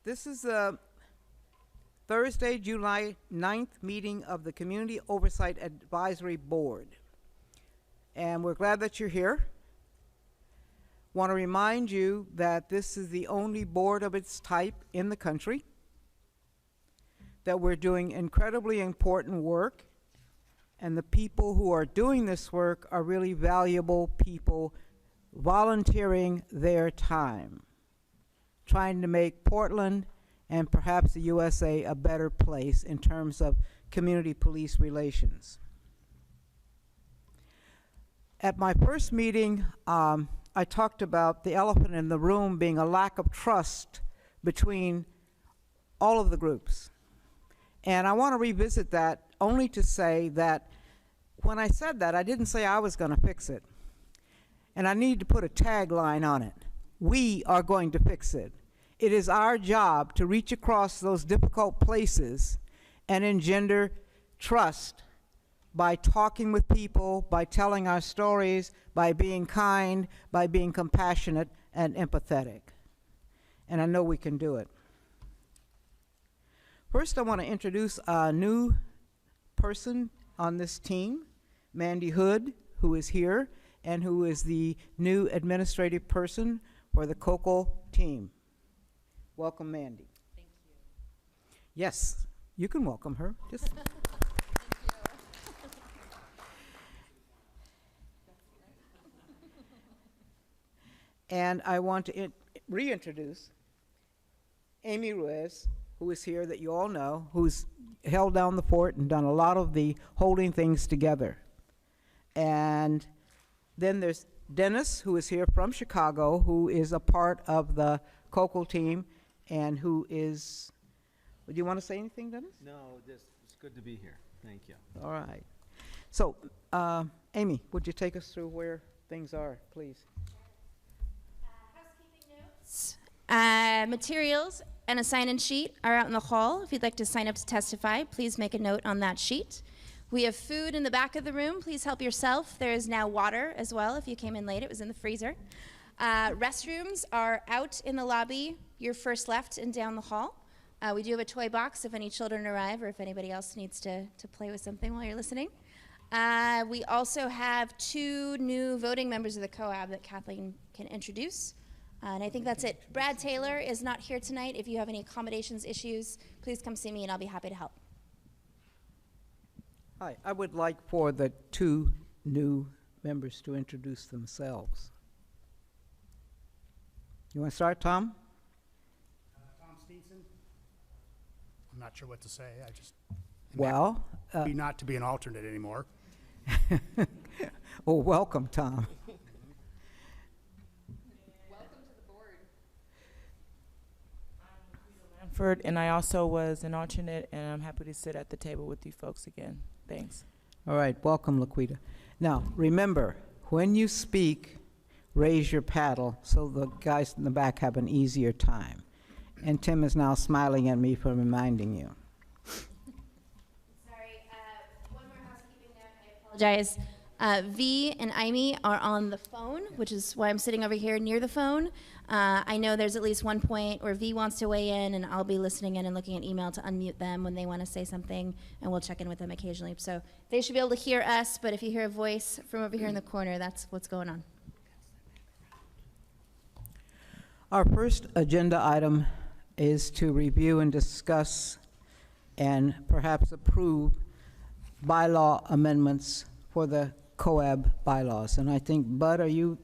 This is the Thursday, July 9th meeting of the Community Oversight Advisory Board. And we're glad that you're here. Want to remind you that this is the only board of its type in the country, that we're doing incredibly important work, and the people who are doing this work are really valuable people volunteering their time, trying to make Portland and perhaps the USA a better place in terms of community police relations. At my first meeting, I talked about the elephant in the room being a lack of trust between all of the groups. And I want to revisit that only to say that when I said that, I didn't say I was going to fix it. And I need to put a tagline on it. We are going to fix it. It is our job to reach across those difficult places and engender trust by talking with people, by telling our stories, by being kind, by being compassionate and empathetic. And I know we can do it. First, I want to introduce a new person on this team, Mandy Hood, who is here and who is the new administrative person for the COAB team. Welcome, Mandy. Thank you. Yes, you can welcome her. Just And I want to reintroduce Amy Ruiz, who is here, that you all know, who's held down the fort and done a lot of the holding things together. And then there's Dennis, who is here from Chicago, who is a part of the COAB team and who is, do you want to say anything, Dennis? No, it's good to be here. Thank you. All right. So, Amy, would you take us through where things are, please? Housekeeping notes. Materials and a sign-in sheet are out in the hall. If you'd like to sign up to testify, please make a note on that sheet. We have food in the back of the room. Please help yourself. There is now water as well. If you came in late, it was in the freezer. Restrooms are out in the lobby, your first left and down the hall. We do have a toy box if any children arrive or if anybody else needs to play with something while you're listening. We also have 2 new voting members of the COAB that Kathleen can introduce. And I think that's it. Brad Taylor is not here tonight. If you have any accommodations issues, please come see me and I'll be happy to help. Hi, I would like for the 2 new members to introduce themselves. You want to start, Tom? Tom Steenson. I'm not sure what to say. I just Well, happy not to be an alternate anymore. oh, welcome, Tom. And I also was an alternate, and I'm happy to sit at the table with you folks again. Thanks. All right, welcome, Laquita. Now, remember, when you speak, raise your paddle so the guys in the back have an easier time. And Tim is now smiling at me for reminding you. Sorry, one more housekeeping note. I apologize. V and Amy are on the phone, which is why I'm sitting over here near the phone. I know there's at least one point where V wants to weigh in, and I'll be listening in and looking at email to unmute them when they want to say something, and we'll check in with them occasionally. So they should be able to hear us, but if you hear a voice from over here in the corner, that's what's going on. Our first agenda item is to review and discuss and perhaps approve bylaw amendments for the COAB bylaws. And I think, Bud, are you?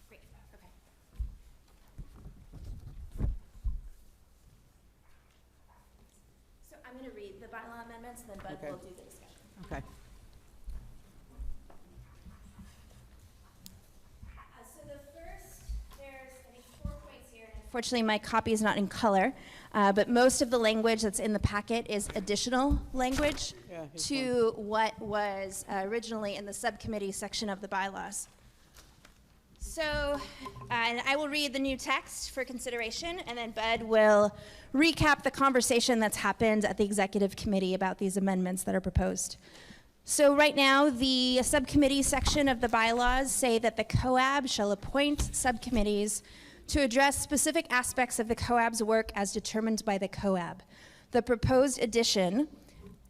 Great. Okay. So I'm going to read the bylaw amendments, and then Bud Okay. will do the discussion. Okay. Unfortunately, my copy is not in color, but most of the language that's in the packet is additional language to what was originally in the subcommittee section of the bylaws. So, and I will read the new text for consideration, and then Bud will recap the conversation that's happened at the executive committee about these amendments that are proposed. So right now, the subcommittee section of the bylaws say that the COAB shall appoint subcommittees to address specific aspects of the COAB's work as determined by the COAB. The proposed addition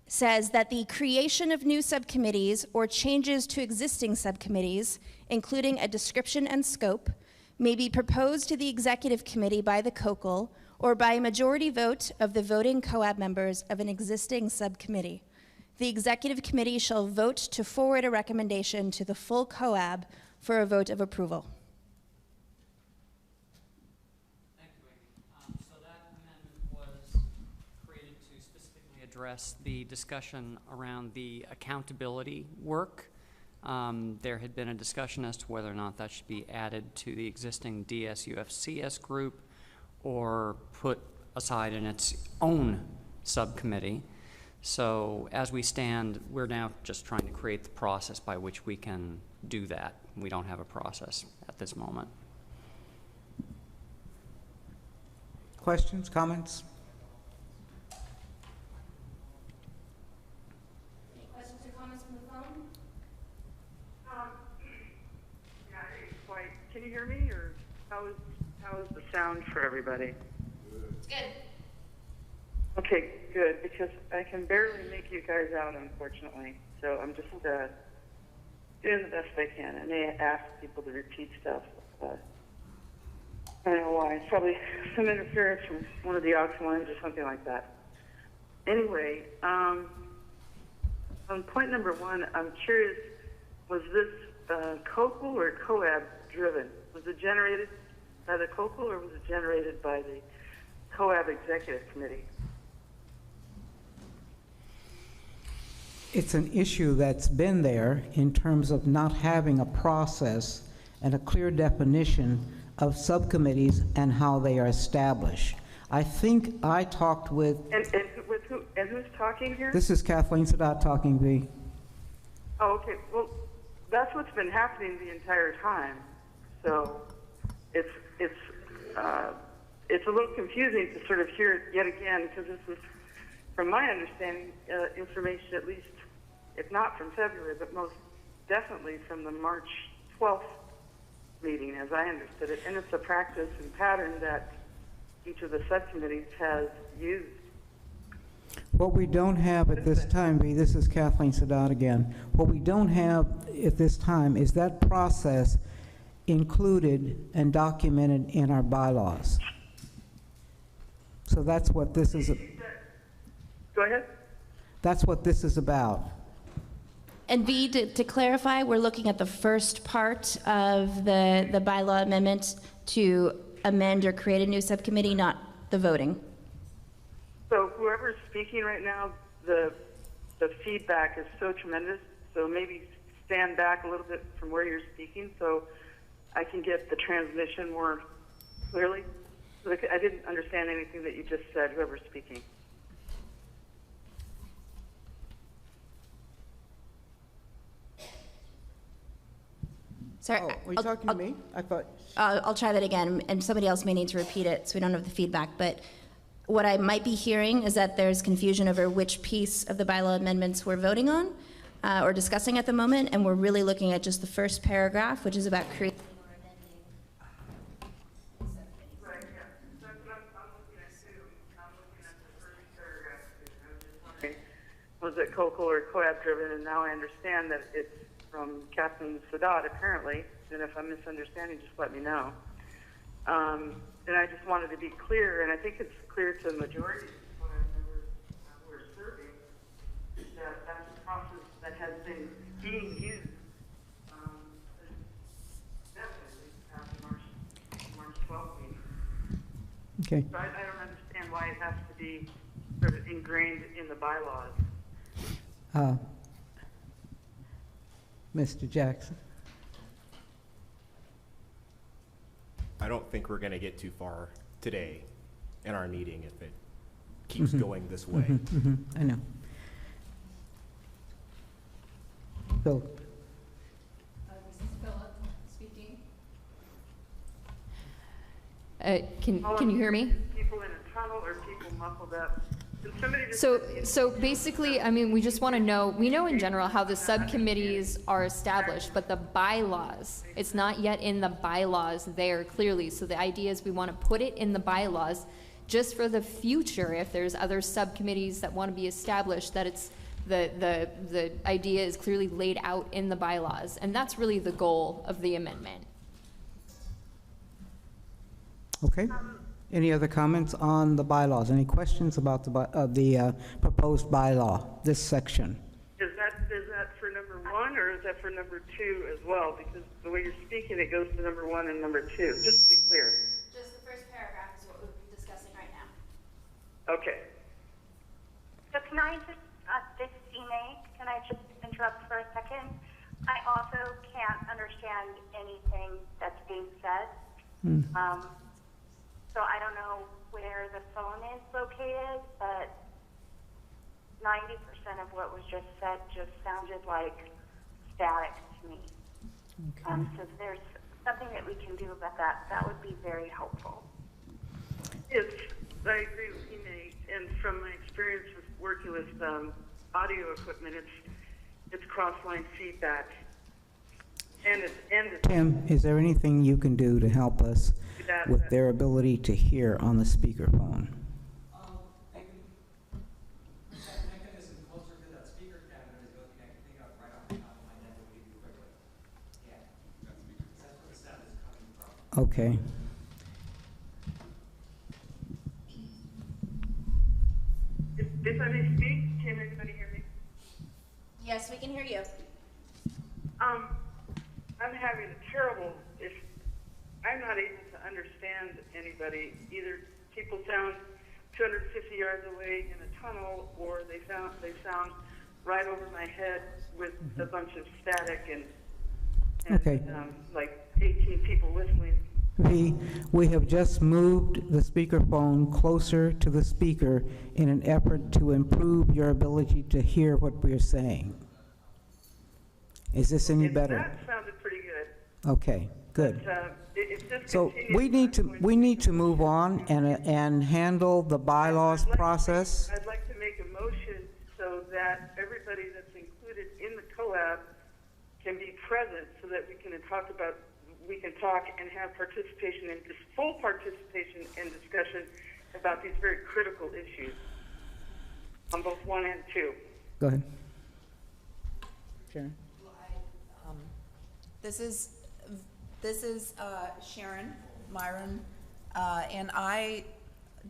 says that the creation of new subcommittees or changes to existing subcommittees, including a description and scope, may be proposed to the executive committee by the COCL or by a majority vote of the voting COAB members of an existing subcommittee. The executive committee shall vote to forward a recommendation to the full COAB for a vote of approval. Thank you, Amy. So that amendment was created to specifically address the discussion around the accountability work. There had been a discussion as to whether or not that should be added to the existing DSUFCS group or put aside in its own subcommittee. So as we stand, we're now just trying to create the process by which we can do that. We don't have a process at this moment. Questions, comments? Any questions or comments from the phone? Yeah, it's quite. Can you hear me, or how is the sound for everybody? It's good. Okay, good, because I can barely make you guys out, unfortunately. So I'm just doing the best I can. I may ask people to repeat stuff. I don't know why. It's probably some interference from one of the aux lines or something like that. Anyway, on point number one, I'm curious, was this COCL or COAB driven? Was it generated by the COCL or was it generated by the COAB Executive Committee? It's an issue that's been there in terms of not having a process and a clear definition of subcommittees and how they are established. I think I talked with... And with who? And who's talking here? This is Kathleen Sadat talking, V. Oh, okay. Well, that's what's been happening the entire time. So it's a little confusing to sort of hear it yet again, because this is, from my understanding, information at least, if not from February, but most definitely from the March 12th meeting, as I understood it. And it's a practice and pattern that each of the subcommittees has used. What we don't have at this time, V, this is Kathleen Sadat again. What we don't have at this time is that process included and documented in our bylaws. So that's what this is. Go ahead. That's what this is about. And V, to clarify, we're looking at the first part of the bylaw amendment to amend or create a new subcommittee, not the voting. So whoever's speaking right now, the feedback is so tremendous. So maybe stand back a little bit from where you're speaking so I can get the transmission more clearly. I didn't understand anything that you just said, whoever's speaking. Sorry, Oh, were you talking to me? I thought... I'll try that again, and somebody else may need to repeat it so we don't have the feedback. But what I might be hearing is that there's confusion over which piece of the bylaw amendments we're voting on or discussing at the moment, and we're really looking at just the first paragraph, which is about creating or amending. Right, yeah. That's what I'm looking at too. I'm looking at the first paragraph too. I was just wondering, was it COCL or COAB driven? And now I understand that it's from Kathleen Sadat, apparently. And if I'm misunderstanding, just let me know. And I just wanted to be clear, and I think it's clear to the majority of what I remember we're serving, that that's a process that has been being used definitely after March 12th meeting. Okay. So I don't understand why it has to be sort of ingrained in the bylaws. Mr. Jackson. I don't think we're going to get too far today in our meeting if it keeps going this way. I know. Phil. This is Philip speaking. Can you hear me? People in a tunnel or people muffled up? Can somebody just? So basically, I mean, we just want to know, we know in general how the subcommittees are established, but the bylaws, it's not yet in the bylaws there clearly. So the idea is we want to put it in the bylaws just for the future, if there's other subcommittees that want to be established, that it's, the idea is clearly laid out in the bylaws. And that's really the goal of the amendment. Okay. Any other comments on the bylaws? Any questions about the proposed bylaw, this section? Is that for number 1 or is that for number 2 as well? Because the way you're speaking, it goes to number 1 and number 2, just to be clear. Just the first paragraph is what we'll be discussing right now. Okay. So can I just, this is Ine, can I just interrupt for a second? I also can't understand anything that's being said. So I don't know where the phone is located, but 90% of what was just said just sounded like static to me. Okay. So if there's something that we can do about that, that would be very helpful. Yes, I agree with Ine, and from my experience with working with audio equipment, it's cross-line feedback. And it's Tim, is there anything you can do to help us with their ability to hear on the speakerphone? They can put that mechanism closer to that speaker cabinet is the only thing I can think of right off the top of my head that we can do quickly. Yeah, that's where the sound is coming from. Okay. If I may speak, can everybody hear me? Yes, we can hear you. I'm having a terrible, I'm not able to understand anybody. Either people sound 250 yards away in a tunnel, or they sound right over my head with a bunch of static and Okay. like 18 people listening. We have just moved the speakerphone closer to the speaker in an effort to improve your ability to hear what we're saying. Is this any better? That sounded pretty good. Okay, good. But, if this So continues, we need to move on and handle the bylaws process. I'd like to make a motion so that everybody that's included in the COAB can be present, so that we can talk and have participation and full participation and discussion about these very critical issues on both 1 and 2. Go ahead. Sharon? This is Sharon Myron, and I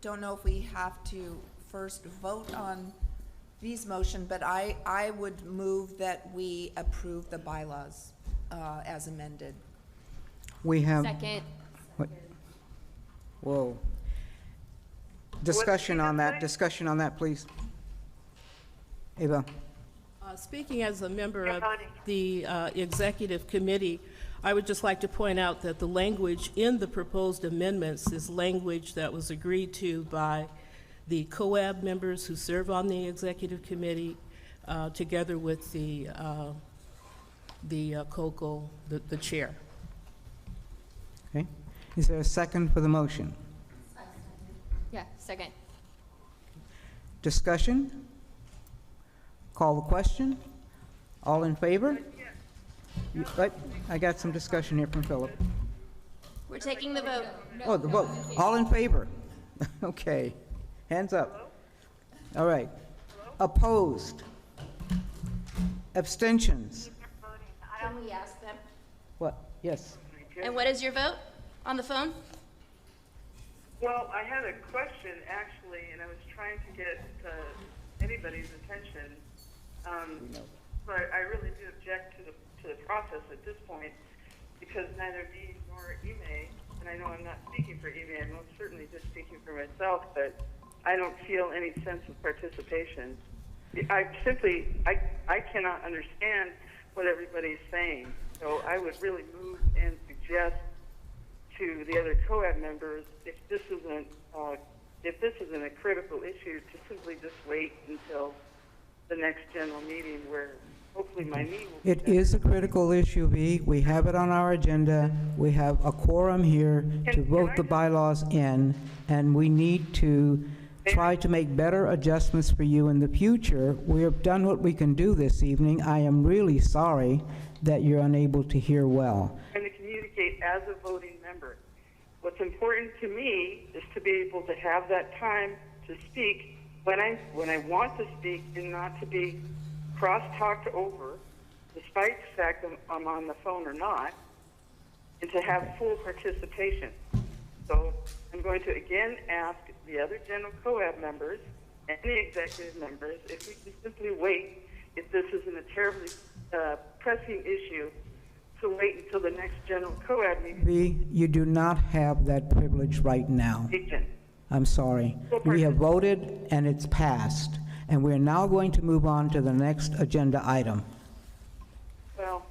don't know if we have to first vote on V's motion, but I would move that we approve the bylaws as amended. We have. Second. What? Whoa. Discussion on that, please. Ava. Speaking as a member of the executive committee, I would just like to point out that the language in the proposed amendments is language that was agreed to by the COAB members who serve on the executive committee, together with the COCO, the chair. Okay. Is there a second for the motion? Yeah, second. Discussion? Call the question. All in favor? I got some discussion here from Philip. We're taking the vote. Oh, the vote. All in favor? Okay. Hands up. All right. Opposed? Abstentions? Can we ask them? What? Yes. And what is your vote on the phone? Well, I had a question, actually, and I was trying to get anybody's attention. But I really do object to the process at this point, because neither V nor Ime, and I know I'm not speaking for Ime, I'm most certainly just speaking for myself, but I don't feel any sense of participation. I cannot understand what everybody's saying. So I would really move and suggest to the other COAB members, if this isn't a critical issue, to simply just wait until the next general meeting where hopefully my knee will be It better. is a critical issue, V. We have it on our agenda. We have a quorum here to vote the bylaws in, and we need to try to make better adjustments for you in the future. We have done what we can do this evening. I am really sorry that you're unable to hear well. And to communicate as a voting member. What's important to me is to be able to have that time to speak when I want to speak and not to be cross-talked over, despite the fact that I'm on the phone or not, and to have full participation. So I'm going to again ask the other general COAB members and the executive members if we can simply wait, if this isn't a terribly pressing issue, to wait until the next general COAB meeting. V, you do not have that privilege right now. I'm sorry. We have voted and it's passed, and we're now going to move on to the next agenda item. Well,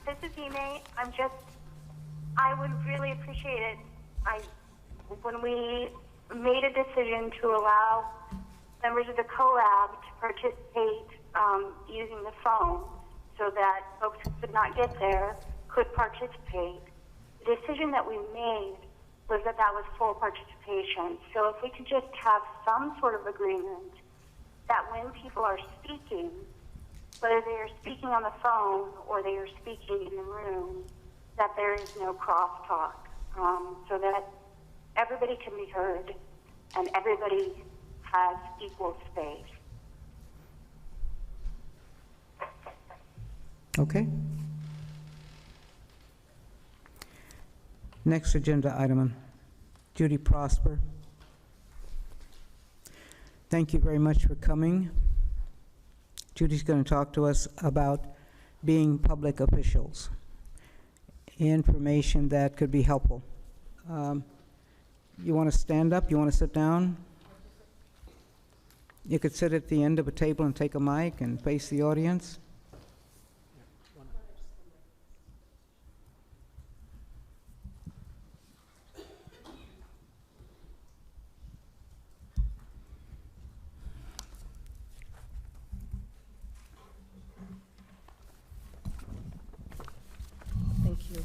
this is Ime. I would really appreciate it. When we made a decision to allow members of the COAB to participate using the phone so that folks who could not get there could participate, the decision that we made was that that was full participation. So if we could just have some sort of agreement that when people are speaking, whether they are speaking on the phone or they are speaking in the room, that there is no crosstalk, so that everybody can be heard and everybody has equal space. Okay? Next agenda item, Judy Prosper. Thank you very much for coming. Judy's going to talk to us about being public officials, information that could be helpful. You want to stand up? You want to sit down? You could sit at the end of a table and take a mic and face the audience. Thank you.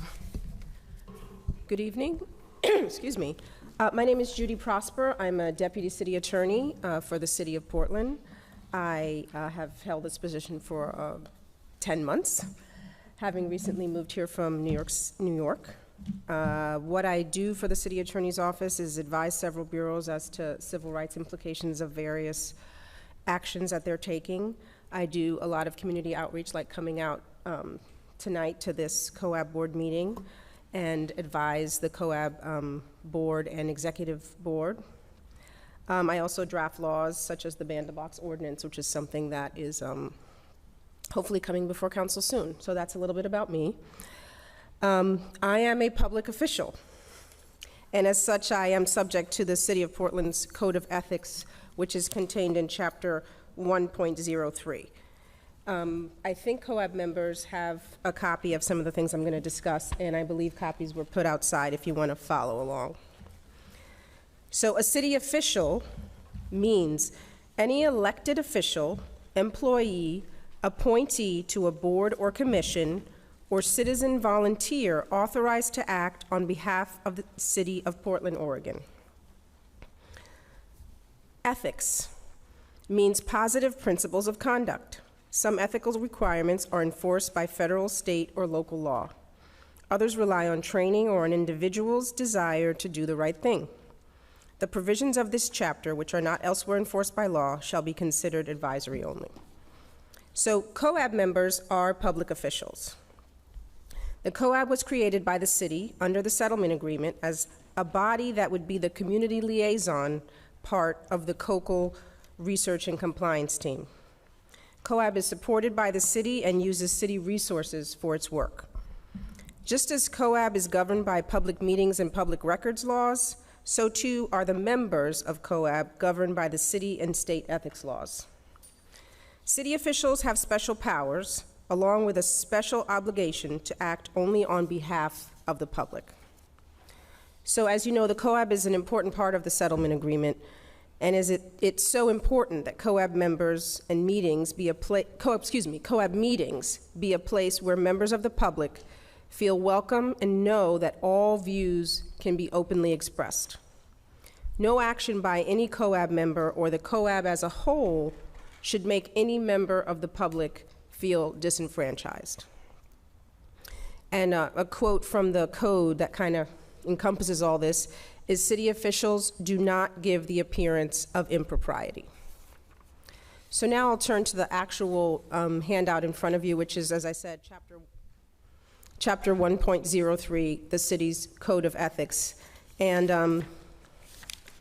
Good evening. Excuse me. My name is Judy Prosper. I'm a deputy city attorney for the city of Portland. I have held this position for 10 months, having recently moved here from New York. What I do for the city attorney's office is advise several bureaus as to civil rights implications of various actions that they're taking. I do a lot of community outreach, like coming out tonight to this COAB board meeting, and advise the COAB board and executive board. I also draft laws such as the Ban-the-Box ordinance, which is something that is hopefully coming before council soon. So that's a little bit about me. I am a public official, and as such I am subject to the City of Portland's Code of Ethics, which is contained in Chapter 1.03. I think COAB members have a copy of some of the things I'm going to discuss, and I believe copies were put outside if you want to follow along. So a city official means any elected official, employee, appointee to a board or commission, or citizen volunteer authorized to act on behalf of the city of Portland, Oregon. Ethics means positive principles of conduct. Some ethical requirements are enforced by federal, state, or local law. Others rely on training or an individual's desire to do the right thing. The provisions of this chapter, which are not elsewhere enforced by law, shall be considered advisory only. So COAB members are public officials. The COAB was created by the city under the settlement agreement as a body that would be the community liaison part of the COCL research and compliance team. COAB is supported by the city and uses city resources for its work. Just as COAB is governed by public meetings and public records laws, so too are the members of COAB governed by the city and state ethics laws. City officials have special powers, along with a special obligation to act only on behalf of the public. So as you know, the COAB is an important part of the settlement agreement, And it's so important that COAB members and meetings be COAB meetings be a place where members of the public feel welcome and know that all views can be openly expressed. No action by any COAB member or the COAB as a whole should make any member of the public feel disenfranchised. And a quote from the code that kind of encompasses all this is, city officials do not give the appearance of impropriety. So now I'll turn to the actual handout in front of you, which is, as I said, chapter 1.03, the city's code of ethics. And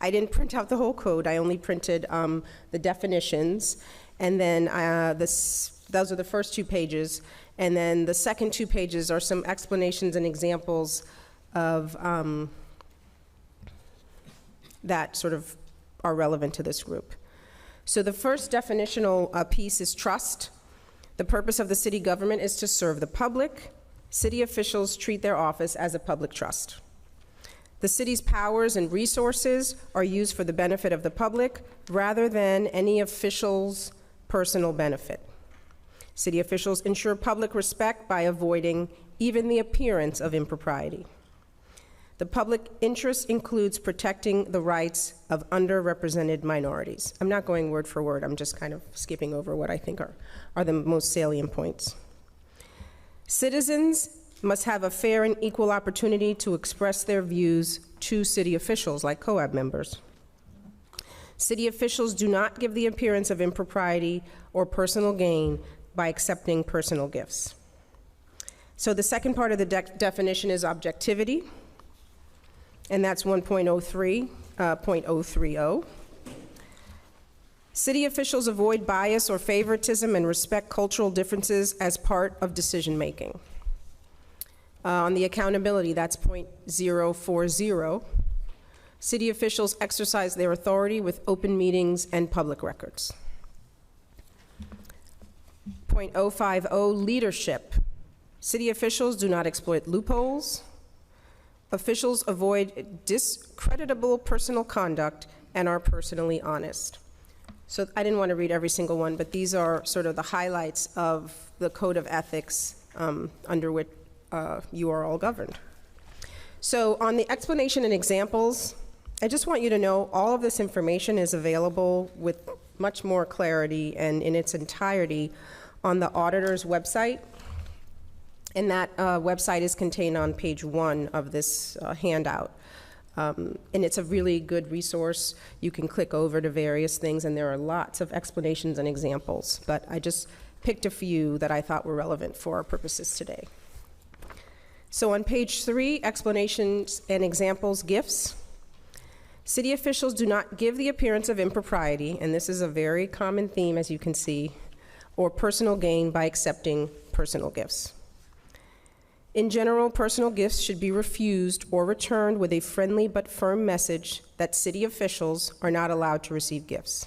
I didn't print out the whole code. I only printed the definitions. And then those are the first 2 pages. And then the second 2 pages are some explanations and examples of that sort of are relevant to this group. So the first definitional piece is trust. The purpose of the city government is to serve the public. City officials treat their office as a public trust. The city's powers and resources are used for the benefit of the public rather than any official's personal benefit. City officials ensure public respect by avoiding even the appearance of impropriety. The public interest includes protecting the rights of underrepresented minorities. I'm not going word for word, I'm just kind of skipping over what I think are the most salient points. Citizens must have a fair and equal opportunity to express their views to city officials, like COAB members. City officials do not give the appearance of impropriety or personal gain by accepting personal gifts. So the second part of the definition is objectivity, and that's 1.03.030. City officials avoid bias or favoritism and respect cultural differences as part of decision making. On the accountability, that's 0.040. City officials exercise their authority with open meetings and public records. 0.050, leadership. City officials do not exploit loopholes. Officials avoid discreditable personal conduct and are personally honest. So I didn't want to read every single one, but these are sort of the highlights of the code of ethics under which you are all governed. So on the explanation and examples, I just want you to know all of this information is available with much more clarity and in its entirety on the auditor's website. And that website is contained on page 1 of this handout. And it's a really good resource. You can click over to various things, and there are lots of explanations and examples. But I just picked a few that I thought were relevant for our purposes today. So on page 3, explanations and examples, gifts. City officials do not give the appearance of impropriety, and this is a very common theme, as you can see, or personal gain by accepting personal gifts. In general, personal gifts should be refused or returned with a friendly but firm message that city officials are not allowed to receive gifts.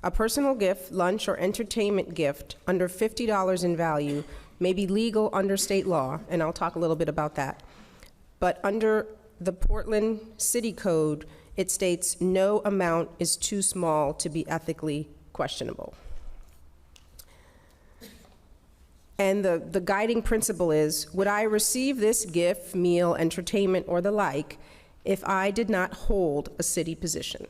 A personal gift, lunch, or entertainment gift under $50 in value may be legal under state law, and I'll talk a little bit about that. But under the Portland City Code, it states no amount is too small to be ethically questionable. And the guiding principle is, would I receive this gift, meal, entertainment, or the like if I did not hold a city position?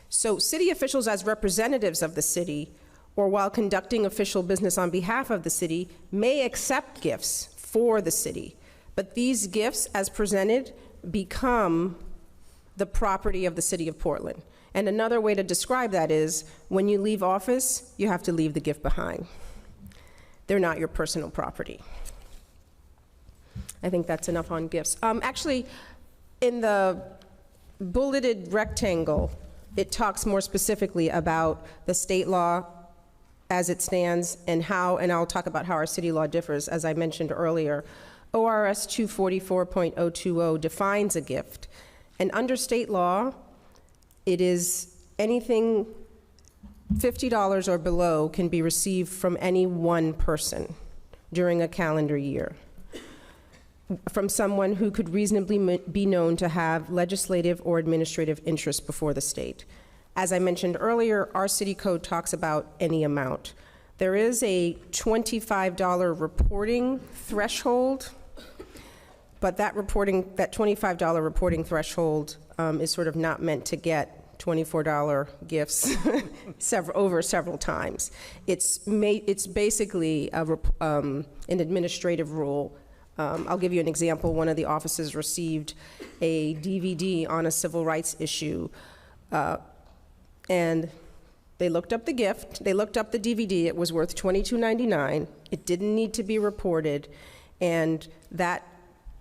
So city officials as representatives of the city, or while conducting official business on behalf of the city, may accept gifts for the city. But these gifts, as presented, become the property of the city of Portland. And another way to describe that is, when you leave office, you have to leave the gift behind. They're not your personal property. I think that's enough on gifts. Actually, in the bulleted rectangle, it talks more specifically about the state law as it stands and how, and I'll talk about how our city law differs, as I mentioned earlier. ORS 244.020 defines a gift. And under state law, it is anything $50 or below can be received from any one person during a calendar year. from someone who could reasonably be known to have legislative or administrative interest before the state. As I mentioned earlier, our city code talks about any amount. There is a $25 reporting threshold, but that $25 reporting threshold is sort of not meant to get $24 gifts over several times. It's basically an administrative rule. I'll give you an example. One of the officers received a DVD on a civil rights issue, and they looked up the gift, they looked up the DVD, it was worth $22.99, it didn't need to be reported, and that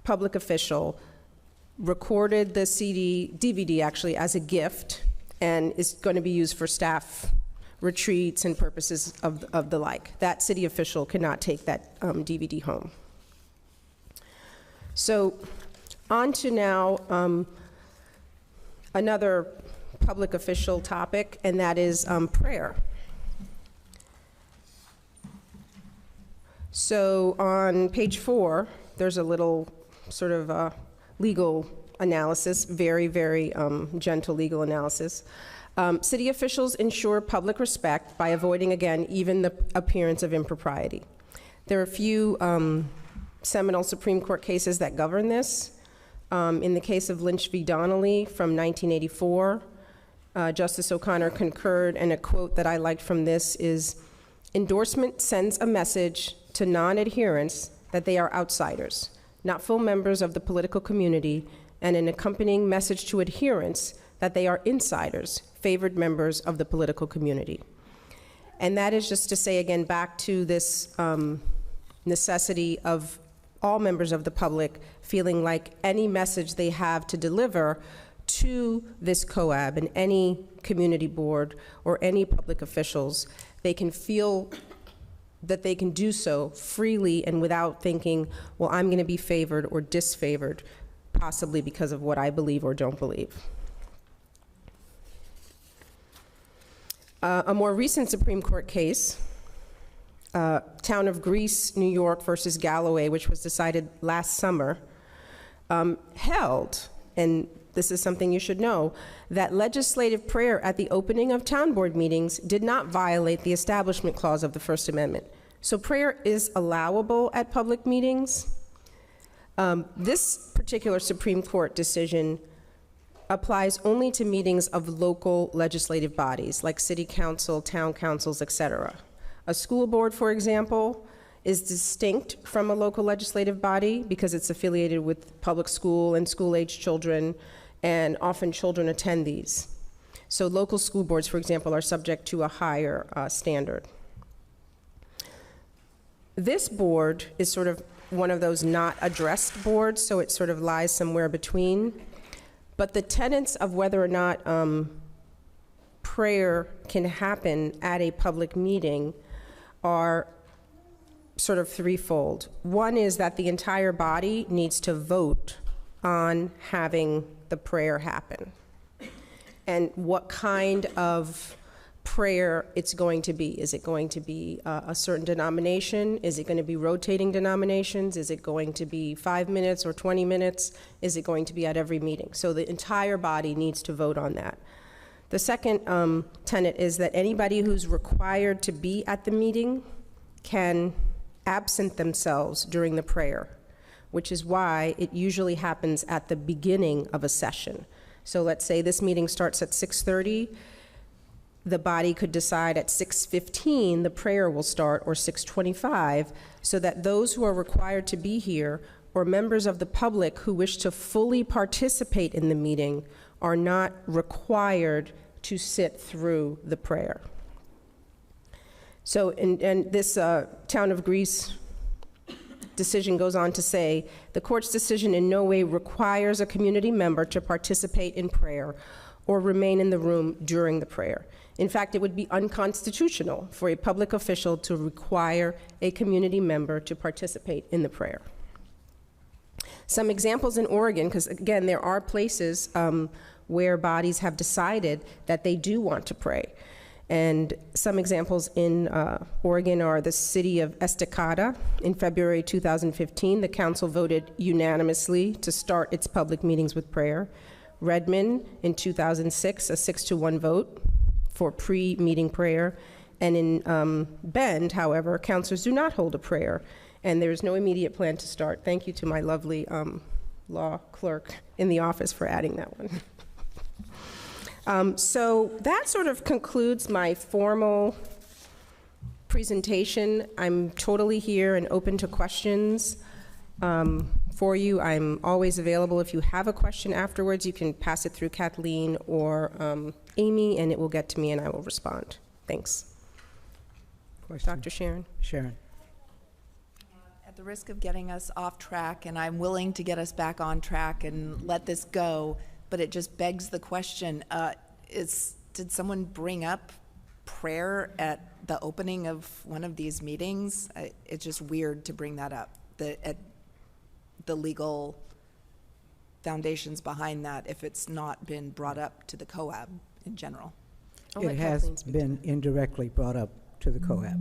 public official recorded the DVD actually as a gift, and is going to be used for staff retreats and purposes of the like. That city official cannot take that DVD home. So on to now another public official topic, and that is prayer. So on page 4, there's a little sort of legal analysis, very, very gentle legal analysis. City officials ensure public respect by avoiding, again, even the appearance of impropriety. There are a few seminal Supreme Court cases that govern this. In the case of Lynch v. Donnelly from 1984, Justice O'Connor concurred, and a quote that I liked from this is, "Endorsement sends a message to non-adherents that they are outsiders, not full members of the political community, and an accompanying message to adherents that they are insiders, favored members of the political community." And that is just to say, again, back to this necessity of all members of the public feeling like any message they have to deliver to this COAB and any community board or any public officials, they can feel that they can do so freely and without thinking, well, I'm going to be favored or disfavored, possibly because of what I believe or don't believe. A more recent Supreme Court case, Town of Greece, New York versus Galloway, which was decided last summer, held, and this is something you should know, that legislative prayer at the opening of town board meetings did not violate the Establishment Clause of the First Amendment. So prayer is allowable at public meetings. This particular Supreme Court decision applies only to meetings of local legislative bodies, like city council, town councils, etc. A school board, for example, is distinct from a local legislative body because it's affiliated with public school and school-age children, and often children attend these. So local school boards, for example, are subject to a higher standard. This board is sort of one of those not addressed boards, so it sort of lies somewhere between. But the tenets of whether or not prayer can happen at a public meeting are sort of threefold. One is that the entire body needs to vote on having the prayer happen, and what kind of prayer it's going to be. Is it going to be a certain denomination? Is it going to be rotating denominations? Is it going to be 5 minutes or 20 minutes? Is it going to be at every meeting? So the entire body needs to vote on that. The second tenet is that anybody who's required to be at the meeting can absent themselves during the prayer, which is why it usually happens at the beginning of a session. So let's say this meeting starts at 6:30. The body could decide at 6:15 the prayer will start, or 6:25, so that those who are required to be here or members of the public who wish to fully participate in the meeting are not required to sit through the prayer. So, and this Town of Greece decision goes on to say, the court's decision in no way requires a community member to participate in prayer or remain in the room during the prayer. In fact, it would be unconstitutional for a public official to require a community member to participate in the prayer. Some examples in Oregon, because again, there are places where bodies have decided that they do want to pray. And some examples in Oregon are the city of Estacada. In February 2015, the council voted unanimously to start its public meetings with prayer. Redmond, in 2006, a 6-1 vote for pre-meeting prayer. And in Bend, however, councilors do not hold a prayer, and there is no immediate plan to start. Thank you to my lovely law clerk in the office for adding that one. So that sort of concludes my formal presentation. I'm totally here and open to questions for you. I'm always available. If you have a question afterwards, you can pass it through Kathleen or Amy, and it will get to me and I will respond. Thanks. Question? Dr. Sharon? Sharon. At the risk of getting us off track, and I'm willing to get us back on track and let this go, but it just begs the question, did someone bring up prayer at the opening of one of these meetings? It's just weird to bring that up, at the legal foundations behind that, if it's not been brought up to the COAB in general. It has been indirectly brought up to the COAB.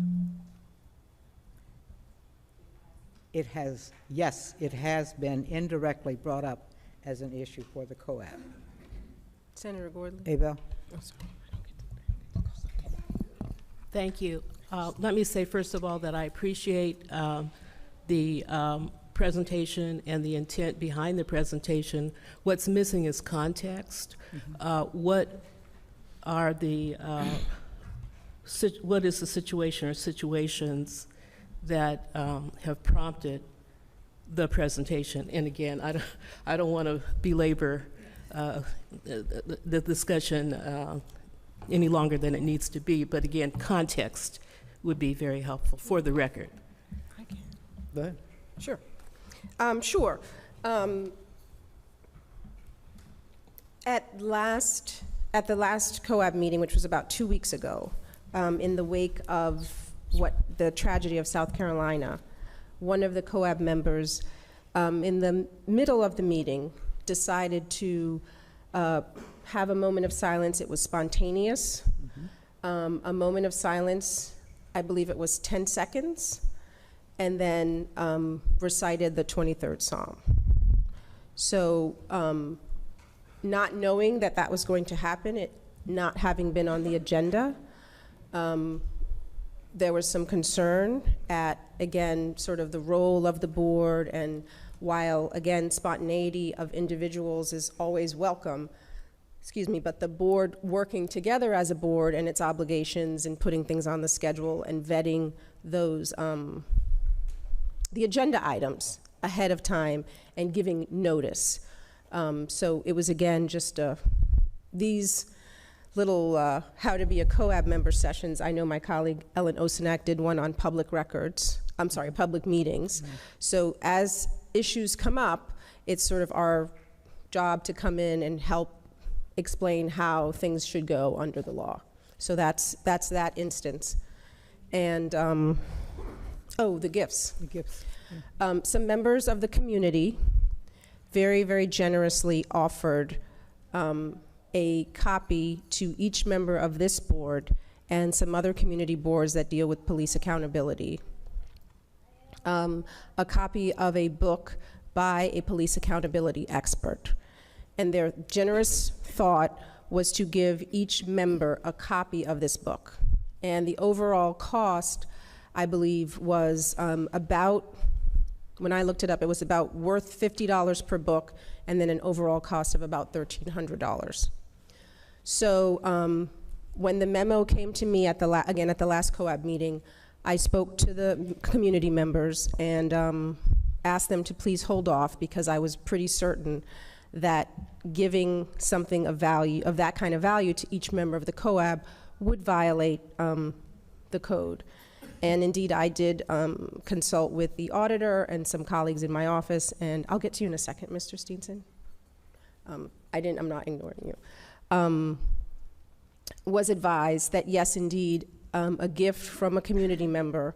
It has, yes, it has been indirectly brought up as an issue for the COAB. Senator Gordon? Abel? Thank you. Let me say, first of all, that I appreciate the presentation and the intent behind the presentation. What's missing is context. What are the, what is the situation or situations that have prompted the presentation? And again, I don't want to belabor the discussion any longer than it needs to be, but again, context would be very helpful for the record. Go ahead. Sure. Sure. At the last COAB meeting, which was about 2 weeks ago, in the wake of the tragedy of South Carolina, one of the COAB members, in the middle of the meeting, decided to have a moment of silence. It was spontaneous. A moment of silence, I believe it was 10 seconds, and then recited the 23rd Psalm. So not knowing that that was going to happen, it not having been on the agenda, there was some concern at, again, sort of the role of the board, and while, again, spontaneity of individuals is always welcome, but the board working together as a board and its obligations and putting things on the schedule and vetting those, the agenda items ahead of time and giving notice. So it was, again, just these little how to be a COAB member sessions. I know my colleague Ellen Osenak did one on public records, public meetings. So as issues come up, it's sort of our job to come in and help explain how things should go under the law. So that's that instance. And, the gifts. The gifts. Some members of the community very, very generously offered a copy to each member of this board and some other community boards that deal with police accountability. A copy of a book by a police accountability expert. And their generous thought was to give each member a copy of this book. And the overall cost, I believe, was about, when I looked it up, it was about worth $50 per book, and then an overall cost of about $1,300. So when the memo came to me at the last COAB meeting, I spoke to the community members and asked them to please hold off, because I was pretty certain that giving something of value, of that kind of value, to each member of the COAB would violate the code. And indeed, I did consult with the auditor and some colleagues in my office, and I'll get to you in a second, Mr. Steenson. I'm not ignoring you. Was advised that yes, indeed, a gift from a community member,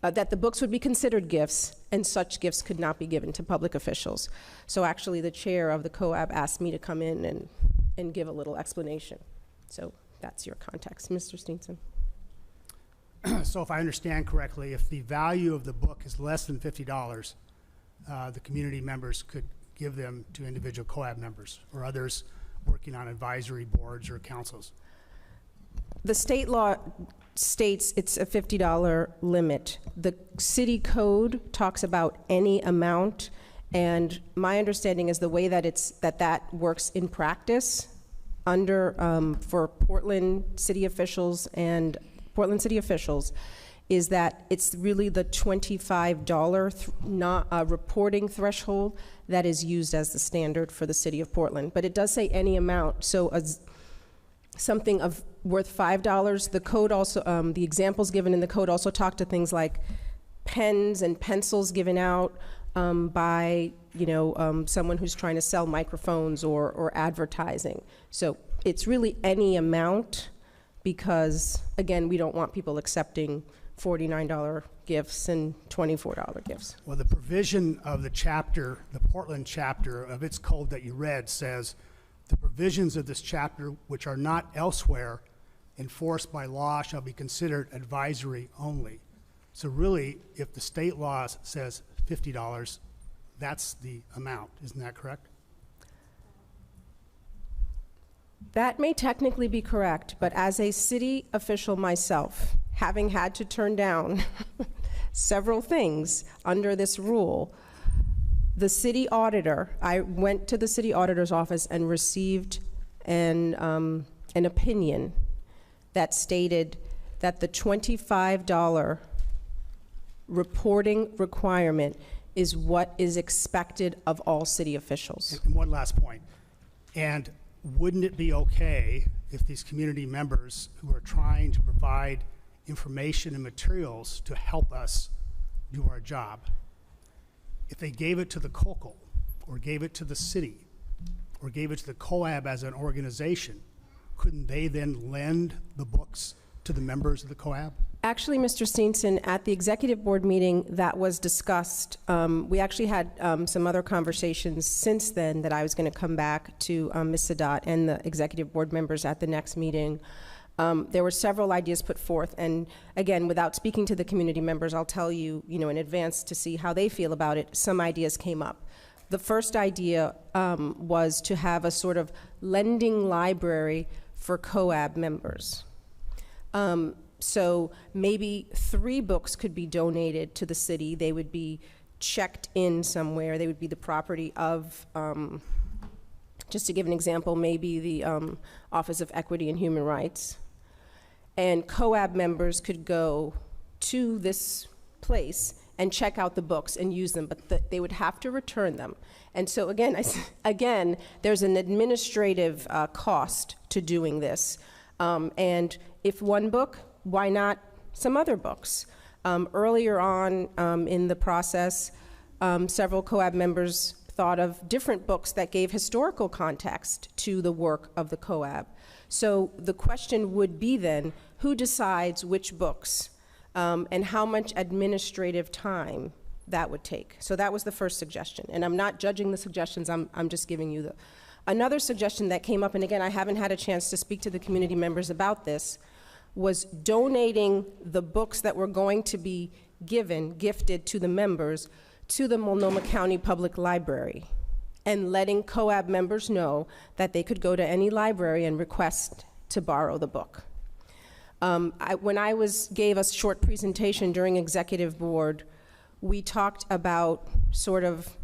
that the books would be considered gifts, and such gifts could not be given to public officials. So actually, the chair of the COAB asked me to come in and give a little explanation. So that's your context. Mr. Steenson. So if I understand correctly, if the value of the book is less than $50, the community members could give them to individual COAB members or others working on advisory boards or councils. The state law states it's a $50 limit. The city code talks about any amount, and my understanding is the way that that works in practice under for Portland city officials is that it's really the $25 reporting threshold that is used as the standard for the city of Portland. But it does say any amount. So something of worth $5. The code also, the examples given in the code also talk to things like pens and pencils given out by someone who's trying to sell microphones or advertising. So it's really any amount, because again, we don't want people accepting $49 gifts and $24 gifts. Well, the provision of the chapter, the Portland chapter of its code that you read says, the provisions of this chapter which are not elsewhere enforced by law shall be considered advisory only. So really, if the state law says $50, that's the amount. Isn't that correct? That may technically be correct, but as a city official myself, having had to turn down several things under this rule, the city auditor, I went to the city auditor's office and received an opinion that stated that the $25 reporting requirement is what is expected of all city officials. And one last point. And wouldn't it be okay if these community members who are trying to provide information and materials to help us do our job, if they gave it to the COCO or gave it to the city or gave it to the COAB as an organization, couldn't they then lend the books to the members of the COAB? Actually, Mr. Steenson, at the executive board meeting that was discussed, we actually had some other conversations since then that I was going to come back to Ms. Sadat and the executive board members at the next meeting. There were several ideas put forth, and again, without speaking to the community members, I'll tell you, in advance to see how they feel about it. Some ideas came up. The first idea was to have a sort of lending library for COAB members. So maybe 3 books could be donated to the city. They would be checked in somewhere. They would be the property of, just to give an example, maybe the Office of Equity and Human Rights. And COAB members could go to this place and check out the books and use them, but they would have to return them. And so again, there's an administrative cost to doing this. And if one book, why not some other books? Earlier on in the process, several COAB members thought of different books that gave historical context to the work of the COAB. So the question would be then, who decides which books and how much administrative time that would take? So that was the first suggestion. And I'm not judging the suggestions, I'm just giving you Another suggestion that came up, and again, I haven't had a chance to speak to the community members about this, was donating the books that were going to be gifted to the members to the Multnomah County Public Library, and letting COAB members know that they could go to any library and request to borrow the book. When I gave a short presentation during executive board, we talked about sort of,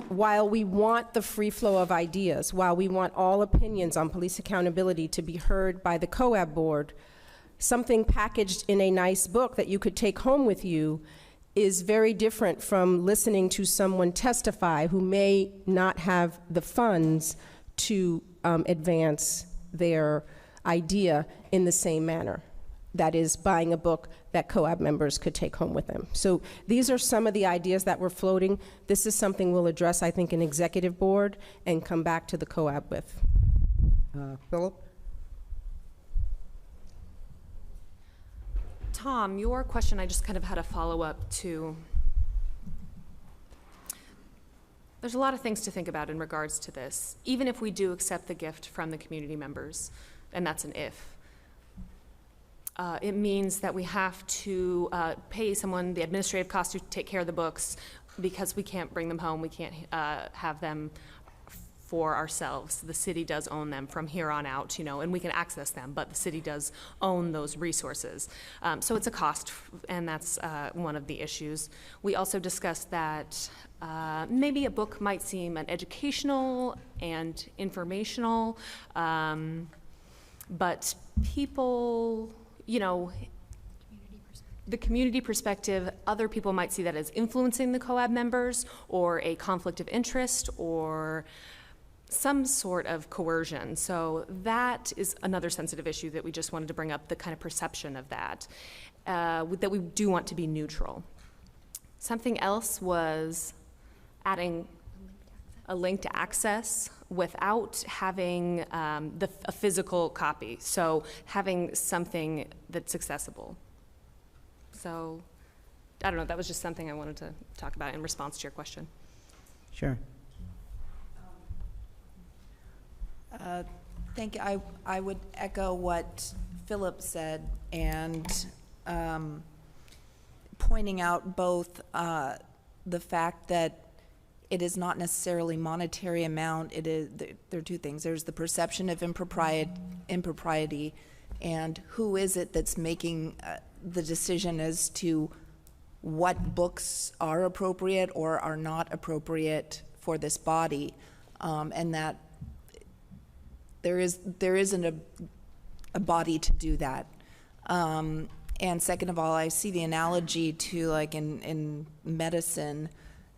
while we want the free flow of ideas, while we want all opinions on police accountability to be heard by the COAB board, something packaged in a nice book that you could take home with you is very different from listening to someone testify who may not have the funds to advance their idea in the same manner. That is, buying a book that COAB members could take home with them. So these are some of the ideas that were floating. This is something we'll address, I think, in executive board and come back to the COAB with. Philip? Tom, your question, I just kind of had a follow-up to. There's a lot of things to think about in regards to this, even if we do accept the gift from the community members, and that's an if. It means that we have to pay someone the administrative cost to take care of the books because we can't bring them home, we can't have them for ourselves. The city does own them from here on out, you know, and we can access them, but the city does own those resources. So it's a cost, and that's one of the issues. We also discussed that maybe a book might seem an educational and informational, but people, you know, the community perspective, other people might see that as influencing the COAB members or a conflict of interest or some sort of coercion. So that is another sensitive issue that we just wanted to bring up, the kind of perception of that, that we do want to be neutral. Something else was adding a link to access without having a physical copy. So having something that's accessible. So, I don't know, that was just something I wanted to talk about in response to your question. Sure. Thank you. I would echo what Philip said, and pointing out both the fact that it is not necessarily monetary amount. It is, there are two things. There's the perception of impropriety, and who is it that's making the decision as to what books are appropriate or are not appropriate for this body, and that there isn't a body to do that. And second of all, I see the analogy to, like, in medicine.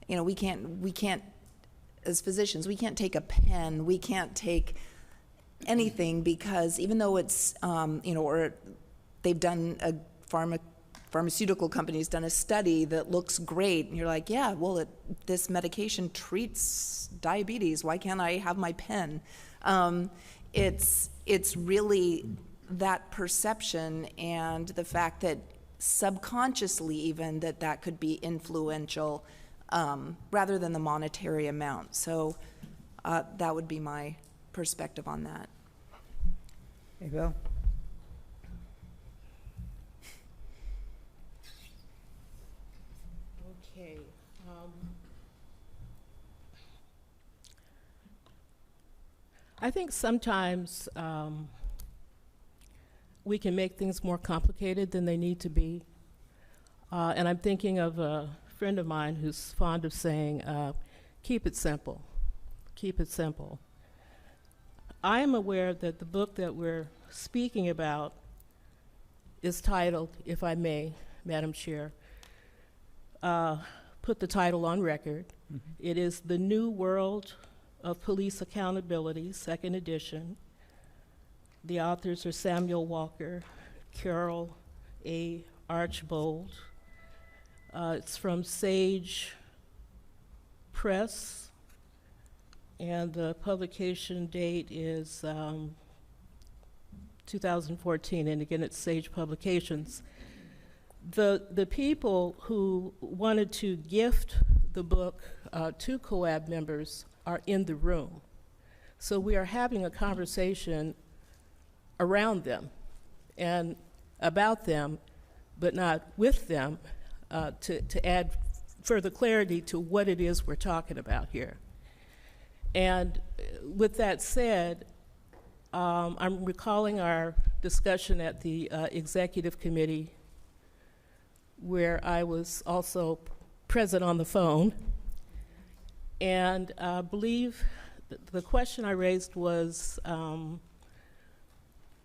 You know, we can't, as physicians, we can't take a pen, we can't take anything, because even though it's, you know, or they've done pharmaceutical company's done a study that looks great, and you're like, yeah, well, this medication treats diabetes, why can't I have my pen? It's really that perception and the fact that subconsciously even that could be influential, rather than the monetary amount. So that would be my perspective on that. There you go. Okay. I think sometimes we can make things more complicated than they need to be. And I'm thinking of a friend of mine who's fond of saying, keep it simple, keep it simple. I am aware that the book that we're speaking about is titled, if I may, Madam Chair, put the title on record. Mm-hmm. It is The New World of Police Accountability, 2nd edition. The authors are Samuel Walker, Carol A. Archbold. It's from Sage Press, and the publication date is 2014, and again, it's Sage Publications. The people who wanted to gift the book to COAB members are in the room. So we are having a conversation around them and about them, but not with them, to add further clarity to what it is we're talking about here. And with that said, I'm recalling our discussion at the executive committee, where I was also present on the phone. And I believe the question I raised was,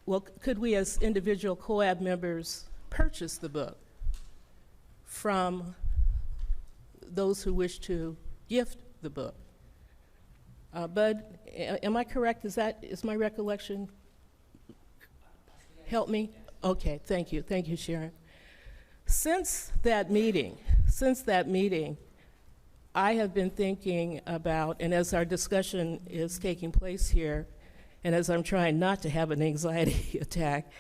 well, could we as individual COAB members purchase the book from those who wish to gift the book? Bud, am I correct? Is my recollection? Help me? Okay, thank you. Thank you, Sharon. Since that meeting, I have been thinking about, and as our discussion is taking place here, and as I'm trying not to have an anxiety attack,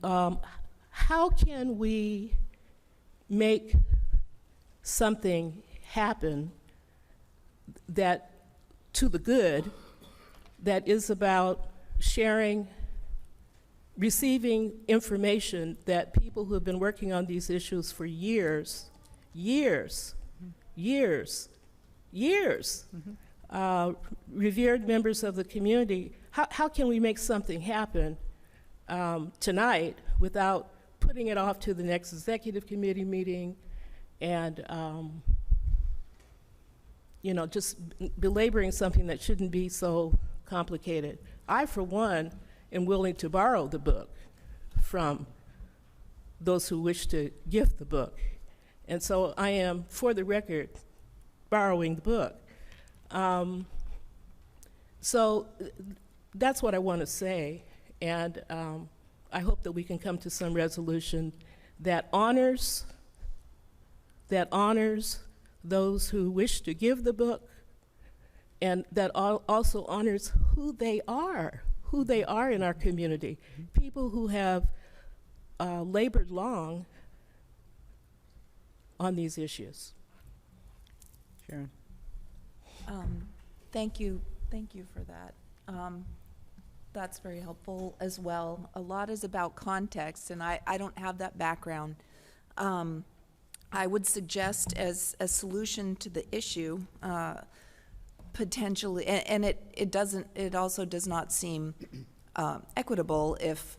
how can we make something happen that, to the good, that is about sharing, receiving information that people who have been working on these issues for years, revered members of the community, how can we make something happen tonight without putting it off to the next executive committee meeting and you know, just belaboring something that shouldn't be so complicated. I, for one, am willing to borrow the book from those who wish to gift the book. And so I am, for the record, borrowing the book. So that's what I want to say. And I hope that we can come to some resolution that honors those who wish to give the book, and that also honors who they are in our community. People who have labored long on these issues. Sharon. Thank you for that. That's very helpful as well. A lot is about context, and I don't have that background. I would suggest as a solution to the issue, potentially, and it also does not seem equitable if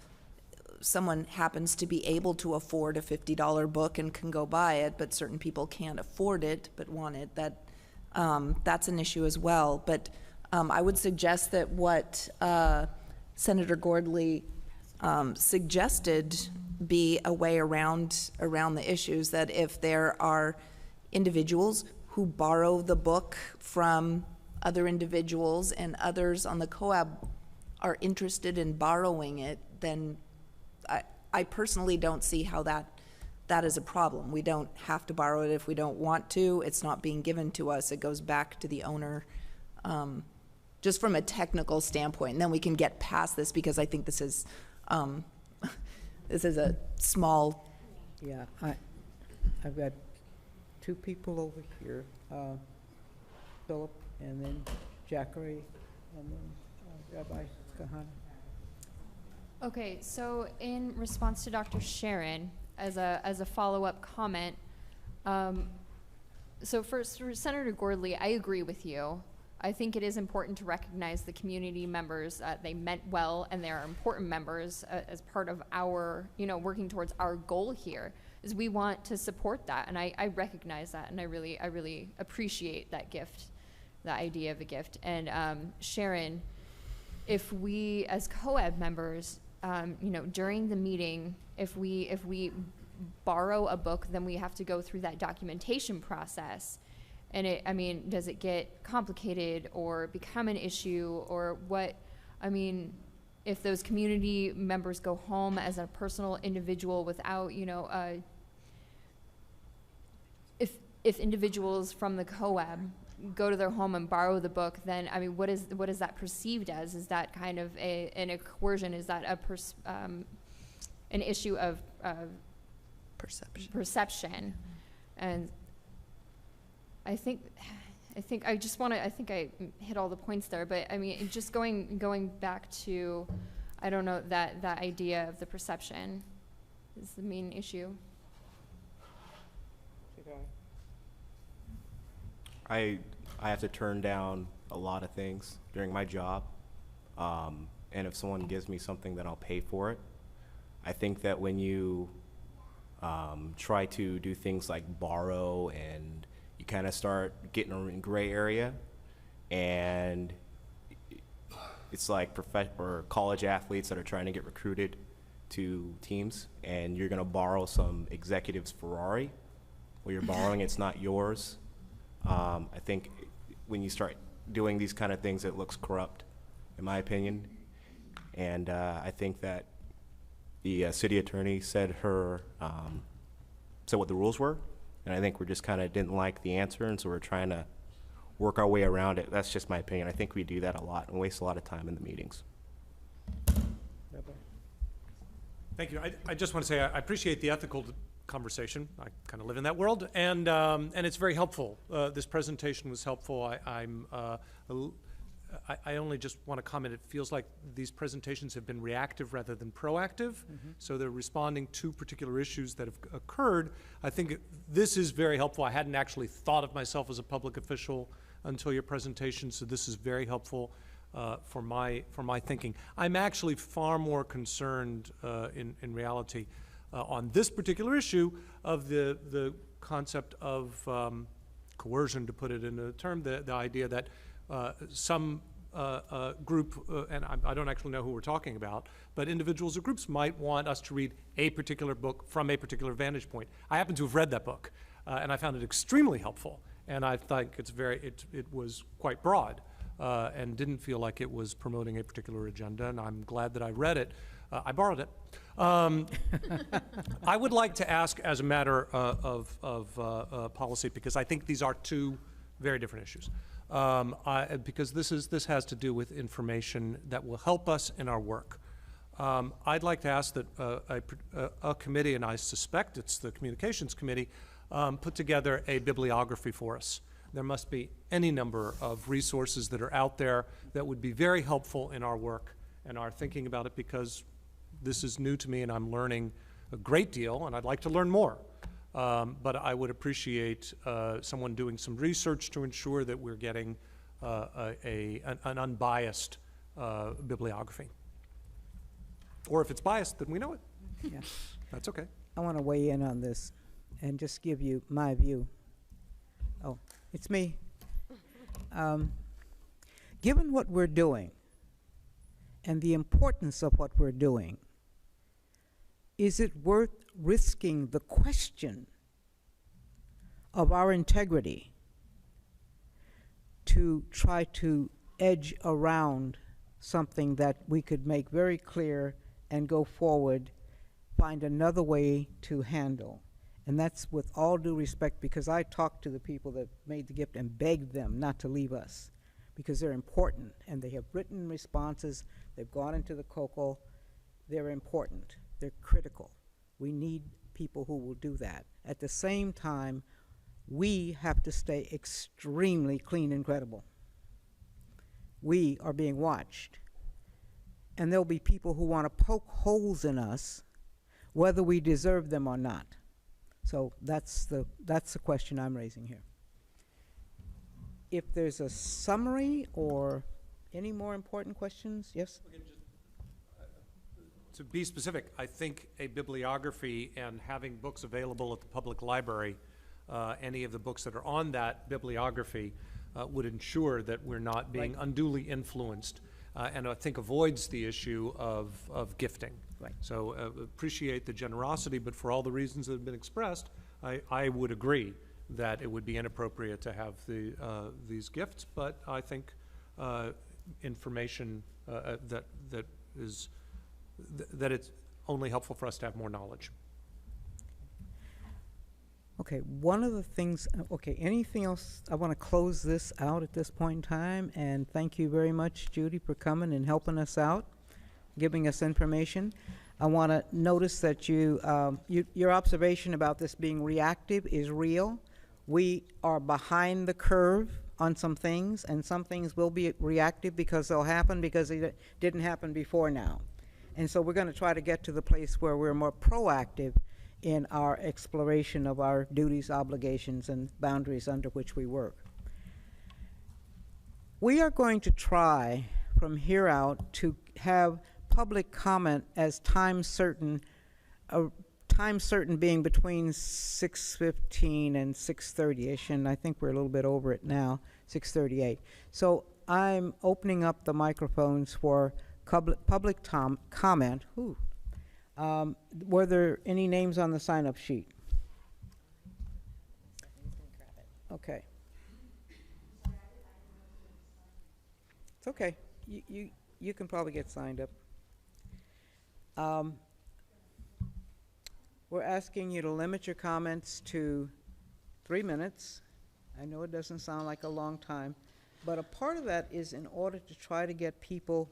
someone happens to be able to afford a $50 book and can go buy it, but certain people can't afford it but want it. That's an issue as well. But I would suggest that what Senator Gordley suggested be a way around the issues, that if there are individuals who borrow the book from other individuals and others on the COAB are interested in borrowing it, then I personally don't see how that is a problem. We don't have to borrow it if we don't want to. It's not being given to us. It goes back to the owner, just from a technical standpoint. And then we can get past this, because I think this is a small. Yeah, I've got two people over here, Philip, and then Jackery, and then Rabbi Kahana. Okay, so in response to Dr. Sharon, as a follow-up comment, so first, for Senator Gordley, I agree with you. I think it is important to recognize the community members. They meant well, and they are important members as part of our, working towards our goal here. Is we want to support that, and I recognize that, and I really appreciate that gift, the idea of a gift. And Sharon, if we as COAB members, during the meeting, if we borrow a book, then we have to go through that documentation process. And does it get complicated or become an issue, or what? If those community members go home as a personal individual without, if individuals from the COAB go to their home and borrow the book, then what is that perceived as? Is that kind of a coercion? Is that an issue of perception? And I think I hit all the points there, but just going back to, I don't know, that idea of the perception is the main issue. I have to turn down a lot of things during my job, and if someone gives me something, then I'll pay for it. I think that when you try to do things like borrow, and you kind of start getting in gray area, and it's like or college athletes that are trying to get recruited to teams, and you're going to borrow some executive's Ferrari. Well, you're borrowing, it's not yours. I think when you start doing these kind of things, it looks corrupt, in my opinion. And I think that the city attorney said what the rules were, and I think we're just kind of didn't like the answer, and so we're trying to work our way around it. That's just my opinion. I think we do that a lot and waste a lot of time in the meetings. Thank you. I just want to say I appreciate the ethical conversation. I kind of live in that world, and it's very helpful. This presentation was helpful. I only just want to comment, it feels like these presentations have been reactive rather than proactive. So they're responding to particular issues that have occurred. I think this is very helpful. I hadn't actually thought of myself as a public official until your presentation, so this is very helpful for my thinking. I'm actually far more concerned in reality on this particular issue of the concept of coercion, to put it in a term, the idea that some group, and I don't actually know who we're talking about, but individuals or groups might want us to read a particular book from a particular vantage point. I happen to have read that book, and I found it extremely helpful, and I think it was quite broad, and didn't feel like it was promoting a particular agenda, and I'm glad that I read it. I borrowed it. I would like to ask, as a matter of policy, because I think these are two very different issues. Because this has to do with information that will help us in our work. I'd like to ask that a committee, and I suspect it's the Communications Committee, put together a bibliography for us. There must be any number of resources that are out there that would be very helpful in our work and our thinking about it, because this is new to me and I'm learning a great deal, and I'd like to learn more. But I would appreciate someone doing some research to ensure that we're getting an unbiased bibliography. Or if it's biased, then we know it. Yeah. That's okay. I want to weigh in on this and just give you my view. Oh, it's me. Given what we're doing and the importance of what we're doing, is it worth risking the question of our integrity to try to edge around something that we could make very clear and go forward, find another way to handle? And that's with all due respect, because I talked to the people that made the gift and begged them not to leave us, because they're important, and they have written responses, they've gone into the COCO, they're important. They're critical. We need people who will do that. At the same time, we have to stay extremely clean and credible. We are being watched. And there'll be people who want to poke holes in us, whether we deserve them or not. So that's the question I'm raising here. If there's a summary or any more important questions, yes? To be specific, I think a bibliography and having books available at the public library, any of the books that are on that bibliography, would ensure that we're not being unduly influenced, and I think avoids the issue of gifting. Right. So appreciate the generosity, but for all the reasons that have been expressed, I would agree that it would be inappropriate to have these gifts, but I think information that it's only helpful for us to have more knowledge. Okay, one of the things, okay, anything else? I want to close this out at this point in time, and thank you very much, Judy, for coming and helping us out, giving us information. I want to notice that your observation about this being reactive is real. We are behind the curve on some things, and some things will be reactive because they'll happen because they didn't happen before now. And so we're going to try to get to the place where we're more proactive in our exploration of our duties, obligations, and boundaries under which we work. We are going to try from here out to have public comment as time certain being between 6:15 and 6:30-ish, and I think we're a little bit over it now, 6:38. So I'm opening up the microphones for public comment. Were there any names on the sign-up sheet? Okay. It's okay. You can probably get signed up. We're asking you to limit your comments to 3 minutes. I know it doesn't sound like a long time, but a part of that is in order to try to get people,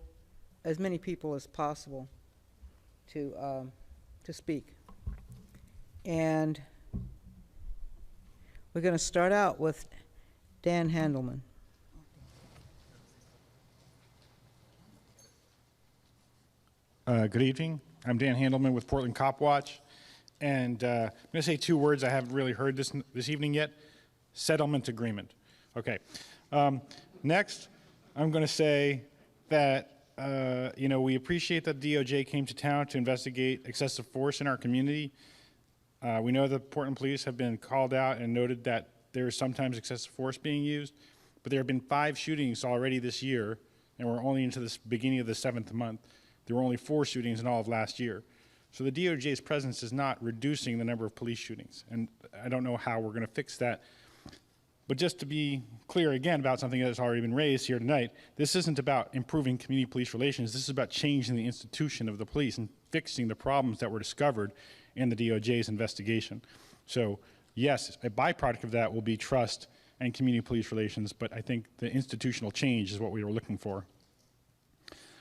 as many people as possible, to speak. And we're going to start out with Dan Handelman. Good evening. I'm Dan Handelman with Portland Cop Watch. And I'm going to say two words I haven't really heard this evening yet. Settlement agreement. Okay. Next, I'm going to say that, we appreciate that DOJ came to town to investigate excessive force in our community. We know the Portland police have been called out and noted that there is sometimes excessive force being used, but there have been 5 shootings already this year, and we're only into the beginning of the 7th month. There were only 4 shootings in all of last year. So the DOJ's presence is not reducing the number of police shootings, and I don't know how we're going to fix that. But just to be clear again about something that's already been raised here tonight, this isn't about improving community police relations. This is about changing the institution of the police and fixing the problems that were discovered in the DOJ's investigation. So yes, a byproduct of that will be trust and community police relations, but I think the institutional change is what we were looking for.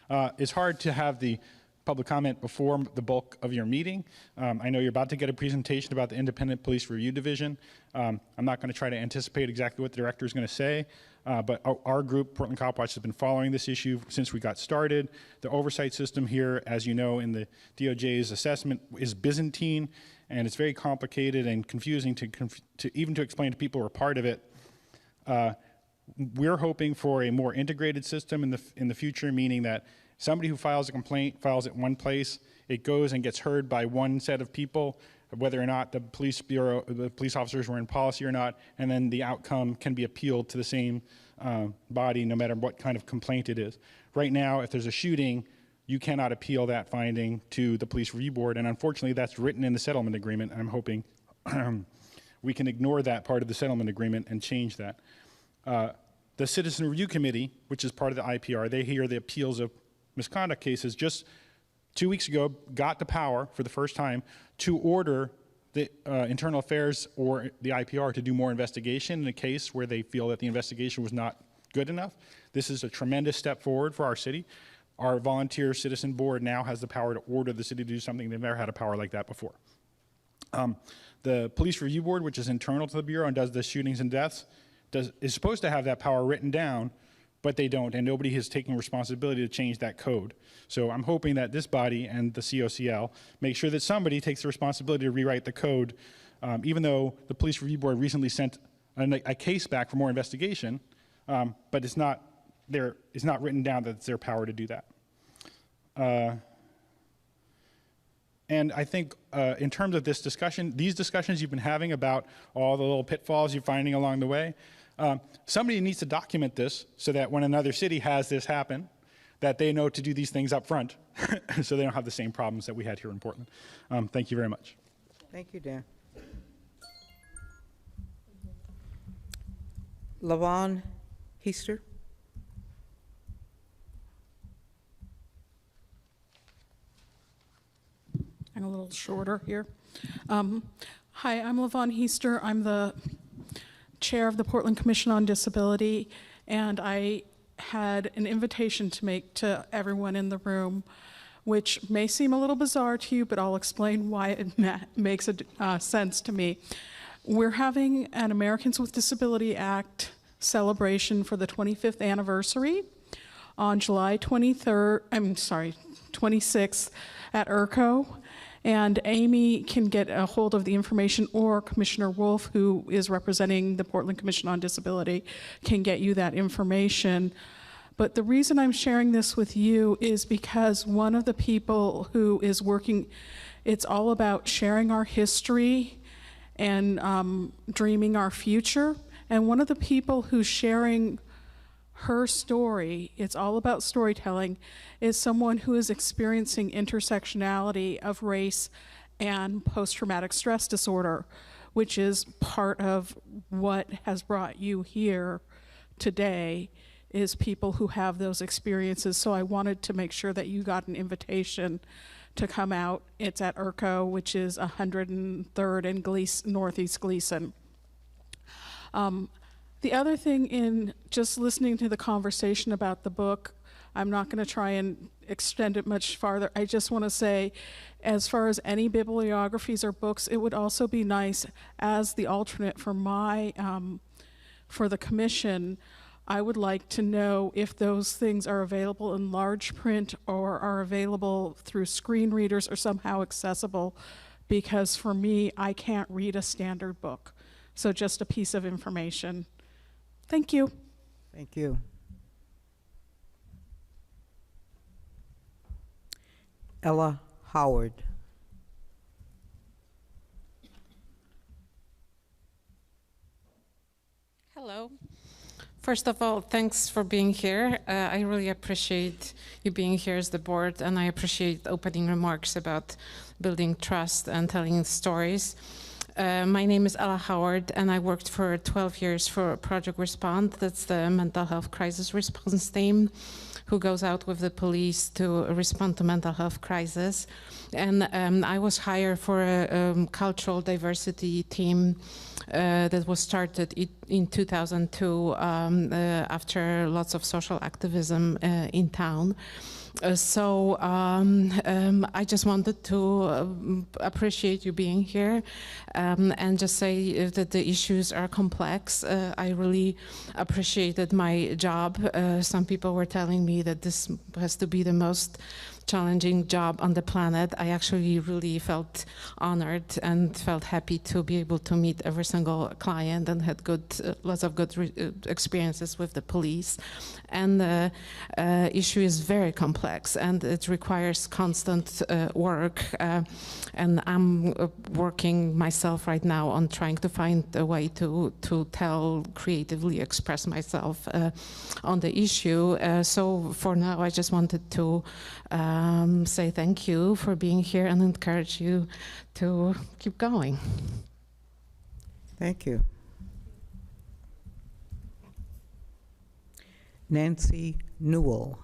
It's hard to have the public comment before the bulk of your meeting. I know you're about to get a presentation about the Independent Police Review Division. I'm not going to try to anticipate exactly what the director is going to say, but our group, Portland Cop Watch, has been following this issue since we got started. The oversight system here, as you know, in the DOJ's assessment is Byzantine, and it's very complicated and confusing to even explain to people who are part of it. We're hoping for a more integrated system in the future, meaning that somebody who files a complaint files it one place, it goes and gets heard by one set of people, whether or not the police officers were in policy or not, and then the outcome can be appealed to the same body no matter what kind of complaint it is. Right now, if there's a shooting, you cannot appeal that finding to the Police Review Board, and unfortunately that's written in the settlement agreement, and I'm hoping we can ignore that part of the settlement agreement and change that. The Citizen Review Committee, which is part of the IPR, they hear the appeals of misconduct cases, just 2 weeks ago got the power for the first time to order the Internal Affairs or the IPR to do more investigation in a case where they feel that the investigation was not good enough. This is a tremendous step forward for our city. Our volunteer citizen board now has the power to order the city to do something. They've never had a power like that before. The Police Review Board, which is internal to the Bureau and does the shootings and deaths, is supposed to have that power written down, but they don't, and nobody is taking responsibility to change that code. So I'm hoping that this body and the COCL make sure that somebody takes the responsibility to rewrite the code, even though the Police Review Board recently sent a case back for more investigation, but it's not written down that it's their power to do that. And I think in terms of this discussion, these discussions you've been having about all the little pitfalls you're finding along the way, somebody needs to document this so that when another city has this happen, that they know to do these things up front so they don't have the same problems that we had here in Portland. Thank you very much. Thank you, Dan. LaVon Heister. I'm a little shorter here. Hi, I'm LaVon Heister. I'm the chair of the Portland Commission on Disability, and I had an invitation to make to everyone in the room, which may seem a little bizarre to you, but I'll explain why it makes sense to me. We're having an Americans with Disability Act celebration for the 25th anniversary on July 26th at ERCO. And Amy can get a hold of the information, or Commissioner Wolf, who is representing the Portland Commission on Disability, can get you that information. But the reason I'm sharing this with you is because one of the people who is working, it's all about sharing our history and dreaming our future. And one of the people who's sharing her story, it's all about storytelling, is someone who is experiencing intersectionality of race and post-traumatic stress disorder, which is part of what has brought you here today, is people who have those experiences. So I wanted to make sure that you got an invitation to come out. It's at ERCO, which is 103rd and Northeast Gleason. The other thing, in just listening to the conversation about the book, I'm not going to try and extend it much farther. I just want to say, as far as any bibliographies or books, it would also be nice as the alternate for for the commission. I would like to know if those things are available in large print or are available through screen readers or somehow accessible, because for me, I can't read a standard book. So just a piece of information. Thank you. Thank you. Ella Howard. Hello. First of all, thanks for being here. I really appreciate you being here as the board, and I appreciate opening remarks about building trust and telling stories. My name is Ella Howard, and I worked for 12 years for Project Respond. That's the mental health crisis response team who goes out with the police to respond to mental health crisis. And I was hired for a cultural diversity team that was started in 2002 after lots of social activism in town. I just wanted to appreciate you being here and just say that the issues are complex. I really appreciated my job. Some people were telling me that this has to be the most challenging job on the planet. I actually really felt honored and felt happy to be able to meet every single client and had lots of good experiences with the police. And the issue is very complex and it requires constant work. And I'm working myself right now on trying to find a way to creatively express myself on the issue. So for now, I just wanted to say thank you for being here and encourage you to keep going. Thank you. Nancy Newell.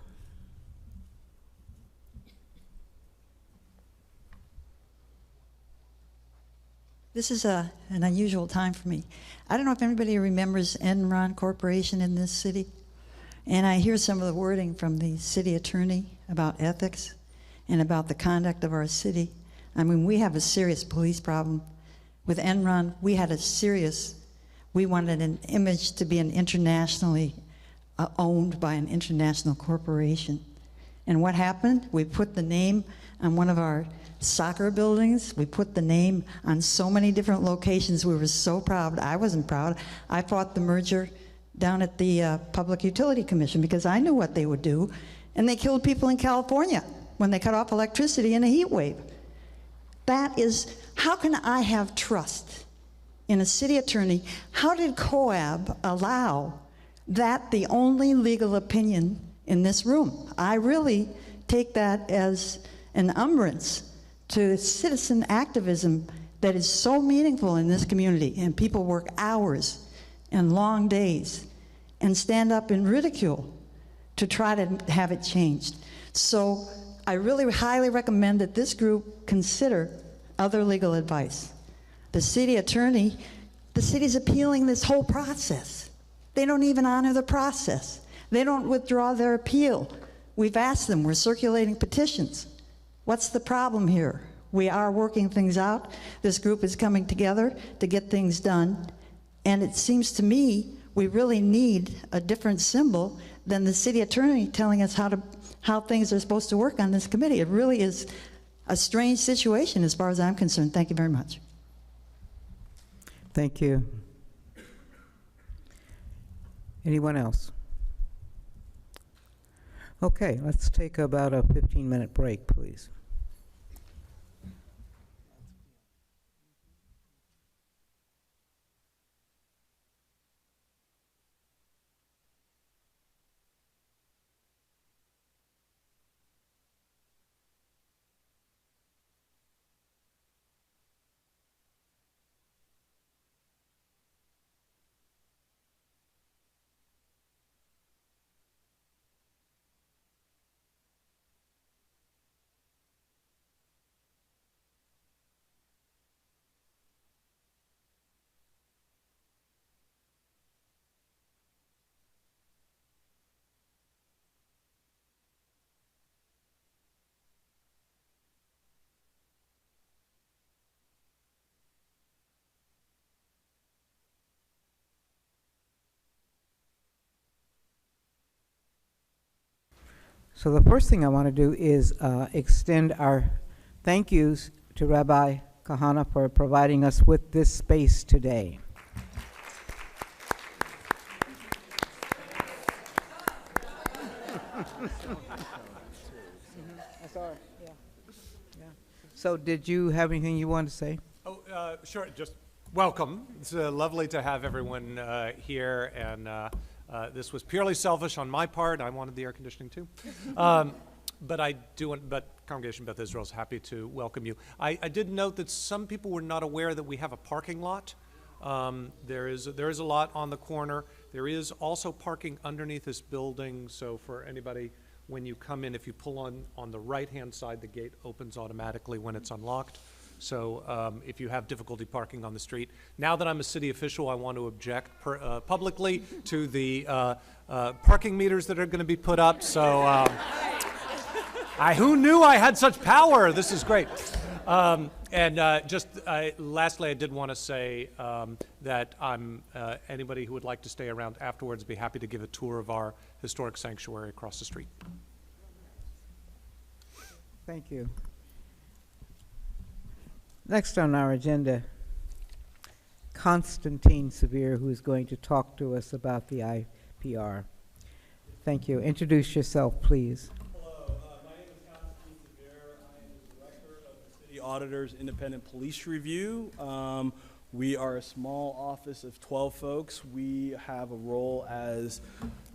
This is an unusual time for me. I don't know if anybody remembers Enron Corporation in this city. And I hear some of the wording from the city attorney about ethics and about the conduct of our city. I mean, we have a serious police problem. With Enron, we wanted an image to be an internationally owned by an international corporation. And what happened? We put the name on one of our soccer buildings. We put the name on so many different locations. We were so proud. I wasn't proud. I fought the merger down at the Public Utility Commission because I knew what they would do. And they killed people in California when they cut off electricity in a heat wave. That is, how can I have trust in a city attorney? How did COAB allow that the only legal opinion in this room? I really take that as an umbrance to citizen activism that is so meaningful in this community, and people work hours and long days and stand up in ridicule to try to have it changed. So I really highly recommend that this group consider other legal advice. The city attorney, the city's appealing this whole process. They don't even honor the process. They don't withdraw their appeal. We've asked them, we're circulating petitions. What's the problem here? We are working things out. This group is coming together to get things done. And it seems to me we really need a different symbol than the city attorney telling us how things are supposed to work on this committee. It really is a strange situation as far as I'm concerned. Thank you very much. Thank you. Anyone else? Okay, let's take about a 15-minute break, please. So the first thing I want to do is extend our thank yous to Rabbi Kahana for providing us with this space today. So did you have anything you wanted to say? Oh, sure. Just welcome. It's lovely to have everyone here, and this was purely selfish on my part. I wanted the air conditioning too. But Congregation Beth Israel is happy to welcome you. I did note that some people were not aware that we have a parking lot. There is a lot on the corner. There is also parking underneath this building, so for anybody, when you come in, if you pull on the right-hand side, the gate opens automatically when it's unlocked. So if you have difficulty parking on the street. Now that I'm a city official, I want to object publicly to the parking meters that are going to be put up. So who knew I had such power? This is great. Lastly, I did want to say that anybody who would like to stay around afterwards, be happy to give a tour of our historic sanctuary across the street. Thank you. Next on our agenda, Constantine Severe, who is going to talk to us about the IPR. Thank you. Introduce yourself, please. Hello, my name is Constantine Severe. I am the director of the City Auditor's Independent Police Review. We are a small office of 12 folks. We have a role as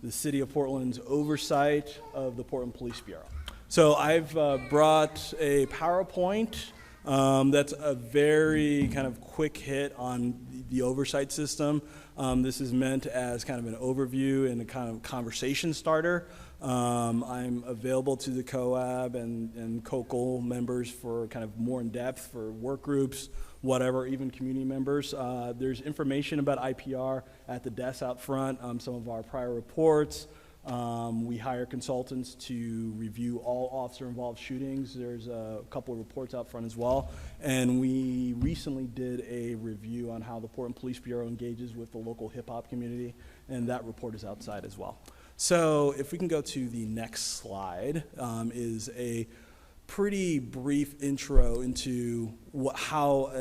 the City of Portland's oversight of the Portland Police Bureau. So I've brought a PowerPoint that's a very kind of quick hit on the oversight system. This is meant as kind of an overview and a kind of conversation starter. I'm available to the COAB and COCL members for kind of more in depth for work groups, whatever, even community members. There's information about IPR at the desk out front, some of our prior reports. We hire consultants to review all officer-involved shootings. There's a couple of reports out front as well. And we recently did a review on how the Portland Police Bureau engages with the local hip-hop community, and that report is outside as well. So if we can go to the next slide, is a pretty brief intro into how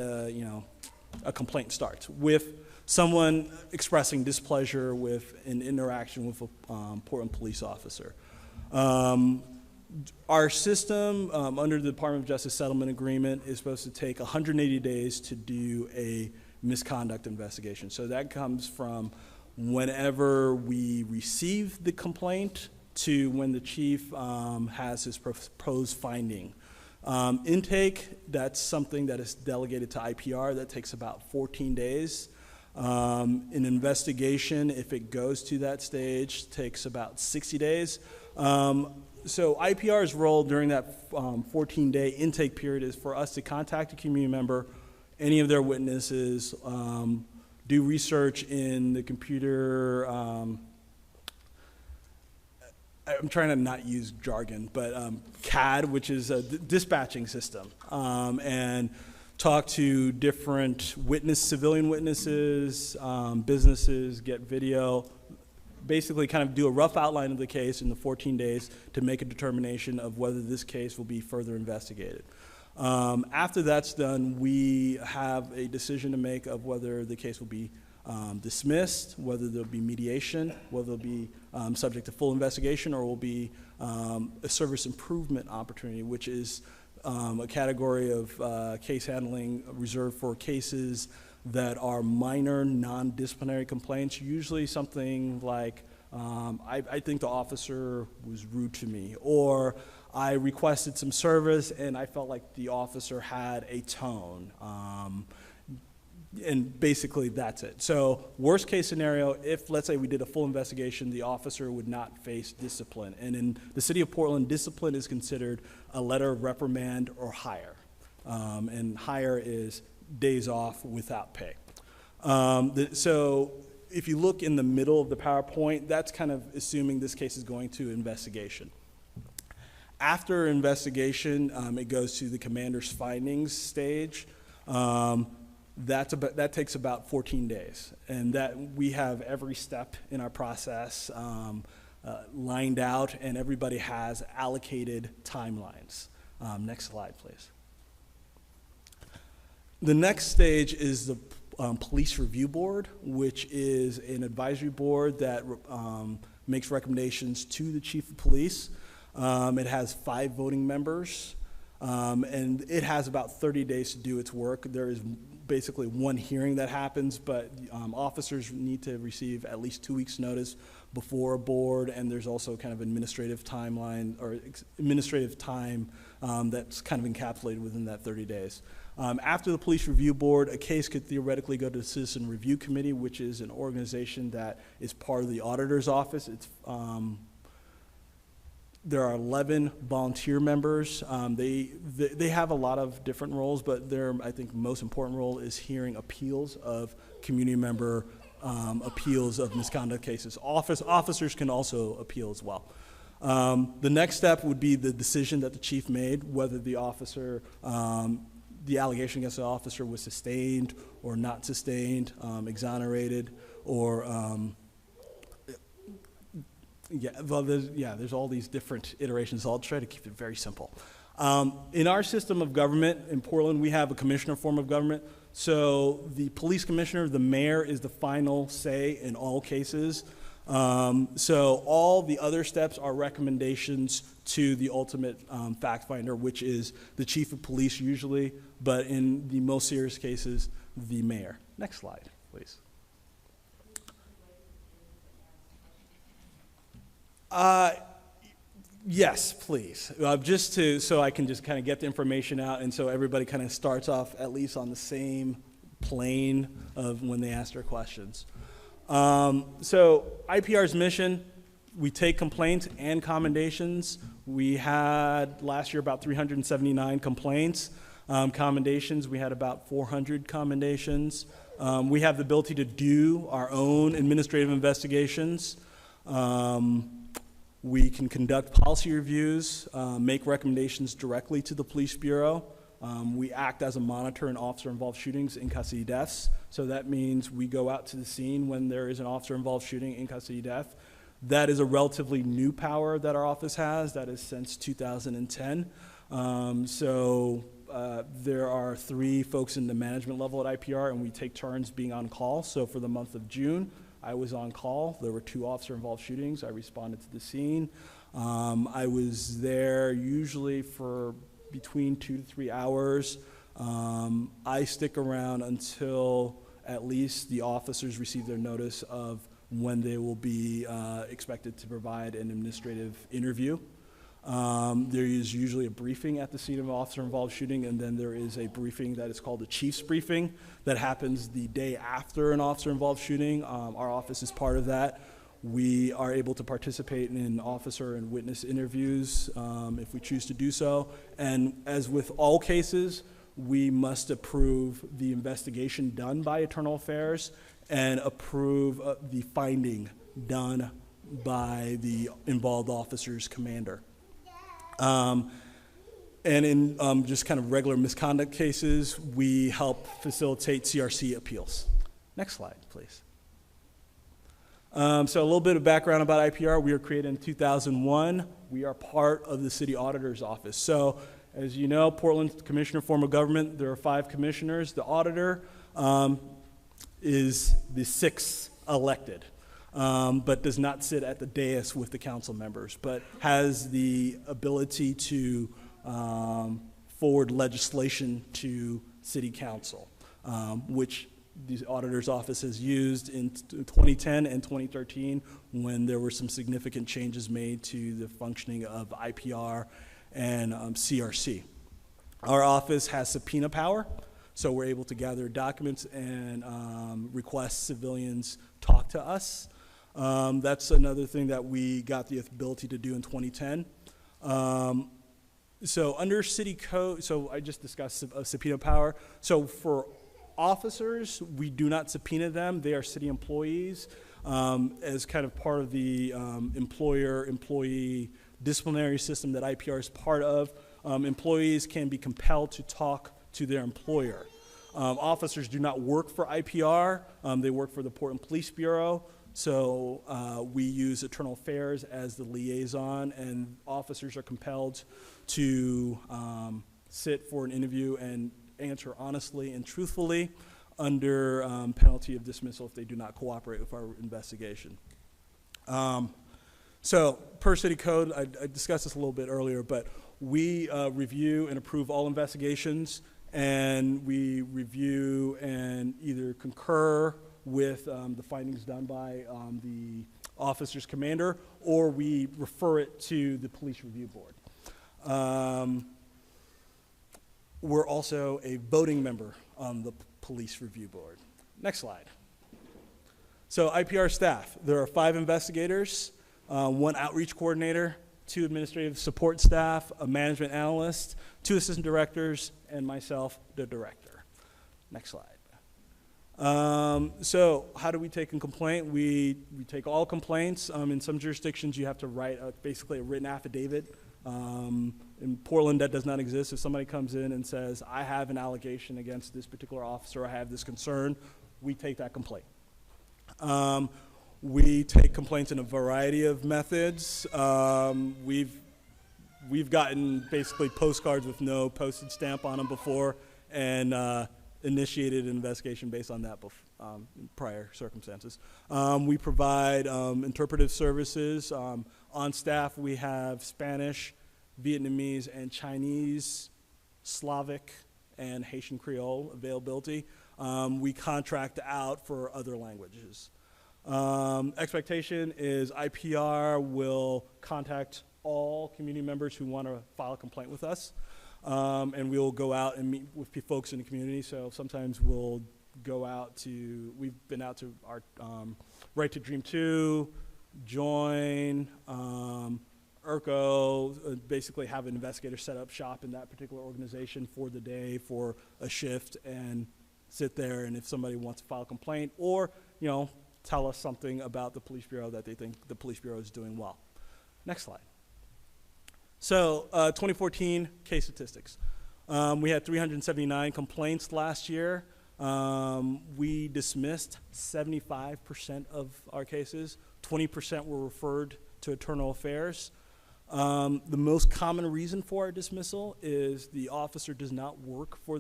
a complaint starts with someone expressing displeasure with an interaction with a Portland police officer. Our system under the Department of Justice Settlement Agreement is supposed to take 180 days to do a misconduct investigation. So that comes from whenever we receive the complaint to when the chief has his proposed finding. Intake, that's something that is delegated to IPR. That takes about 14 days. An investigation, if it goes to that stage, takes about 60 days. So IPR's role during that 14-day intake period is for us to contact a community member, any of their witnesses, do research in the computer. I'm trying to not use jargon, but CAD, which is a dispatching system, and talk to different civilian witnesses, businesses, get video, basically kind of do a rough outline of the case in the 14 days to make a determination of whether this case will be further investigated. After that's done, we have a decision to make of whether the case will be dismissed, whether there'll be mediation, whether it'll be subject to full investigation, or will be a service improvement opportunity, which is a category of case handling reserved for cases that are minor non-disciplinary complaints, usually something like, I think the officer was rude to me, or I requested some service and I felt like the officer had a tone. And basically that's it. So worst case scenario, if let's say we did a full investigation, the officer would not face discipline. And in the city of Portland, discipline is considered a letter of reprimand or hire. And hire is days off without pay. So if you look in the middle of the PowerPoint, that's kind of assuming this case is going to investigation. After investigation, it goes to the commander's findings stage. That takes about 14 days, and that we have every step in our process lined out, and everybody has allocated timelines. Next slide, please. The next stage is the Police Review Board, which is an advisory board that makes recommendations to the Chief of Police. It has 5 voting members, and it has about 30 days to do its work. There is basically one hearing that happens, but officers need to receive at least 2 weeks' notice before a board, and there's also kind of administrative timeline or administrative time that's kind of encapsulated within that 30 days. After the Police Review Board, a case could theoretically go to the Citizen Review Committee, which is an organization that is part of the Auditor's Office. It's there are 11 volunteer members. They have a lot of different roles, but their, I think, most important role is hearing appeals of community member appeals of misconduct cases. Officers can also appeal as well. The next step would be the decision that the chief made, whether the officer, the allegation against the officer was sustained or not sustained, exonerated, or there's all these different iterations. So I'll try to keep it very simple. In our system of government in Portland, we have a commissioner form of government. So the police commissioner, the mayor, is the final say in all cases. So all the other steps are recommendations to the ultimate fact finder, which is the chief of police usually, but in the most serious cases, the mayor. Next slide, please. Yes, please. Just so I can just kind of get the information out, and so everybody kind of starts off at least on the same plane of when they ask their questions. So IPR's mission, we take complaints and commendations. We had last year about 379 complaints. Commendations, we had about 400 commendations. We have the ability to do our own administrative investigations. We can conduct policy reviews, make recommendations directly to the police bureau. We act as a monitor in officer-involved shootings, in-custody deaths. So that means we go out to the scene when there is an officer-involved shooting, in-custody death. That is a relatively new power that our office has. That is since 2010. There are 3 folks in the management level at IPR, and we take turns being on call. So for the month of June, I was on call. There were 2 officer-involved shootings. I responded to the scene. I was there usually for between 2 to 3 hours. I stick around until at least the officers receive their notice of when they will be expected to provide an administrative interview. There is usually a briefing at the scene of an officer-involved shooting, and then there is a briefing that is called the chief's briefing that happens the day after an officer-involved shooting. Our office is part of that. We are able to participate in officer and witness interviews if we choose to do so. And as with all cases, we must approve the investigation done by Internal Affairs and approve the finding done by the involved officer's commander. And in just kind of regular misconduct cases, we help facilitate CRC appeals. Next slide, please. So a little bit of background about IPR. We were created in 2001. We are part of the City Auditor's Office. So as you know, Portland's commissioner form of government, there are 5 commissioners. The auditor is the 6th elected, but does not sit at the dais with the council members, but has the ability to forward legislation to city council, which the auditor's office has used in 2010 and 2013 when there were some significant changes made to the functioning of IPR and CRC. Our office has subpoena power, so we're able to gather documents and request civilians talk to us. That's another thing that we got the ability to do in 2010. So under city code, so I just discussed subpoena power. So for officers, we do not subpoena them. They are city employees. As kind of part of the employer-employee disciplinary system that IPR is part of, employees can be compelled to talk to their employer. Officers do not work for IPR. They work for the Portland Police Bureau. So we use Internal Affairs as the liaison, and officers are compelled to sit for an interview and answer honestly and truthfully under penalty of dismissal if they do not cooperate with our investigation. So per city code, I discussed this a little bit earlier, but we review and approve all investigations, and we review and either concur with the findings done by the officer's commander, or we refer it to the police review board. We're also a voting member on the police review board. Next slide. So IPR staff, there are 5 investigators, 1 outreach coordinator, 2 administrative support staff, a management analyst, 2 assistant directors, and myself, the director. Next slide. So how do we take a complaint? We take all complaints. In some jurisdictions, you have to write basically a written affidavit. In Portland, that does not exist. If somebody comes in and says, I have an allegation against this particular officer, I have this concern, we take that complaint. We take complaints in a variety of methods. We've gotten basically postcards with no postage stamp on them before, and initiated an investigation based on that in prior circumstances. We provide interpretive services. On staff, we have Spanish, Vietnamese, and Chinese, Slavic, and Haitian Creole availability. We contract out for other languages. Expectation is IPR will contact all community members who want to file a complaint with us. And we'll go out and meet with folks in the community. So sometimes we'll go out to, we've been out to our Right to Dream 2, Join, ERCO, basically have an investigator set up shop in that particular organization for the day, for a shift, and sit there. And if somebody wants to file a complaint or, tell us something about the police bureau that they think the police bureau is doing well. Next slide. So 2014 case statistics. We had 379 complaints last year. We dismissed 75% of our cases. 20% were referred to Internal Affairs. The most common reason for our dismissal is the officer does not work for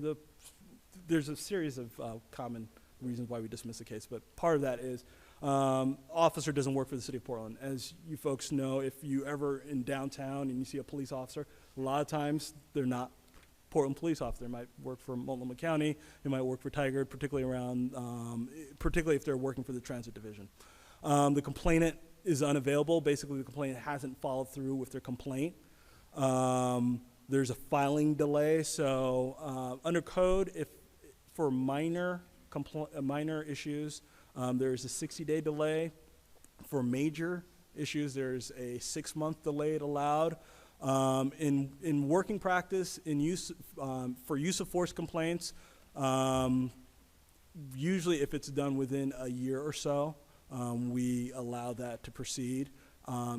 there's a series of common reasons why we dismiss a case, but part of that is officer doesn't work for the city of Portland. As you folks know, if you ever in downtown and you see a police officer, a lot of times they're not Portland police officer. They might work for Multnomah County, they might work for Tigard, particularly if they're working for the transit division. The complainant is unavailable. Basically, the complainant hasn't followed through with their complaint. There's a filing delay. So under code, if for minor issues, there's a 60-day delay. For major issues, there's a 6-month delay allowed. In working practice, for use of force complaints, usually if it's done within a year or so, we allow that to proceed.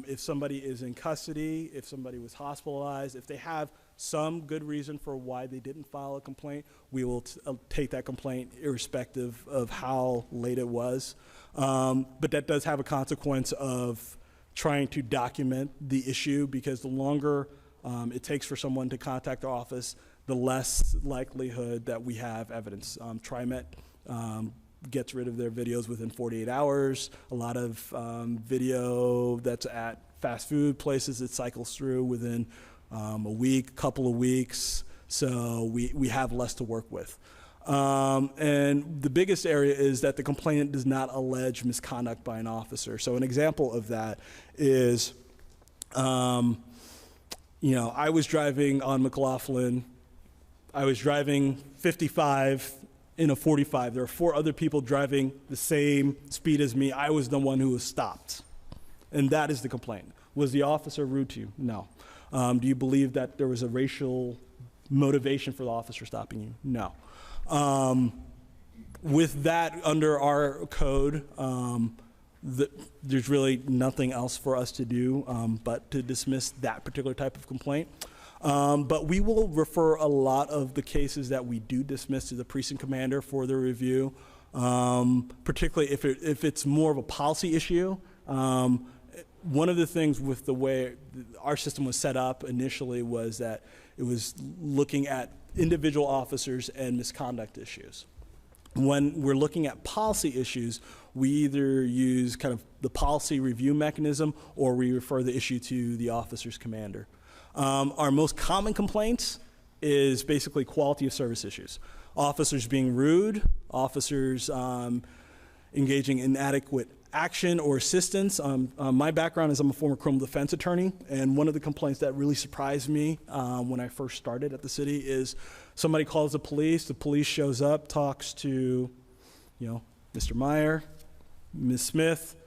If somebody is in custody, if somebody was hospitalized, if they have some good reason for why they didn't file a complaint, we will take that complaint irrespective of how late it was. But that does have a consequence of trying to document the issue, because the longer it takes for someone to contact our office, the less likelihood that we have evidence. TriMet gets rid of their videos within 48 hours. A lot of video that's at fast food places, it cycles through within a week, couple of weeks. So we have less to work with. And the biggest area is that the complainant does not allege misconduct by an officer. So an example of that is, I was driving on McLaughlin. I was driving 55 in a 45. There are 4 other people driving the same speed as me. I was the one who was stopped. And that is the complaint. Was the officer rude to you? No. Do you believe that there was a racial motivation for the officer stopping you? No. With that, under our code, there's really nothing else for us to do but to dismiss that particular type of complaint. But we will refer a lot of the cases that we do dismiss to the precinct commander for their review. particularly if it's more of a policy issue. One of the things with the way our system was set up initially was that it was looking at individual officers and misconduct issues. When we're looking at policy issues, we either use kind of the policy review mechanism or we refer the issue to the officer's commander. Our most common complaints is basically quality of service issues. Officers being rude, officers engaging in inadequate action or assistance. My background is I'm a former criminal defense attorney, and one of the complaints that really surprised me when I first started at the city is somebody calls the police shows up, talks to, Mr. Meyer, Ms. Smith,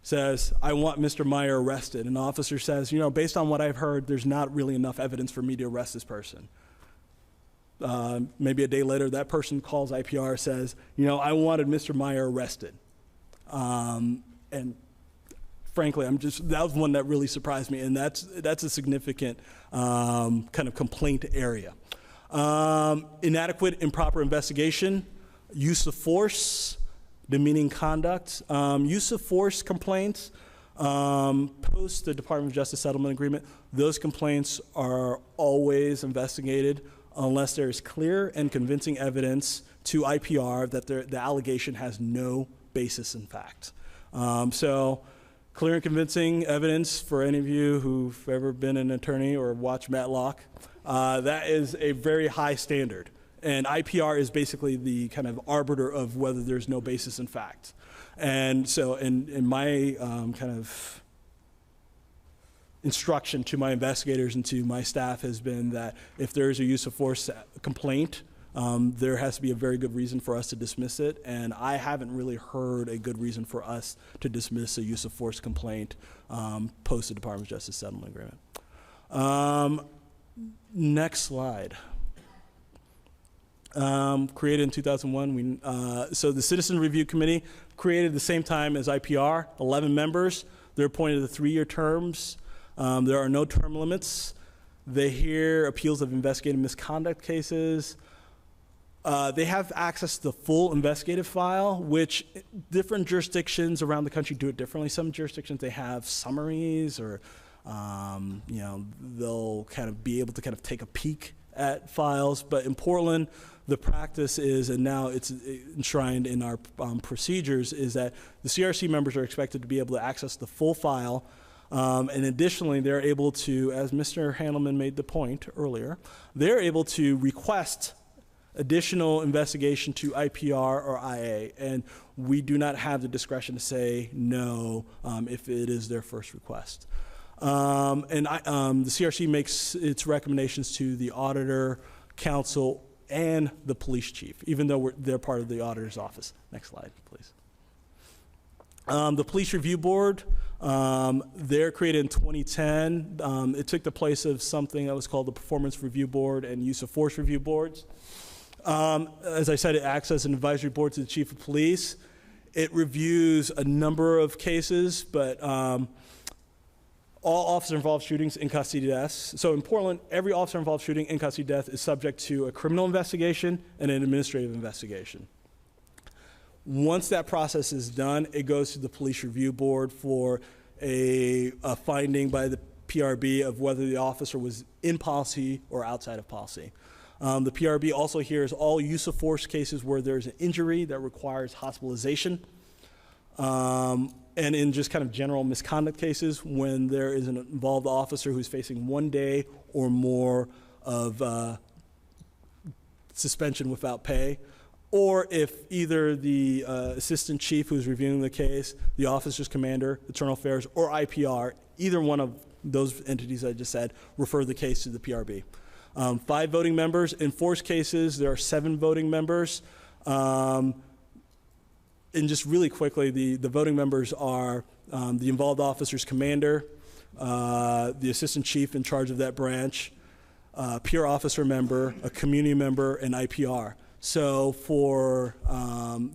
says, I want Mr. Meyer arrested. And the officer says, based on what I've heard, there's not really enough evidence for me to arrest this person. Maybe a day later, that person calls IPR, says, I wanted Mr. Meyer arrested. And frankly, that was one that really surprised me, and that's a significant kind of complaint area. Inadequate, improper investigation, use of force, demeaning conduct, use of force complaints, post the Department of Justice Settlement Agreement, those complaints are always investigated unless there is clear and convincing evidence to IPR that the allegation has no basis in fact. So clear and convincing evidence for any of you who've ever been an attorney or watched Matlock, that is a very high standard. And IPR is basically the kind of arbiter of whether there's no basis in fact. And so in my kind of instruction to my investigators and to my staff has been that if there is a use of force complaint, there has to be a very good reason for us to dismiss it, and I haven't really heard a good reason for us to dismiss a use of force complaint post the Department of Justice Settlement Agreement. Next slide. Created in 2001, so the Citizen Review Committee created the same time as IPR, 11 members. They're appointed to 3-year terms. There are no term limits. They hear appeals of investigative misconduct cases. They have access to the full investigative file, which different jurisdictions around the country do it differently. Some jurisdictions, they have summaries or, they'll kind of be able to kind of take a peek at files. But in Portland, the practice is, and now it's enshrined in our procedures, is that the CRC members are expected to be able to access the full file. And additionally, they're able to, as Mr. Handelman made the point earlier, they're able to request additional investigation to IPR or IA, and we do not have the discretion to say no if it is their first request. The CRC makes its recommendations to the auditor, counsel, and the police chief, even though they're part of the auditor's office. Next slide, please. The Police Review Board, they're created in 2010. It took the place of something that was called the Performance Review Board and Use of Force Review Boards. As I said, it acts as an advisory board to the chief of police. It reviews a number of cases, but all officer-involved shootings, in custody deaths. So in Portland, every officer-involved shooting, in custody death is subject to a criminal investigation and an administrative investigation. Once that process is done, it goes to the Police Review Board for a finding by the PRB of whether the officer was in policy or outside of policy. The PRB also hears all use of force cases where there's an injury that requires hospitalization. And in just kind of general misconduct cases, when there is an involved officer who's facing 1 day or more of suspension without pay, or if either the assistant chief who's reviewing the case, the officer's commander, internal affairs, or IPR, either one of those entities I just said, refer the case to the PRB. 5 voting members. In force cases, there are 7 voting members. And just really quickly, the voting members are the involved officer's commander, the assistant chief in charge of that branch, peer officer member, a community member, and IPR. So for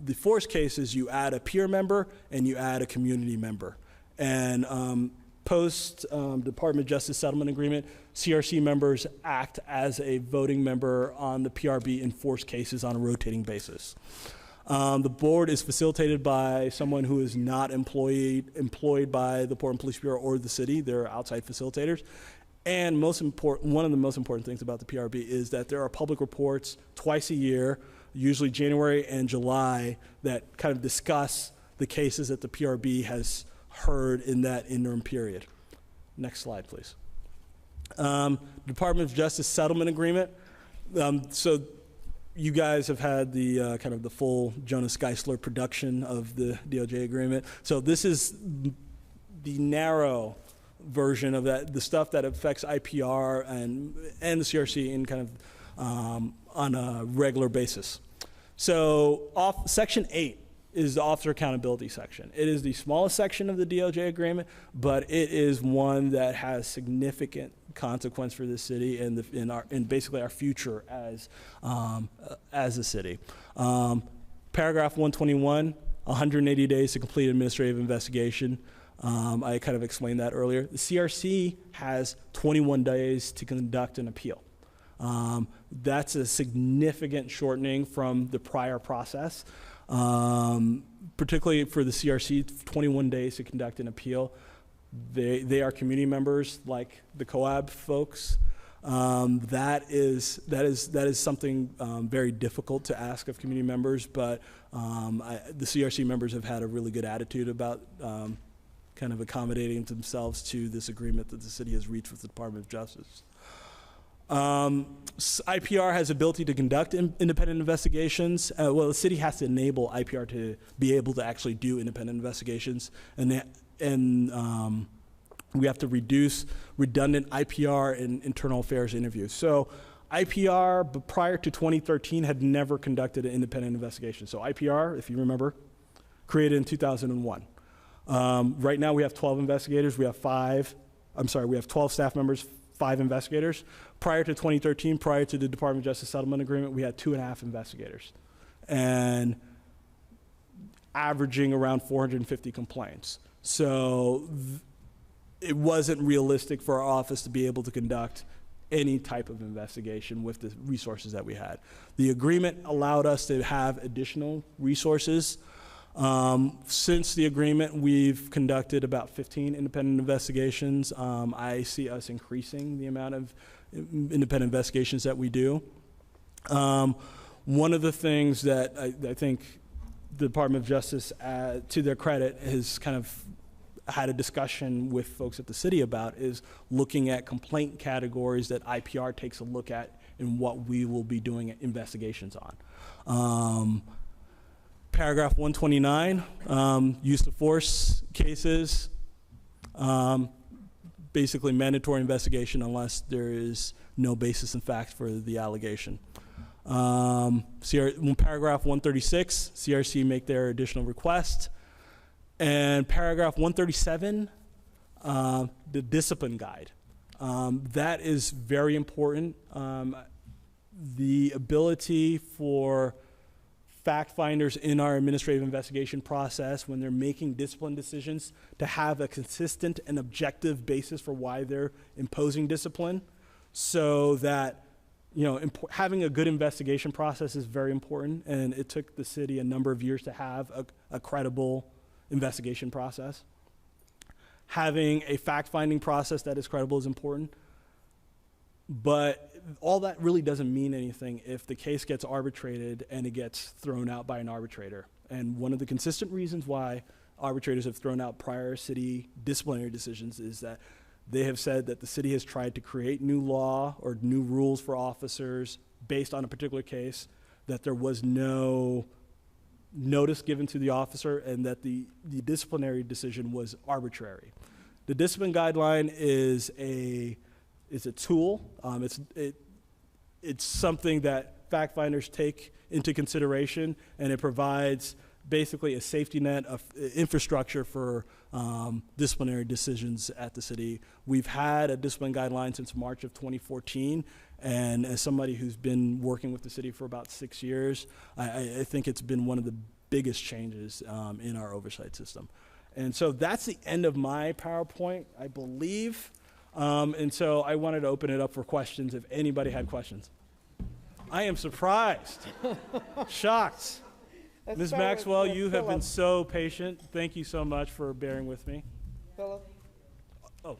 the force cases, you add a peer member and you add a community member. And post Department of Justice Settlement Agreement, CRC members act as a voting member on the PRB in force cases on a rotating basis. The board is facilitated by someone who is not employed by the Portland Police Bureau or the city. They're outside facilitators. And one of the most important things about the PRB is that there are public reports twice a year, usually January and July, that kind of discuss the cases that the PRB has heard in that interim period. Next slide, please. Department of Justice settlement agreement. So you guys have had the kind of the full Jonas Geisler production of the DOJ agreement. So this is the narrow version of that, the stuff that affects IPR and the CRC in kind of on a regular basis. So Section 8 is the officer accountability section. It is the smallest section of the DOJ agreement, but it is one that has significant consequence for the city and in basically our future as a city. Paragraph 121, 180 days to complete administrative investigation. I kind of explained that earlier. The CRC has 21 days to conduct an appeal. That's a significant shortening from the prior process. Particularly for the CRC, 21 days to conduct an appeal. They are community members like the COAB folks. That is something very difficult to ask of community members, but the CRC members have had a really good attitude about kind of accommodating themselves to this agreement that the city has reached with the Department of Justice. IPR has ability to conduct independent investigations. Well, the city has to enable IPR to be able to actually do independent investigations, and we have to reduce redundant IPR and internal affairs interviews. So IPR, prior to 2013, had never conducted an independent investigation. So IPR, if you remember, created in 2001. Right now we have 12 investigators. We have 12 staff members, 5 investigators. Prior to 2013, prior to the Department of Justice settlement agreement, we had 2.5 investigators and averaging around 450 complaints. So it wasn't realistic for our office to be able to conduct any type of investigation with the resources that we had. The agreement allowed us to have additional resources. Since the agreement, we've conducted about 15 independent investigations. I see us increasing the amount of independent investigations that we do. One of the things that I think the Department of Justice, to their credit, has kind of had a discussion with folks at the city about is looking at complaint categories that IPR takes a look at and what we will be doing investigations on. Paragraph 129, use of force cases, basically mandatory investigation unless there is no basis in fact for the allegation. Paragraph 136, CRC make their additional request. And paragraph 137, the discipline guide. That is very important. The ability for fact finders in our administrative investigation process, when they're making discipline decisions, to have a consistent and objective basis for why they're imposing discipline, so that having a good investigation process is very important, and it took the city a number of years to have a credible investigation process. Having a fact-finding process that is credible is important, but all that really doesn't mean anything if the case gets arbitrated and it gets thrown out by an arbitrator. And one of the consistent reasons why arbitrators have thrown out prior city disciplinary decisions is that they have said that the city has tried to create new law or new rules for officers based on a particular case, that there was no notice given to the officer, and that the disciplinary decision was arbitrary. The discipline guideline is a tool. It's something that fact finders take into consideration, and it provides basically a safety net of infrastructure for disciplinary decisions at the city. We've had a discipline guideline since March of 2014, and as somebody who's been working with the city for about 6 years, I think it's been one of the biggest changes in our oversight system. And so that's the end of my PowerPoint, I believe. And so I wanted to open it up for questions if anybody had questions. I am surprised, shocked. Let's Ms. start with, Maxwell, you have been Philip. so patient. Thank you so much for bearing with me. Philip? Oh.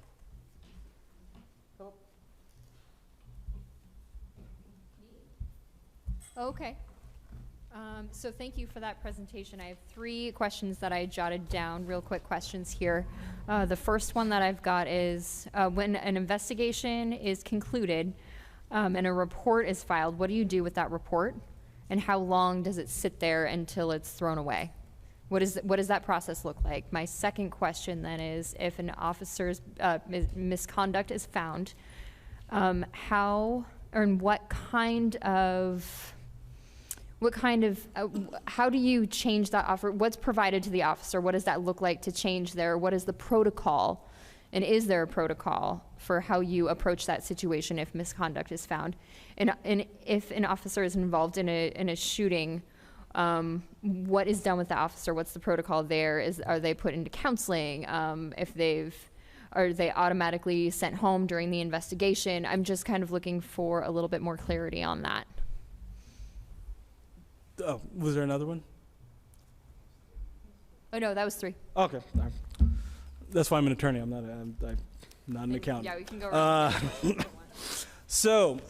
Okay. So thank you for that presentation. I have 3 questions that I jotted down, real quick questions here. The first one that I've got is when an investigation is concluded and a report is filed, what do you do with that report? And how long does it sit there until it's thrown away? What does that process look like? My second question then is, if an officer's misconduct is found, how or in what kind of how do you change that offer? What's provided to the officer? What does that look like to change there? What is the protocol? And is there a protocol for how you approach that situation if misconduct is found? And if an officer is involved in a shooting, what is done with the officer? What's the protocol there? Are they put into counseling? Are they automatically sent home during the investigation? I'm just kind of looking for a little bit more clarity on that. Oh, was there another one? Oh no, that was 3. Okay. That's why I'm an attorney. I'm not an accountant. Yeah, we can go around. So,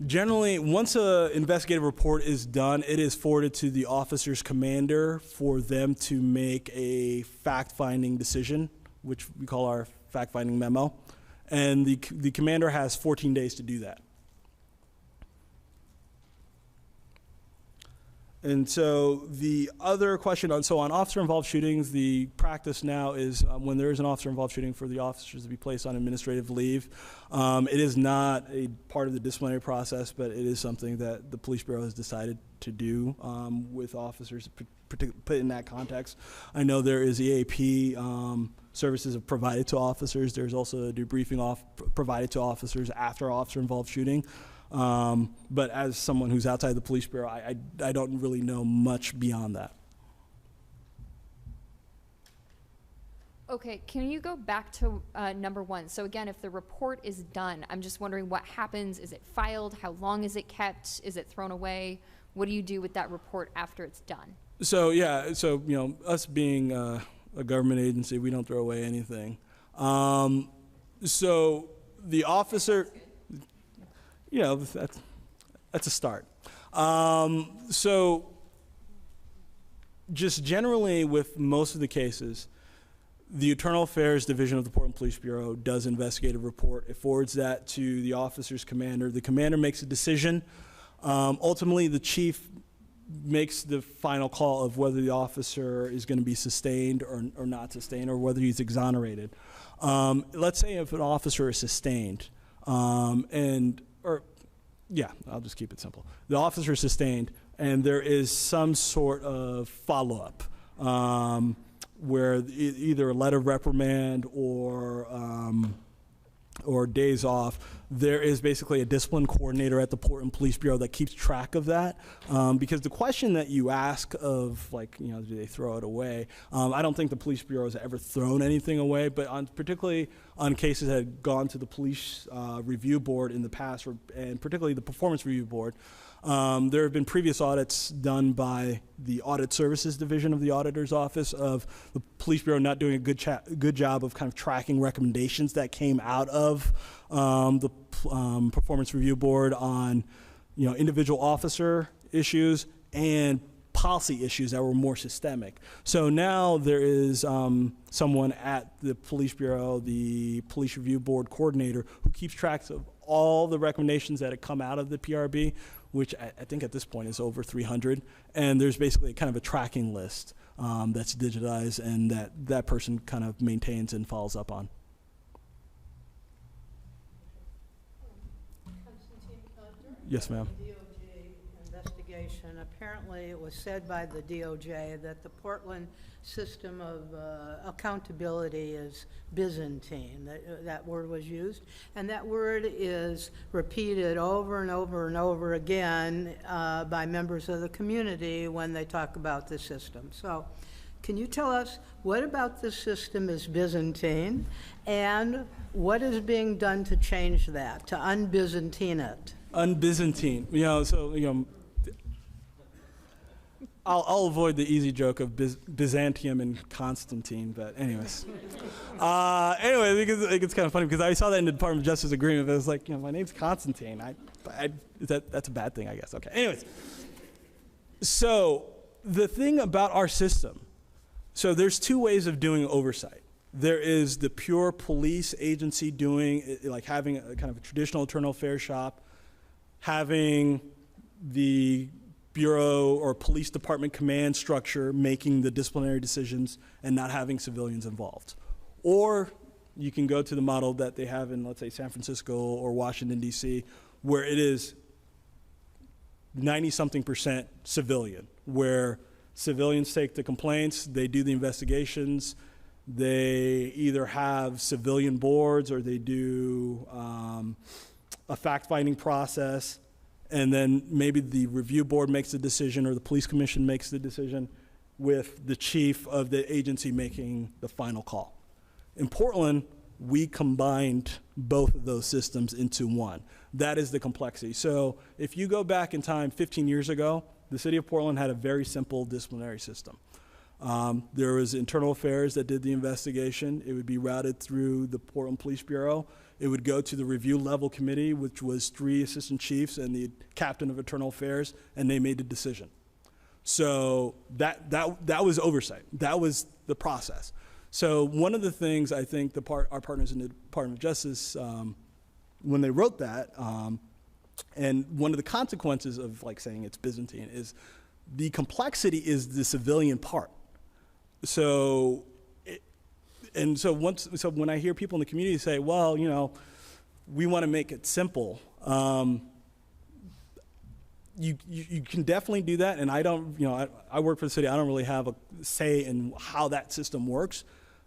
generally, once an investigative report is done, it is forwarded to the officer's commander for them to make a fact-finding decision, which we call our fact-finding memo. And the commander has 14 days to do that. And so the other question on officer-involved shootings, the practice now is when there is an officer-involved shooting for the officers to be placed on administrative leave. It is not a part of the disciplinary process, but it is something that the Police Bureau has decided to do with officers put in that context. I know there is EAP services provided to officers. There's also a debriefing provided to officers after officer-involved shooting. But as someone who's outside the Police Bureau, I don't really know much beyond that. Okay, can you go back to number 1? So again, if the report is done, I'm just wondering what happens. Is it filed? How long is it kept? Is it thrown away? What do you do with that report after it's done? So yeah, so us being a government agency, we don't throw away anything. So the officer. That's a start. So just generally with most of the cases, the Internal Affairs Division of the Portland Police Bureau does investigative report. It forwards that to the officer's commander. The commander makes a decision. Ultimately, the chief makes the final call of whether the officer is going to be sustained or not sustained, or whether he's exonerated. Let's say if an officer is sustained, I'll just keep it simple. The officer is sustained, and there is some sort of follow-up where either a letter of reprimand or days off. There is basically a discipline coordinator at the Portland Police Bureau that keeps track of that. Because the question that you ask of, do they throw it away? I don't think the Police Bureau has ever thrown anything away, but particularly on cases that had gone to the Police Review Board in the past, and particularly the Performance Review Board, there have been previous audits done by the Audit Services Division of the Auditor's Office of the Police Bureau not doing a good job of kind of tracking recommendations that came out of the Performance Review Board on individual officer issues and policy issues that were more systemic. So now there is someone at the Police Bureau, the Police Review Board coordinator, who keeps track of all the recommendations that have come out of the PRB, which I think at this point is over 300. And there's basically kind of a tracking list that's digitized and that person kind of maintains and follows up on. Yes, ma'am. DOJ investigation. Apparently, it was said by the DOJ that the Portland system of accountability is Byzantine. That word was used, and that word is repeated over and over and over again by members of the community when they talk about the system. So, can you tell us what about this system is Byzantine, and what is being done to change that, to un-Byzantine it? Un-Byzantine, I'll avoid the easy joke of Byzantium and Constantine, but anyways. Anyway, I think it's kind of funny because I saw that in the Department of Justice agreement, but it was like, my name's Constantine. That's a bad thing, I guess. Okay, anyways. So the thing about our system, so there's two ways of doing oversight. There is the pure police agency doing, like having a kind of a traditional internal affairs shop, having the bureau or police department command structure making the disciplinary decisions and not having civilians involved. Or you can go to the model that they have in, let's say, San Francisco or Washington, D.C., where it is 90-something% civilian, where civilians take the complaints, they do the investigations, they either have civilian boards or they do a fact-finding process, and then maybe the review board makes the decision or the police commission makes the decision with the chief of the agency making the final call. In Portland, we combined both of those systems into one. That is the complexity. So if you go back in time 15 years ago, the city of Portland had a very simple disciplinary system. There was internal affairs that did the investigation. It would be routed through the Portland Police Bureau. It would go to the review level committee, which was 3 assistant chiefs and the captain of internal affairs, and they made the decision. So that was oversight. That was the process. So one of the things I think our partners in the Department of Justice, when they wrote that, and one of the consequences of like saying it's Byzantine is the complexity is the civilian part. So when I hear people in the community say, well, we want to make it simple, you can definitely do that. And I don't, I work for the city. I don't really have a say in how that system works.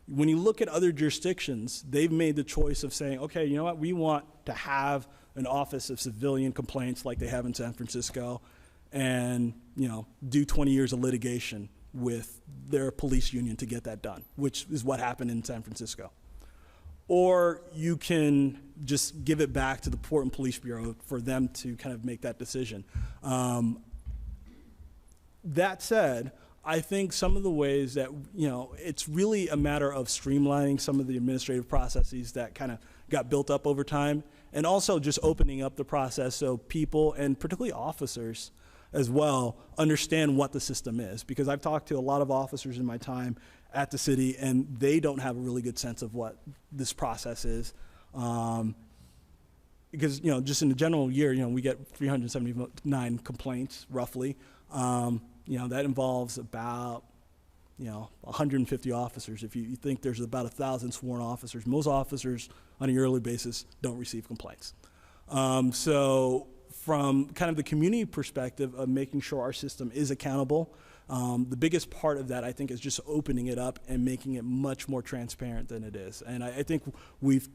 When you look at other jurisdictions, they've made the choice of saying, okay, you know what, we want to have an office of civilian complaints like they have in San Francisco and, do 20 years of litigation with their police union to get that done, which is what happened in San Francisco. Or you can just give it back to the Portland Police Bureau for them to kind of make that decision. That said, I think some of the ways that, it's really a matter of streamlining some of the administrative processes that kind of got built up over time, and also just opening up the process so people, and particularly officers as well, understand what the system is. Because I've talked to a lot of officers in my time at the city, and they don't have a really good sense of what this process is. Because, just in a general year, we get 379 complaints, roughly. That involves about, 150 officers. If you think there's about 1,000 sworn officers, most officers on a yearly basis don't receive complaints. So from kind of the community perspective of making sure our system is accountable, the biggest part of that, I think, is just opening it up and making it much more transparent than it is. And I think we've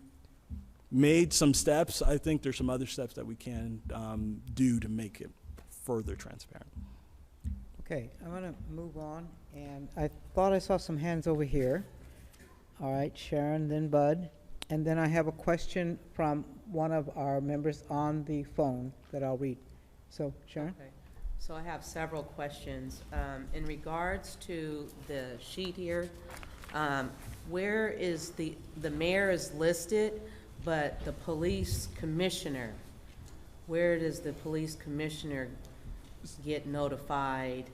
made some steps. I think there's some other steps that we can do to make it further transparent. Okay, I'm going to move on, and I thought I saw some hands over here. All right, Sharon, then Bud, and then I have a question from one of our members on the phone that I'll read. So, Sharon? Okay. So I have several questions. In regards to the sheet here, where is the mayor is listed, but the police commissioner, where does the police commissioner get notified,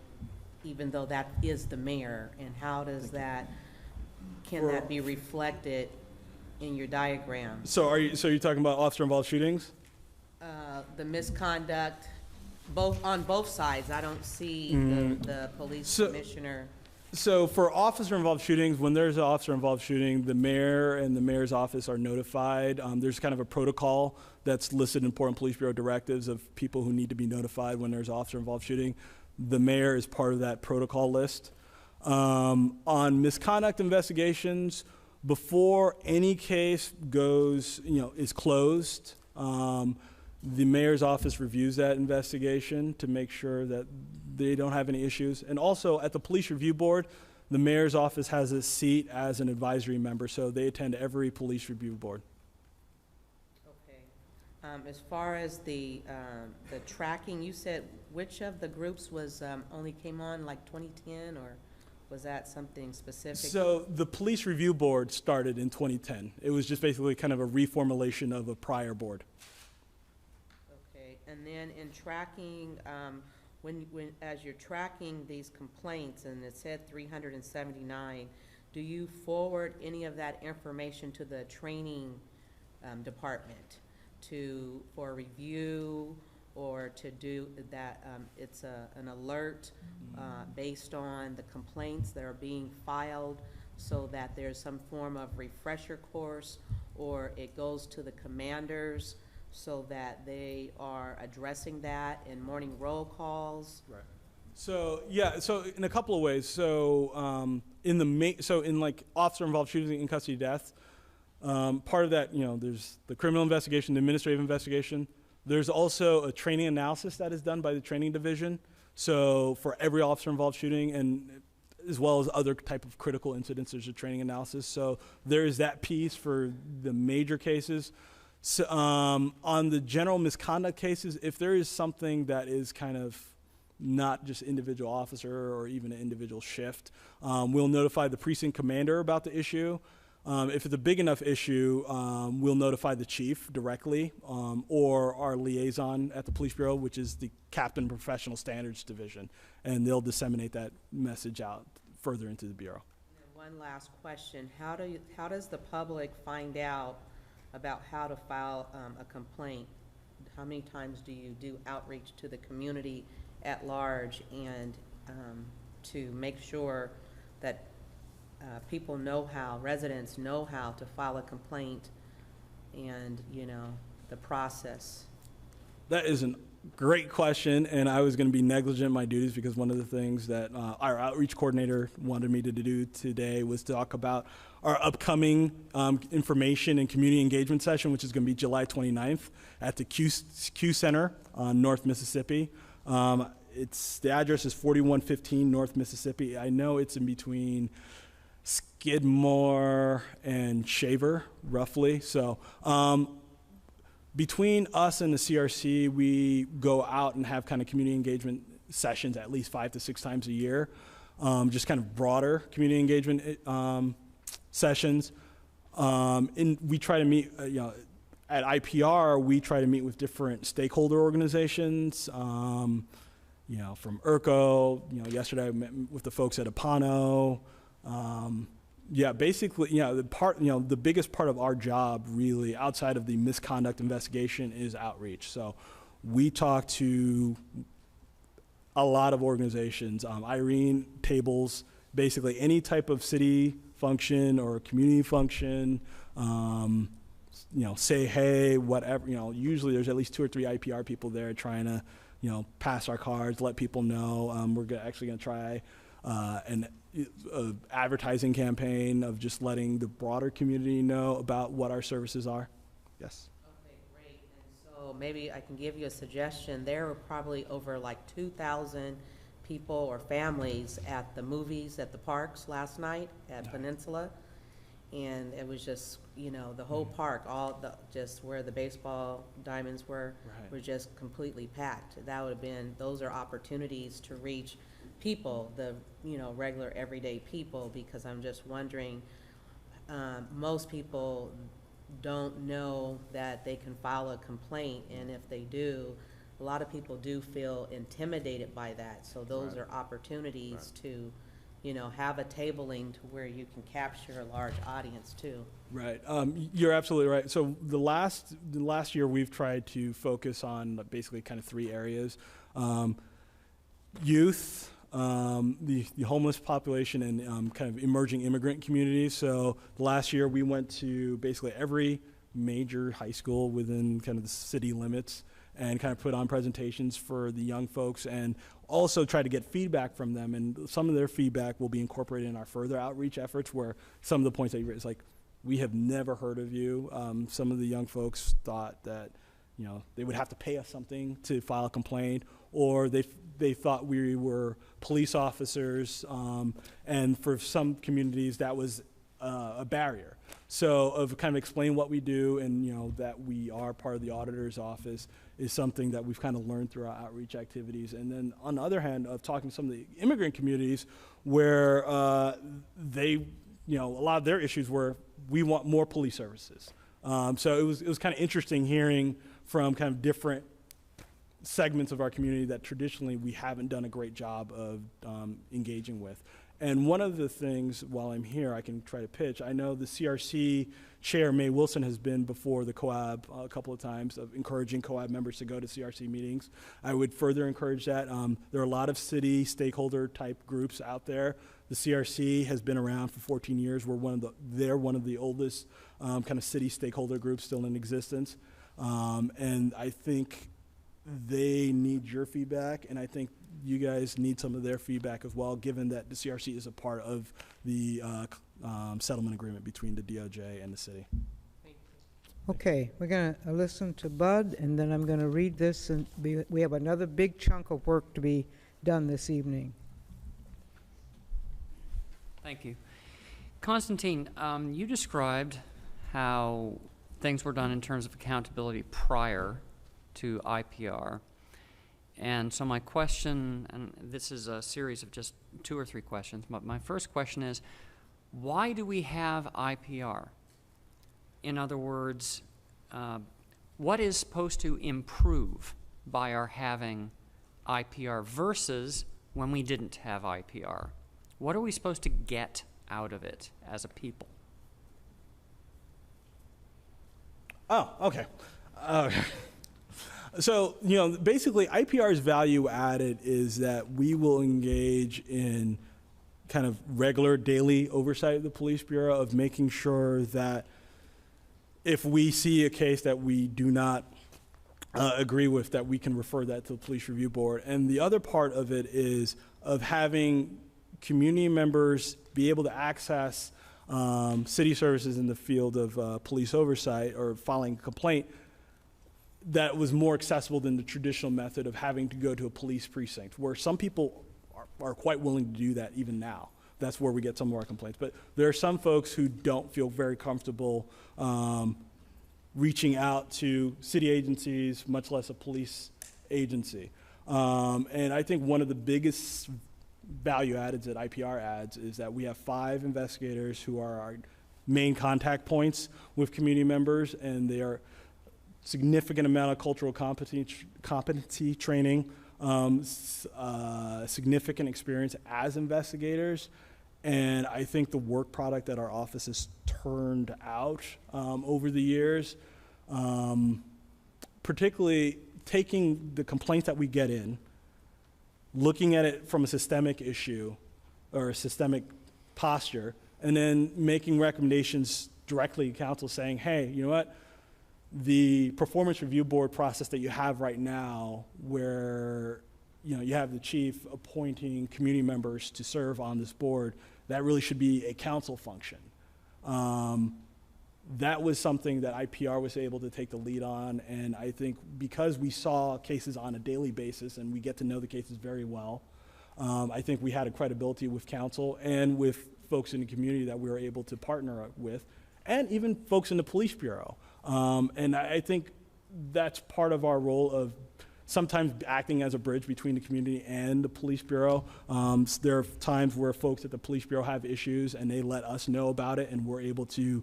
even though that is the mayor, and how does that, can that be reflected in your diagram? So are you talking about officer-involved shootings? The misconduct, on both sides. I don't see the police commissioner. So for officer-involved shootings, when there's an officer-involved shooting, the mayor and the mayor's office are notified. There's kind of a protocol that's listed in Portland Police Bureau directives of people who need to be notified when there's officer-involved shooting. The mayor is part of that protocol list. On misconduct investigations, before any case goes, is closed, the mayor's office reviews that investigation to make sure that they don't have any issues. And also at the police review board, the mayor's office has a seat as an advisory member, so they attend every police review board. Okay. As far as the tracking, you said which of the groups was, only came on like 2010, or was that something specific? So the Police Review Board started in 2010. It was just basically kind of a reformulation of a prior board. Okay, and then in tracking, as you're tracking these complaints, and it said 379, do you forward any of that information to the training department for review, or to do that? It's an alert based on the complaints that are being filed, so that there's some form of refresher course, or it goes to the commanders so that they are addressing that in morning roll calls? Right. So yeah, so in a couple of ways. So in like officer-involved shooting in custody death, part of that, there's the criminal investigation, the administrative investigation. There's also a training analysis that is done by the training division. So for every officer-involved shooting, and as well as other type of critical incidents, there's a training analysis. So there is that piece for the major cases. So, on the general misconduct cases, if there is something that is kind of not just individual officer or even an individual shift, we'll notify the precinct commander about the issue. If it's a big enough issue, we'll notify the chief directly, or our liaison at the police bureau, which is the captain professional standards division, and they'll disseminate that message out further into the bureau. And one last question: how does the public find out about how to file a complaint? How many times do you do outreach to the community at large, and to make sure that people know residents know how to file a complaint, and the process? That is a great question, and I was going to be negligent in my duties, because one of the things that our outreach coordinator wanted me to do today was talk about our upcoming information and community engagement session, which is going to be July 29th at the Q Center on North Mississippi. The address is 4115 North Mississippi. I know it's in between Skidmore and Shaver, roughly. So between us and the CRC, we go out and have kind of community engagement sessions at least 5 to 6 times a year, just kind of broader community engagement sessions. And we try to meet, at IPR, we try to meet with different stakeholder organizations, from IRCO. Yesterday I met with the folks at Apano. Basically, the biggest part of our job, really, outside of the misconduct investigation, is outreach. So we talk to a lot of organizations, Irene tables, basically any type of city function or community function, say hey, whatever, usually there's at least 2 or 3 IPR people there trying to, pass our cards, let people know. We're actually going to try an advertising campaign of just letting the broader community know about what our services are. Yes. Okay, great. And so maybe I can give you a suggestion. There were probably over like 2,000 people or families at the movies at the parks last night at Peninsula, and it was just the whole park, just where the baseball diamonds were just completely packed. That would have been, those are opportunities to reach people, the regular everyday people, because I'm just wondering, most people don't know that they can file a complaint, and if they do, a lot of people do feel intimidated by that. So those are opportunities to have a tabling to where you can capture a large audience too. Right. You're absolutely right. So the last year we've tried to focus on basically kind of 3 areas: youth, the homeless population, and kind of emerging immigrant communities. So last year we went to basically every major high school within kind of the city limits and kind of put on presentations for the young folks, and also try to get feedback from them. And some of their feedback will be incorporated in our further outreach efforts, where some of the points that you raised, like, we have never heard of you. Some of the young folks thought that, they would have to pay us something to file a complaint, or they thought we were police officers. And for some communities, that was a barrier. So of kind of explain what we do and, you know, that we are part of the auditor's office is something that we've kind of learned through our outreach activities. And then on the other hand, of talking to some of the immigrant communities where they, you know, a lot of their issues were, we want more police services. So it was kind of interesting hearing from kind of different segments of our community that traditionally we haven't done a great job of engaging with. And one of the things, while I'm here, I can try to pitch. I know the CRC chair, Mae Wilson, has been before the COAB a couple of times of encouraging COAB members to go to CRC meetings. I would further encourage that. There are a lot of city stakeholder type groups out there. The CRC has been around for 14 years. They're one of the oldest kind of city stakeholder groups still in existence. And I think they need your feedback, and I think you guys need some of their feedback as well, given that the CRC is a part of the settlement agreement between the DOJ and the city. Okay, we're going to listen to Bud, and then I'm going to read this, and we have another big chunk of work to be done this evening. Thank you. Constantine, you described how things were done in terms of accountability prior to IPR. And so my question, and this is a series of just 2 or 3 questions, but my first question is, why do we have IPR? In other words, what is supposed to improve by our having IPR versus when we didn't have IPR? What are we supposed to get out of it as a people? Oh, okay. So, you know, basically IPR's value added is that we will engage in kind of regular daily oversight of the Police Bureau of making sure that if we see a case that we do not agree with, that we can refer that to the Police Review Board. And the other part of it is of having community members be able to access city services in the field of police oversight or filing a complaint that was more accessible than the traditional method of having to go to a police precinct, where some people are quite willing to do that even now. That's where we get some of our complaints. But there are some folks who don't feel very comfortable reaching out to city agencies, much less a police agency. And I think one of the biggest value addeds that IPR adds is that we have 5 investigators who are our main contact points with community members, and they are significant amount of cultural competency training, significant experience as investigators, and I think the work product that our office has turned out over the years, particularly taking the complaints that we get in, looking at it from a systemic issue or a systemic posture, and then making recommendations directly to council saying, hey, you know what? The performance review board process that you have right now, where you have the chief appointing community members to serve on this board, that really should be a council function. That was something that IPR was able to take the lead on, and I think because we saw cases on a daily basis and we get to know the cases very well, I think we had a credibility with council and with folks in the community that we were able to partner with, and even folks in the police bureau. And I think that's part of our role of sometimes acting as a bridge between the community and the police bureau. There are times where folks at the police bureau have issues and they let us know about it, and we're able to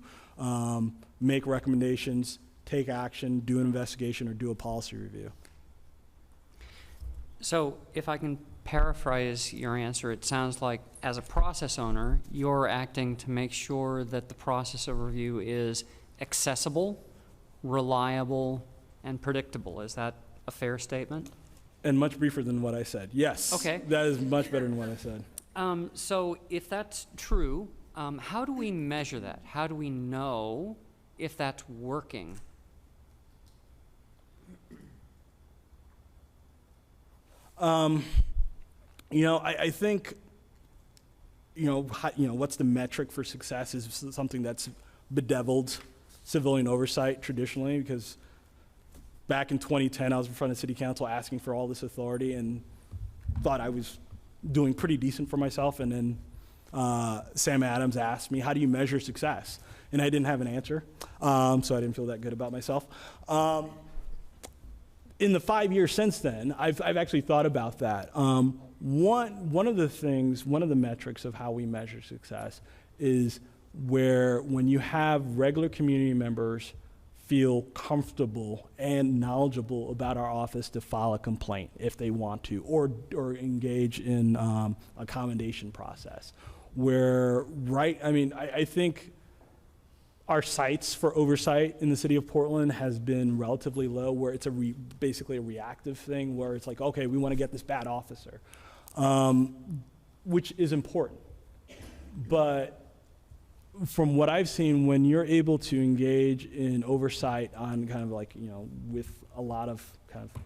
make recommendations, take action, do an investigation, or do a policy review. So if I can paraphrase your answer, it sounds like as a process owner, you're acting to make sure that the process of review is accessible, reliable, and predictable. Is that a fair statement? And much briefer than what I said. Yes. Okay. That is much better than what I said. So if that's true, how do we measure that? How do we know if that's working? I think, what's the metric for success is something that's bedeviled civilian oversight traditionally, because back in 2010, I was in front of city council asking for all this authority and thought I was doing pretty decent for myself. And then Sam Adams asked me, how do you measure success? And I didn't have an answer, so I didn't feel that good about myself. In the 5 years since then, I've actually thought about that. One of the metrics of how we measure success is where when you have regular community members feel comfortable and knowledgeable about our office to file a complaint if they want to, or engage in a commendation process. I think our sites for oversight in the city of Portland has been relatively low, where it's basically a reactive thing, where it's like, okay, we want to get this bad officer, which is important. But from what I've seen, when you're able to engage in oversight on kind of like, with a lot of kind of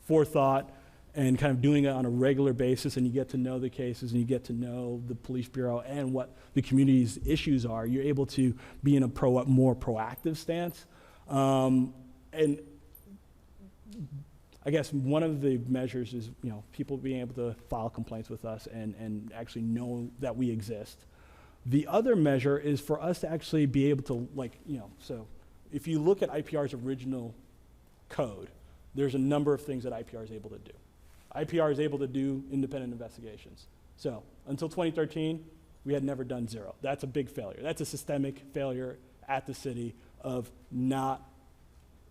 forethought and kind of doing it on a regular basis, and you get to know the cases and you get to know the police bureau and what the community's issues are, you're able to be in a more proactive stance. And I guess one of the measures is, people being able to file complaints with us and actually know that we exist. The other measure is for us to actually be able to, so if you look at IPR's original code, there's a number of things that IPR is able to do. IPR is able to do independent investigations. So until 2013, we had never done zero. That's a big failure. That's a systemic failure at the city of not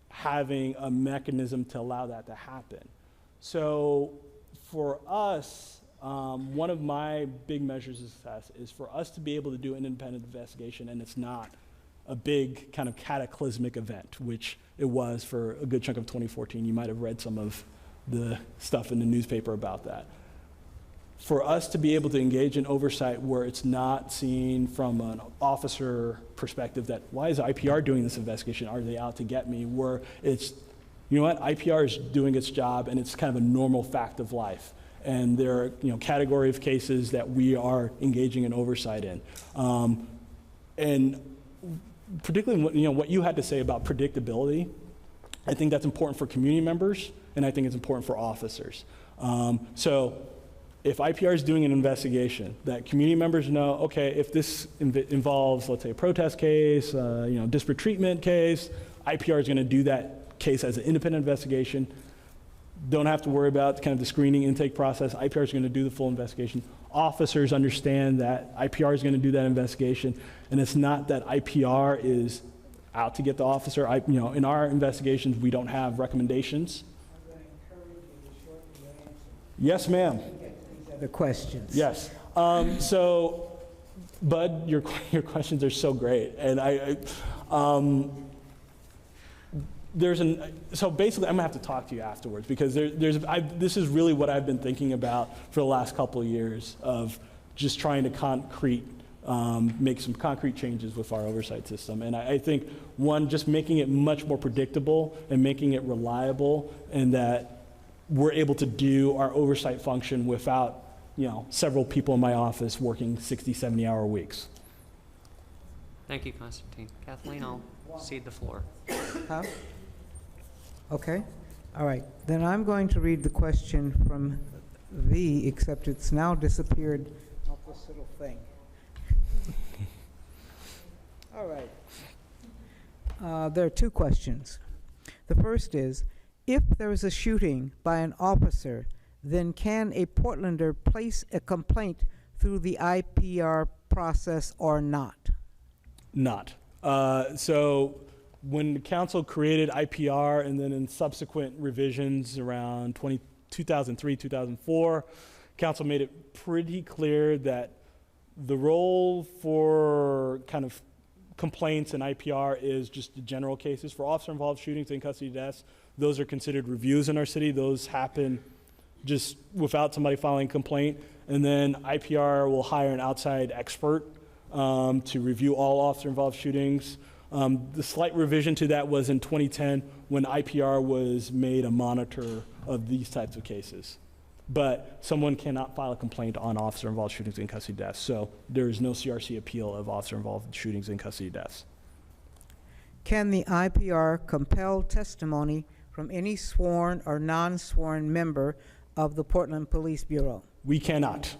having a mechanism to allow that to happen. So for us, one of my big measures of success is for us to be able to do an independent investigation, and it's not a big kind of cataclysmic event, which it was for a good chunk of 2014. You might have read some of the stuff in the newspaper about that. For us to be able to engage in oversight where it's not seen from an officer perspective that, why is IPR doing this investigation? Are they out to get me? Where it's, IPR is doing its job and it's kind of a normal fact of life. And there are, category of cases that we are engaging in oversight in. And particularly, what you had to say about predictability, I think that's important for community members, and I think it's important for officers. So if IPR is doing an investigation, that community members know, okay, if this involves, let's say, a protest case, disparate treatment case, IPR is going to do that case as an independent investigation. Don't have to worry about kind of the screening intake process. IPR is going to do the full investigation. Officers understand that IPR is going to do that investigation, and it's not that IPR is out to get the officer. In our investigations, we don't have recommendations. Yes, ma'am. The questions. Yes. So, Bud, your questions are so great, and so basically, I'm gonna have to talk to you afterwards, because this is really what I've been thinking about for the last couple of years of just trying to make some concrete changes with our oversight system. And I think, one, just making it much more predictable and making it reliable, and that we're able to do our oversight function without, several people in my office working 60, 70-hour weeks. Thank you, Constantine. Kathleen, I'll cede the floor. Huh? Okay. All right. Then I'm going to read the question from V, except it's now disappeared off this little thing. All right. There are two questions. The first is, if there is a shooting by an officer, then can a Portlander place a complaint through the IPR process or not? Not. So when the council created IPR, and then in subsequent revisions around 2003, 2004, council made it pretty clear that the role for kind of complaints in IPR is just the general cases. For officer-involved shootings and custody deaths, those are considered reviews in our city. Those happen just without somebody filing a complaint. And then IPR will hire an outside expert to review all officer-involved shootings. The slight revision to that was in 2010 when IPR was made a monitor of these types of cases. But someone cannot file a complaint on officer-involved shootings and custody deaths. So there is no CRC appeal of officer-involved shootings and custody deaths. Can the IPR compel testimony from any sworn or non-sworn member of the Portland Police Bureau? We cannot.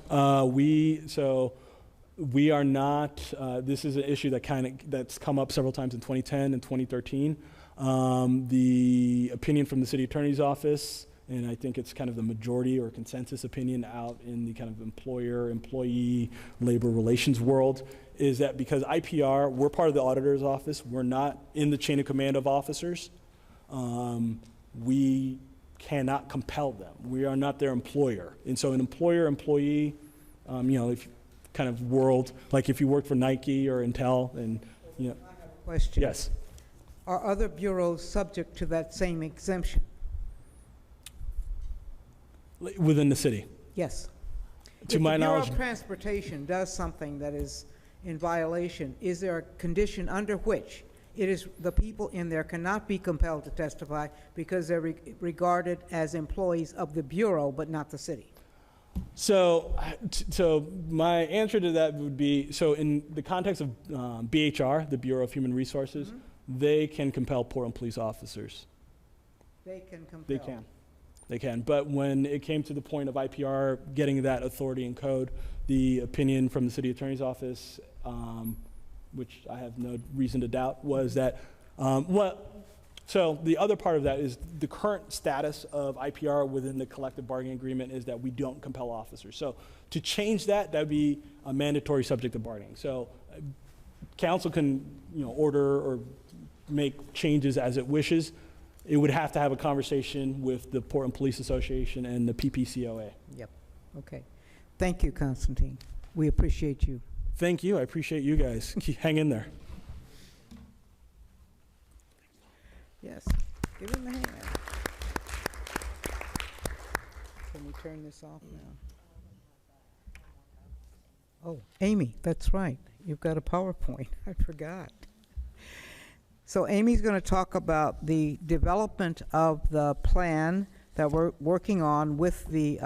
We are not, this is an issue that's come up several times in 2010 and 2013. The opinion from the city attorney's office, and I think it's kind of the majority or consensus opinion out in the kind of employer-employee labor relations world, is that because IPR, we're part of the auditor's office, we're not in the chain of command of officers, we cannot compel them. We are not their employer. And so an employer-employee, if kind of world, like if you work for Nike or Intel, and Question. Yes. Are other bureaus subject to that same exemption? Within the city. Yes. To my knowledge. If the Bureau of Transportation does something that is in violation, is there a condition under which it is the people in there cannot be compelled to testify because they're regarded as employees of the Bureau but not the city? So my answer to that would be, so in the context of BHR, the Bureau of Human Resources, they can compel Portland police officers. They can compel. They can. They can. But when it came to the point of IPR getting that authority and code, the opinion from the city attorney's office, which I have no reason to doubt, was that, so the other part of that is the current status of IPR within the collective bargaining agreement is that we don't compel officers. So to change that, that would be a mandatory subject of bargaining. So council can, order or make changes as it wishes. It would have to have a conversation with the Portland Police Association and the PPCOA. Yep. Okay. Thank you, Constantine. We appreciate you. Thank you. I appreciate you guys. Hang in there. Yes. Give him a hand. Can we turn this off now? Oh, Amy, that's right. You've got a PowerPoint. I forgot. So Amy's going to talk about the development of the plan that we're working on with the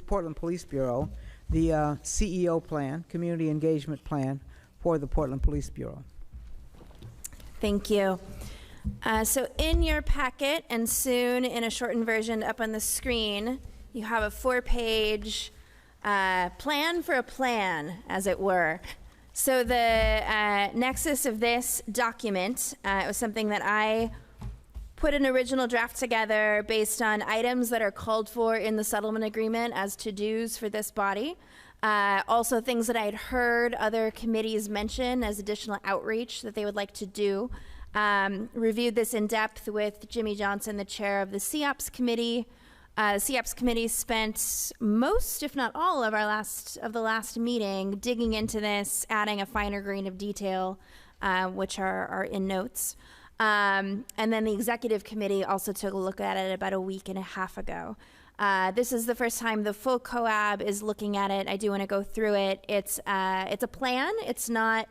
Portland Police Bureau, the CEO plan, Community Engagement Plan for the Portland Police Bureau. Thank you. So in your packet, and soon in a shortened version up on the screen, you have a 4-page plan for a plan, as it were. So the nexus of this document, it was something that I put an original draft together based on items that are called for in the settlement agreement as to-dos for this body. Also things that I had heard other committees mention as additional outreach that they would like to do. Reviewed this in depth with Jimmy Johnson, the chair of the COAPS committee. The COAPS committee spent most, if not all, of the last meeting digging into this, adding a finer grain of detail, which are in notes. And then the executive committee also took a look at it about a week and a half ago. This is the first time the full COAB is looking at it. I do want to go through it. It's a plan. It's not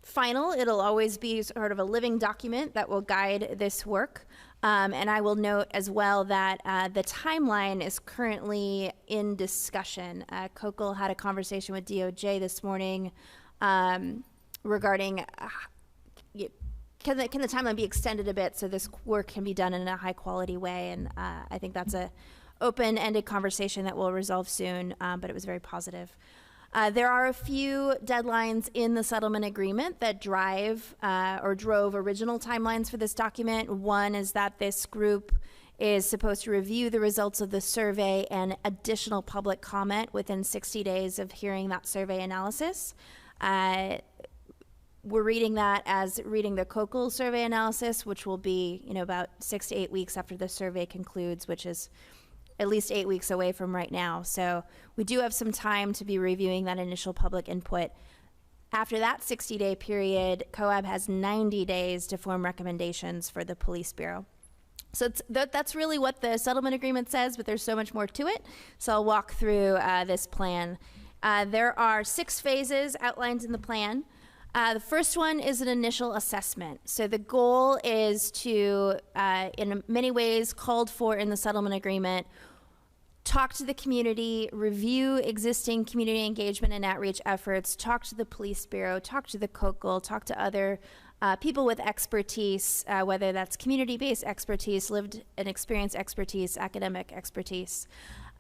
final. It'll always be sort of a living document that will guide this work. And I will note as well that the timeline is currently in discussion. Kokol had a conversation with DOJ this morning regarding can the timeline be extended a bit so this work can be done in a high quality way. And I think that's a open-ended conversation that will resolve soon, but it was very positive. There are a few deadlines in the settlement agreement that drive or drove original timelines for this document. One is that this group is supposed to review the results of the survey and additional public comment within 60 days of hearing that survey analysis. We're reading that as reading the Kokol survey analysis, which will be, about 6 to 8 weeks after the survey concludes, which is at least 8 weeks away from right now. So we do have some time to be reviewing that initial public input. After that 60-day period, COAB has 90 days to form recommendations for the police bureau. So that's really what the settlement agreement says, but there's so much more to it. So I'll walk through this plan. There are 6 phases outlined in the plan. The first one is an initial assessment. So the goal is to, in many ways called for in the settlement agreement, talk to the community, review existing community engagement and outreach efforts, talk to the police bureau, talk to the Kokol, talk to other people with expertise, whether that's community-based expertise, lived and experienced expertise, academic expertise.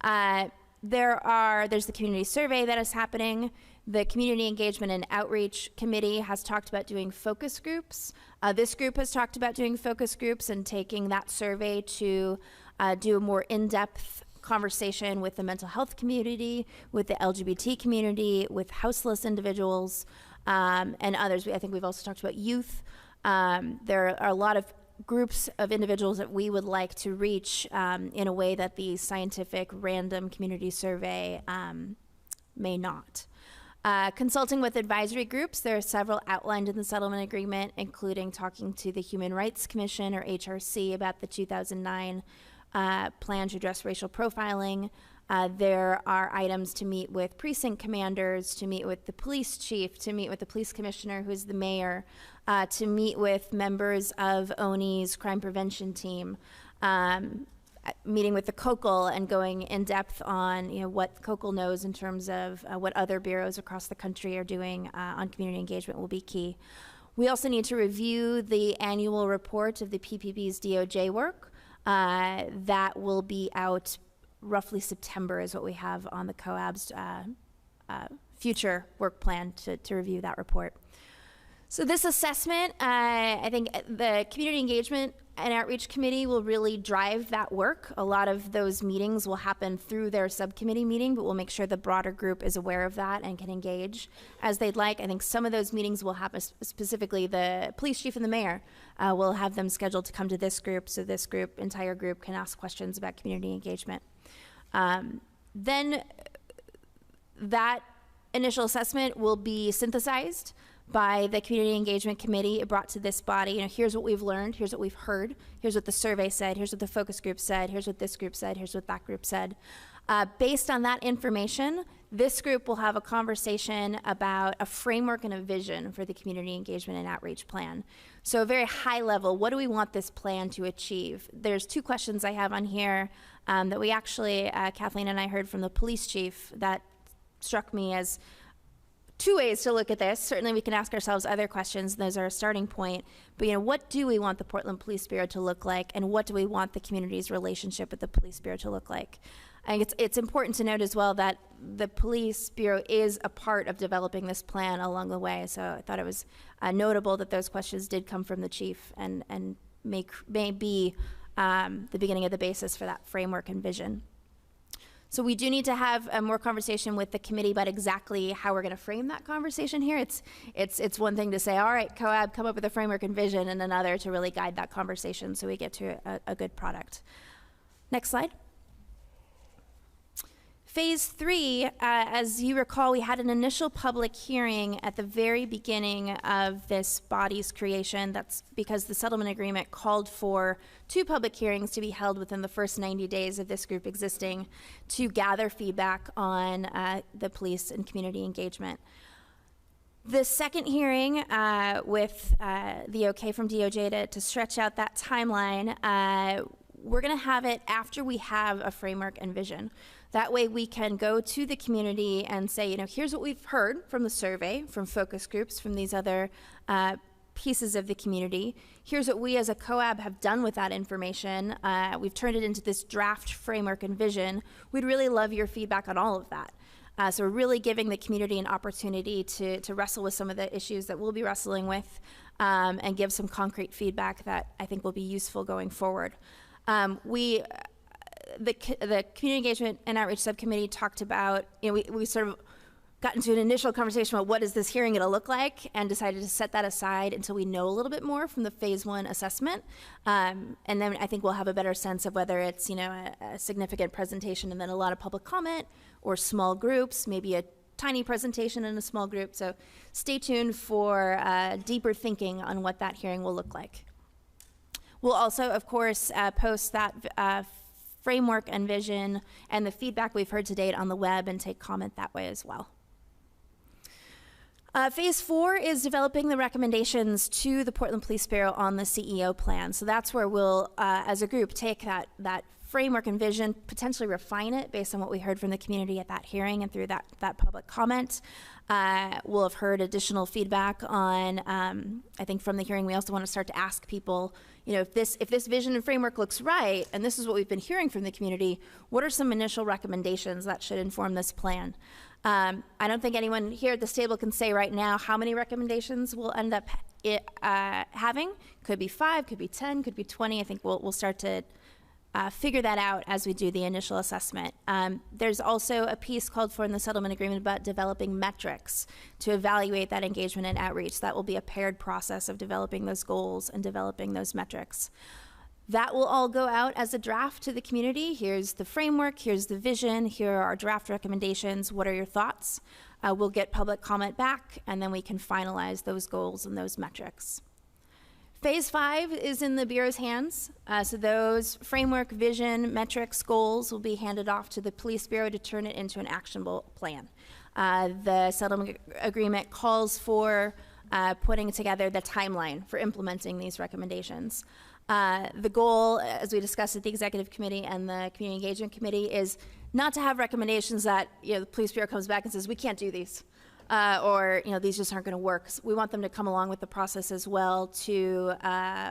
There's the community survey that is happening. The Community Engagement and Outreach Committee has talked about doing focus groups. This group has talked about doing focus groups and taking that survey to do a more in-depth conversation with the mental health community, with the LGBT community, with houseless individuals, and others. I think we've also talked about youth. There are a lot of groups of individuals that we would like to reach in a way that the scientific random community survey may not. Consulting with advisory groups, there are several outlined in the settlement agreement, including talking to the Human Rights Commission, or HRC, about the 2009 plan to address racial profiling. There are items to meet with precinct commanders, to meet with the police chief, to meet with the police commissioner, who's the mayor, to meet with members of ONI's crime prevention team, meeting with the COCL and going in depth on what COCL knows in terms of what other bureaus across the country are doing on community engagement will be key. We also need to review the annual report of the PPB's DOJ work. That will be out roughly September is what we have on the COAB's future work plan to review that report. So this assessment, I think the Community Engagement and Outreach Committee will really drive that work. A lot of those meetings will happen through their subcommittee meeting, but we'll make sure the broader group is aware of that and can engage as they'd like. I think some of those meetings will happen, specifically the police chief and the mayor, will have them scheduled to come to this group, so this group, entire group, can ask questions about community engagement. Then that initial assessment will be synthesized by the Community Engagement Committee, brought to this body. Here's what we've learned, here's what we've heard, here's what the survey said, here's what the focus group said, here's what this group said, here's what that group said. Based on that information, this group will have a conversation about a framework and a vision for the Community Engagement and Outreach Plan. So a very high level, what do we want this plan to achieve? There's two questions I have on here that we actually, Kathleen and I heard from the police chief that struck me as two ways to look at this. Certainly we can ask ourselves other questions. Those are a starting point. But what do we want the Portland Police Bureau to look like, and what do we want the community's relationship with the Police Bureau to look like? I think it's important to note as well that the Police Bureau is a part of developing this plan along the way. So I thought it was notable that those questions did come from the chief and may be the beginning of the basis for that framework and vision. So we do need to have a more conversation with the committee about exactly how we're going to frame that conversation here. It's one thing to say, all right, COAB, come up with a framework and vision, and another to really guide that conversation so we get to a good product. Next slide. Phase 3, as you recall, we had an initial public hearing at the very beginning of this body's creation. That's because the settlement agreement called for 2 public hearings to be held within the first 90 days of this group existing to gather feedback on the police and community engagement. The second hearing, with the okay from DOJ to stretch out that timeline, we're going to have it after we have a framework and vision. That way we can go to the community and say, here's what we've heard from the survey, from focus groups, from these other pieces of the community. Here's what we as a COAB have done with that information. We've turned it into this draft framework and vision. We'd really love your feedback on all of that. So we're really giving the community an opportunity to wrestle with some of the issues that we'll be wrestling with and give some concrete feedback that I think will be useful going forward. The Community Engagement and Outreach Subcommittee talked about, we sort of got into an initial conversation about what is this hearing going to look like, and decided to set that aside until we know a little bit more from the phase 1 assessment. And then I think we'll have a better sense of whether it's, a significant presentation and then a lot of public comment, or small groups, maybe a tiny presentation in a small group. So stay tuned for deeper thinking on what that hearing will look like. We'll also, of course, post that framework and vision and the feedback we've heard to date on the web and take comment that way as well. Phase 4 is developing the recommendations to the Portland Police Bureau on the CEO plan. So that's where we'll, as a group, take that framework and vision, potentially refine it based on what we heard from the community at that hearing and through that public comment. We'll have heard additional feedback on, I think from the hearing, we also want to start to ask people, if this vision and framework looks right, and this is what we've been hearing from the community, what are some initial recommendations that should inform this plan? I don't think anyone here at this table can say right now how many recommendations we'll end up having. Could be 5, could be 10, could be 20. I think we'll start to figure that out as we do the initial assessment. There's also a piece called for in the settlement agreement about developing metrics to evaluate that engagement and outreach. That will be a paired process of developing those goals and developing those metrics. That will all go out as a draft to the community. Here's the framework, here's the vision, here are our draft recommendations. What are your thoughts? We'll get public comment back, and then we can finalize those goals and those metrics. Phase 5 is in the Bureau's hands. So those framework, vision, metrics, goals will be handed off to the Police Bureau to turn it into an actionable plan. The settlement agreement calls for putting together the timeline for implementing these recommendations. The goal, as we discussed at the Executive Committee and the Community Engagement Committee, is not to have recommendations that the Police Bureau comes back and says, we can't do these, or these just aren't going to work. So we want them to come along with the process as well to,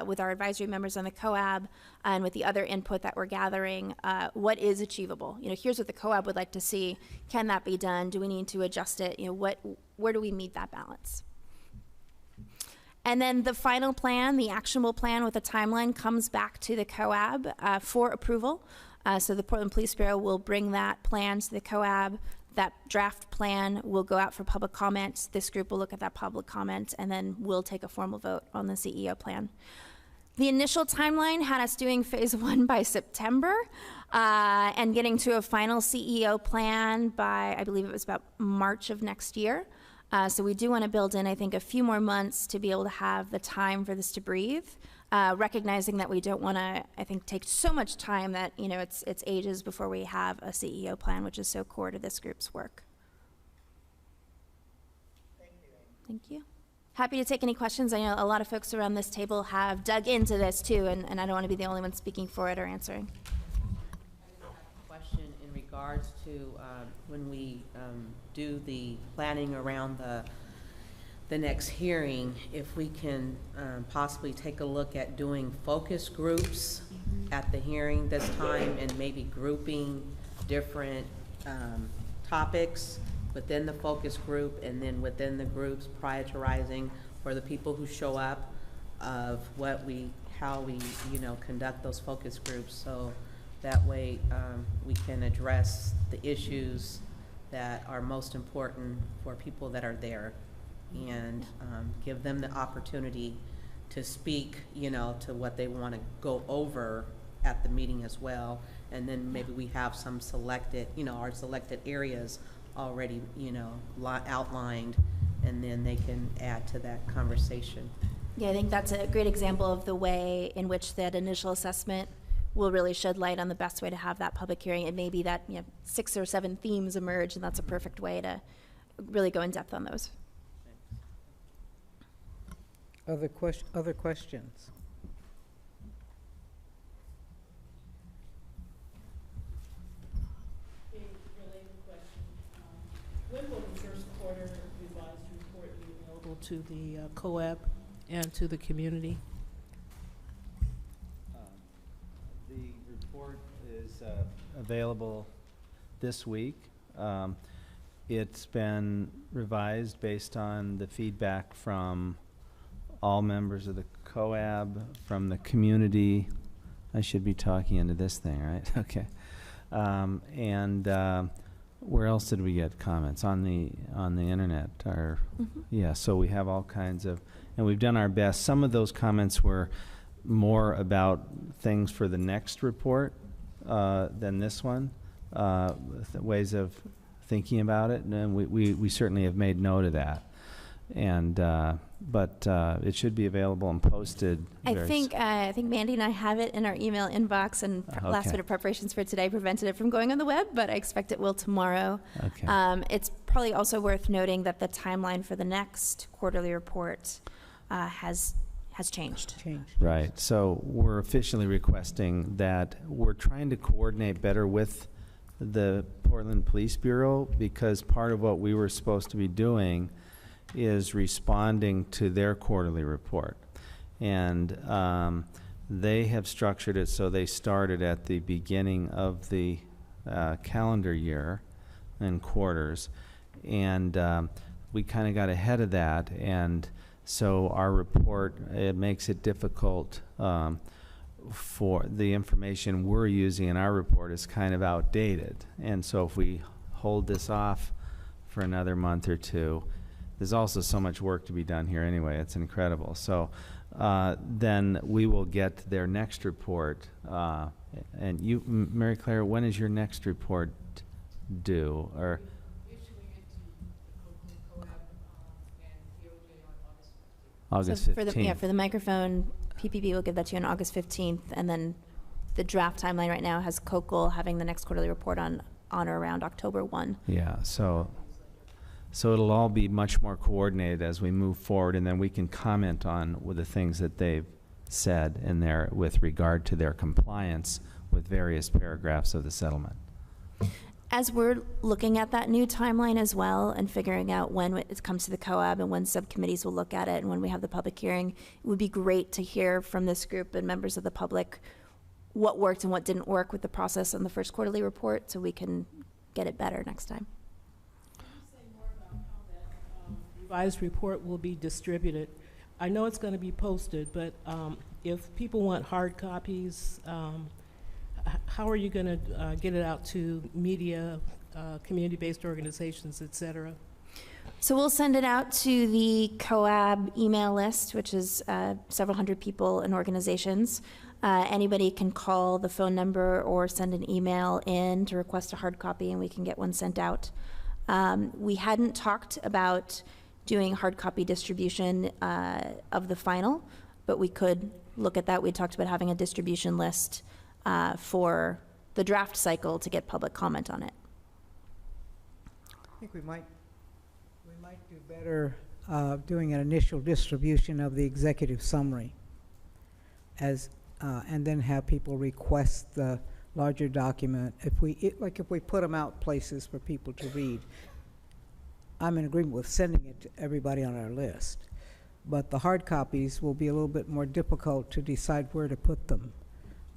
with our advisory members on the COAB and with the other input that we're gathering, what is achievable. Here's what the COAB would like to see. Can that be done? Do we need to adjust it? Where do we meet that balance? And then the final plan, the actionable plan with a timeline, comes back to the COAB for approval. So the Portland Police Bureau will bring that plan to the COAB. That draft plan will go out for public comment. This group will look at that public comment, and then we'll take a formal vote on the CEO plan. The initial timeline had us doing phase 1 by September and getting to a final CEO plan by, I believe it was about March of next year. So we do want to build in, I think, a few more months to be able to have the time for this to breathe, recognizing that we don't want to, I think, take so much time that, it's ages before we have a CEO plan, which is so core to this group's work. Thank you. Happy to take any questions. I know a lot of folks around this table have dug into this too, and I don't want to be the only one speaking for it or answering. Question in regards to when we do the planning around the next hearing, if we can possibly take a look at doing focus groups at the hearing this time and maybe grouping different topics within the focus group, and then within the groups prioritizing for the people who show up of how we conduct those focus groups, so that way we can address the issues that are most important for people that are there, and give them the opportunity to speak, to what they want to go over at the meeting as well. And then maybe we have some selected, our selected areas already, outlined, and then they can add to that conversation. Yeah, I think that's a great example of the way in which that initial assessment will really shed light on the best way to have that public hearing. It may be that 6 or 7 themes emerge, and that's a perfect way to really go in depth on those. Other questions? When will the first quarter revised report be available to the COAB and to the community? The report is available this week. It's been revised based on the feedback from all members of the COAB, from the community. I should be talking into this thing, right? Okay. Where else did we get comments? On the internet, or yeah. So we have all kinds of, and we've done our best. Some of those comments were more about things for the next report than this one, ways of thinking about it, and we certainly have made note of that. And but it should be available and posted. I think Mandy and I have it in our email inbox, and last Okay. minute preparations for today prevented it from going on the web, but I expect it will tomorrow. Okay. It's probably also worth noting that the timeline for the next quarterly report has changed. Right. So we're officially requesting that we're trying to coordinate better with the Portland Police Bureau, because part of what we were supposed to be doing is responding to their quarterly report. And they have structured it so they started at the beginning of the calendar year in quarters. And we kind of got ahead of that, and so our report, it makes it difficult for the information we're using in our report is kind of outdated. And so if we hold this off for another month or two, there's also so much work to be done here anyway. It's incredible. So then we will get their next report. And you, Mary Claire, when is your next report due? Or August 15th. For the microphone, PPP will give that to you on August 15th, and then the draft timeline right now has COCL having the next quarterly report on or around October 1. Yeah, so it'll all be much more coordinated as we move forward, and then we can comment on with the things that they've said in there with regard to their compliance with various paragraphs of the settlement. As we're looking at that new timeline as well and figuring out when it comes to the COAB and when subcommittees will look at it and when we have the public hearing, it would be great to hear from this group and members of the public what worked and what didn't work with the process on the first quarterly report so we can get it better next time. Revised report will be distributed. I know it's going to be posted, but if people want hard copies, how are you going to get it out to media, community-based organizations, et cetera? So we'll send it out to the COAB email list, which is several hundred people and organizations. Anybody can call the phone number or send an email in to request a hard copy, and we can get one sent out. We hadn't talked about doing hard copy distribution of the final, but we could look at that. We talked about having a distribution list for the draft cycle to get public comment on it. I think we might do better doing an initial distribution of the executive summary as and then have people request the larger document. If we put them out places for people to read, I'm in agreement with sending it to everybody on our list, but the hard copies will be a little bit more difficult to decide where to put them.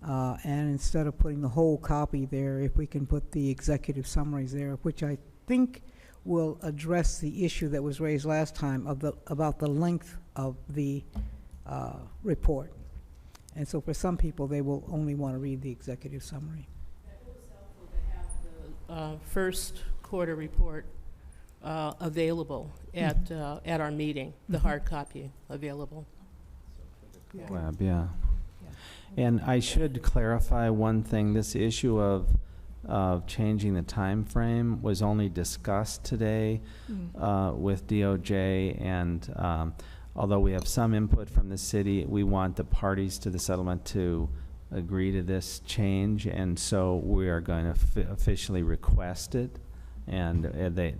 And instead of putting the whole copy there, if we can put the executive summaries there, which I think will address the issue that was raised last time about the length of the report. And so for some people, they will only want to read the executive summary. It was helpful to have the first quarter report available at our meeting, the hard copy available. COAB, yeah. And I should clarify one thing. This issue of changing the time frame was only discussed today with DOJ, and although we have some input from the city, we want the parties to the settlement to agree to this change, and so we are going to officially request it, and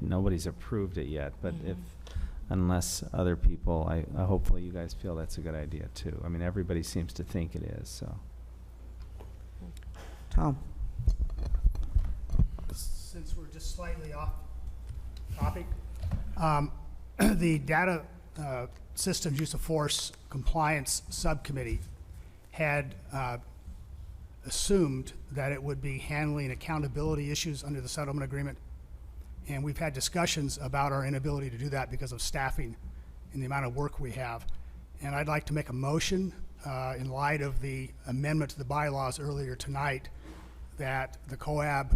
nobody's approved it yet, but unless other people, I hopefully you guys feel that's a good idea too. I mean, everybody seems to think it is, so. Tom? Since we're just slightly off topic, the Data Systems Use of Force Compliance Subcommittee had assumed that it would be handling accountability issues under the settlement agreement. And we've had discussions about our inability to do that because of staffing and the amount of work we have. And I'd like to make a motion in light of the amendment to the bylaws earlier tonight that the COAB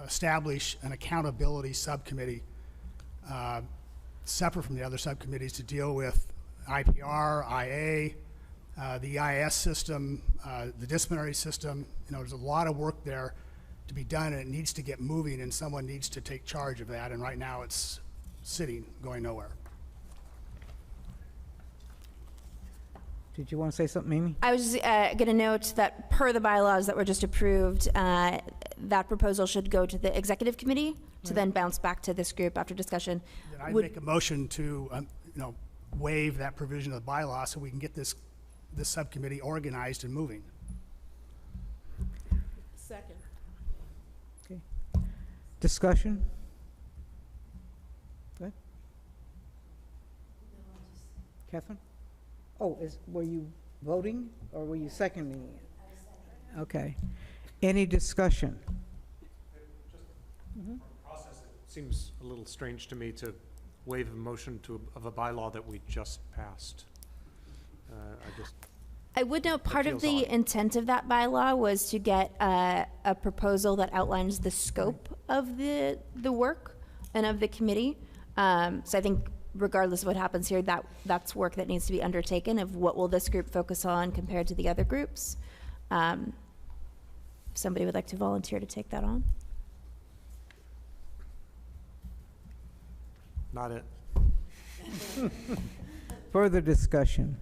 establish an accountability subcommittee separate from the other subcommittees to deal with IPR, IA, the EIS system, the disciplinary system. You know, there's a lot of work there to be done, and it needs to get moving, and someone needs to take charge of that, and right now it's sitting, going nowhere. Did you want to say something, Amy? I was just going to note that per the bylaws that were just approved, that proposal should go to the executive committee to then bounce back to this group after discussion. Then I'd make a motion to waive that provision of the bylaw so we can get this subcommittee organized and moving. Second. Okay. Discussion? Good. Catherine? Oh, were you voting or were you seconding it? Okay. Any discussion? Process, it Seems a little strange to me to waive a motion of a bylaw that we just passed. I would note part of feels the intent of that bylaw was to get a proposal that outlines the scope of the work and of the committee. So I think regardless of what happens here, that's work that needs to be undertaken of what will this group focus on compared to the other groups. If somebody would like to volunteer to take that on. Not it. Further discussion.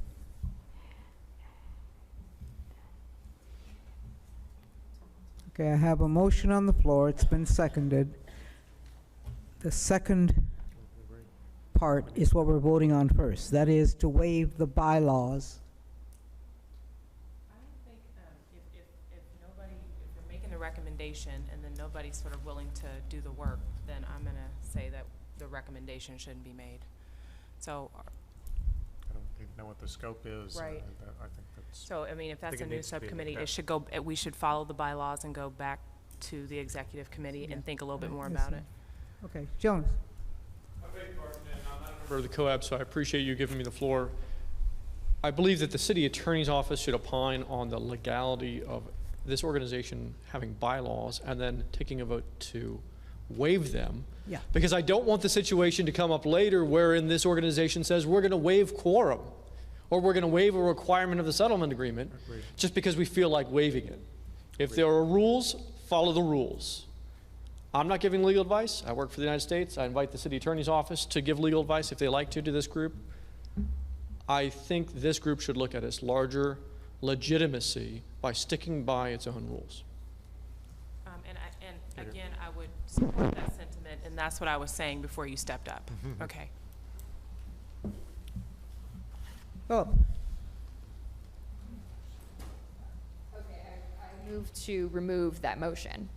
Okay, I have a motion on the floor. It's been seconded. The second part is what we're voting on first. That is to waive the bylaws. I don't think if you're making the recommendation and then nobody's sort of willing to do the work, then I'm going to say that the recommendation shouldn't be made. So. I don't even know what the scope is. Right. I think that's. So, I mean, if that's a new needs to be subcommittee, looked it should go, we should follow the bylaws and go back to the executive committee and think a little bit more Yes, about ma'am. it. Okay, Jones. For the COAB, so I appreciate you giving me the floor. I believe that the city attorney's office should opine on the legality of this organization having bylaws and then taking a vote to waive them. Yeah. Because I don't want the situation to come up later wherein this organization says we're going to waive quorum or we're going to waive a requirement of the settlement agreement just because we feel like waiving it. If there are rules, follow the rules. I'm not giving legal advice. I work for the United States. I invite the city attorney's office to give legal advice if they like to this group. I think this group should look at its larger legitimacy by sticking by its own rules. And again, I would support that sentiment, and that's what I was saying before you stepped up. Okay. Oh. Okay, I move to remove that motion.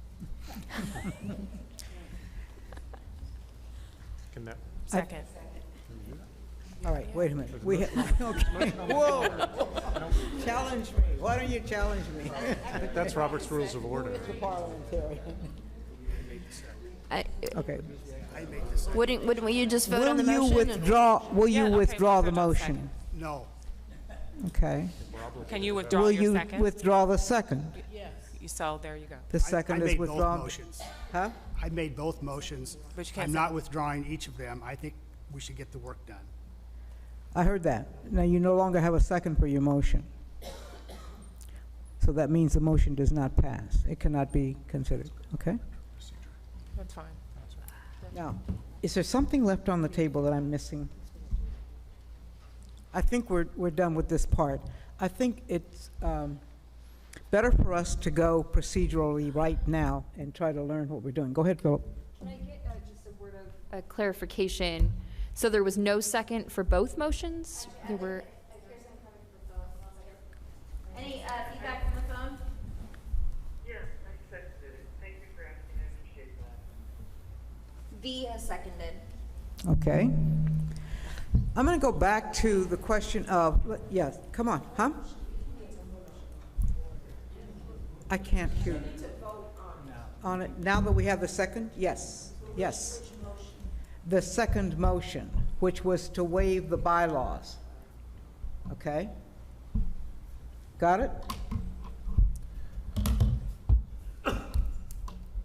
Can that? Second. All right, wait a minute. Okay. Whoa. Challenge me. Why don't you challenge me? I think that's Robert's Rules of Order. Who is the parliamentarian? Okay. Wouldn't you just vote on the Will you motion? withdraw, Yeah, okay, withdraw the vote on the motion? No. Okay. Can you withdraw Will your you second? withdraw the second? So there you go. The second is I made withdrawn? both motions. Huh? I made both motions. But you can't I'm say- not withdrawing each of them. I think we should get the work done. I heard that. Now, you no longer have a second for your motion. So that means the motion does not pass. It cannot be considered, okay? That's fine. Now, is there something left on the table that I'm missing? I think we're done with this part. I think it's better for us to go procedurally right now and try to learn what we're doing. Go ahead, Philip. Can I get just a word of clarification? So there was no second for both motions? There were. Any feedback from the phone? Yes, I seconded it. Thank you for asking. I appreciate that. V has seconded. Okay. I'm going to go back to the question of, yes, come on, huh? I can't hear you. On it, now that we have the second? Yes, yes. The second motion, which was to waive the bylaws. Okay? Got it?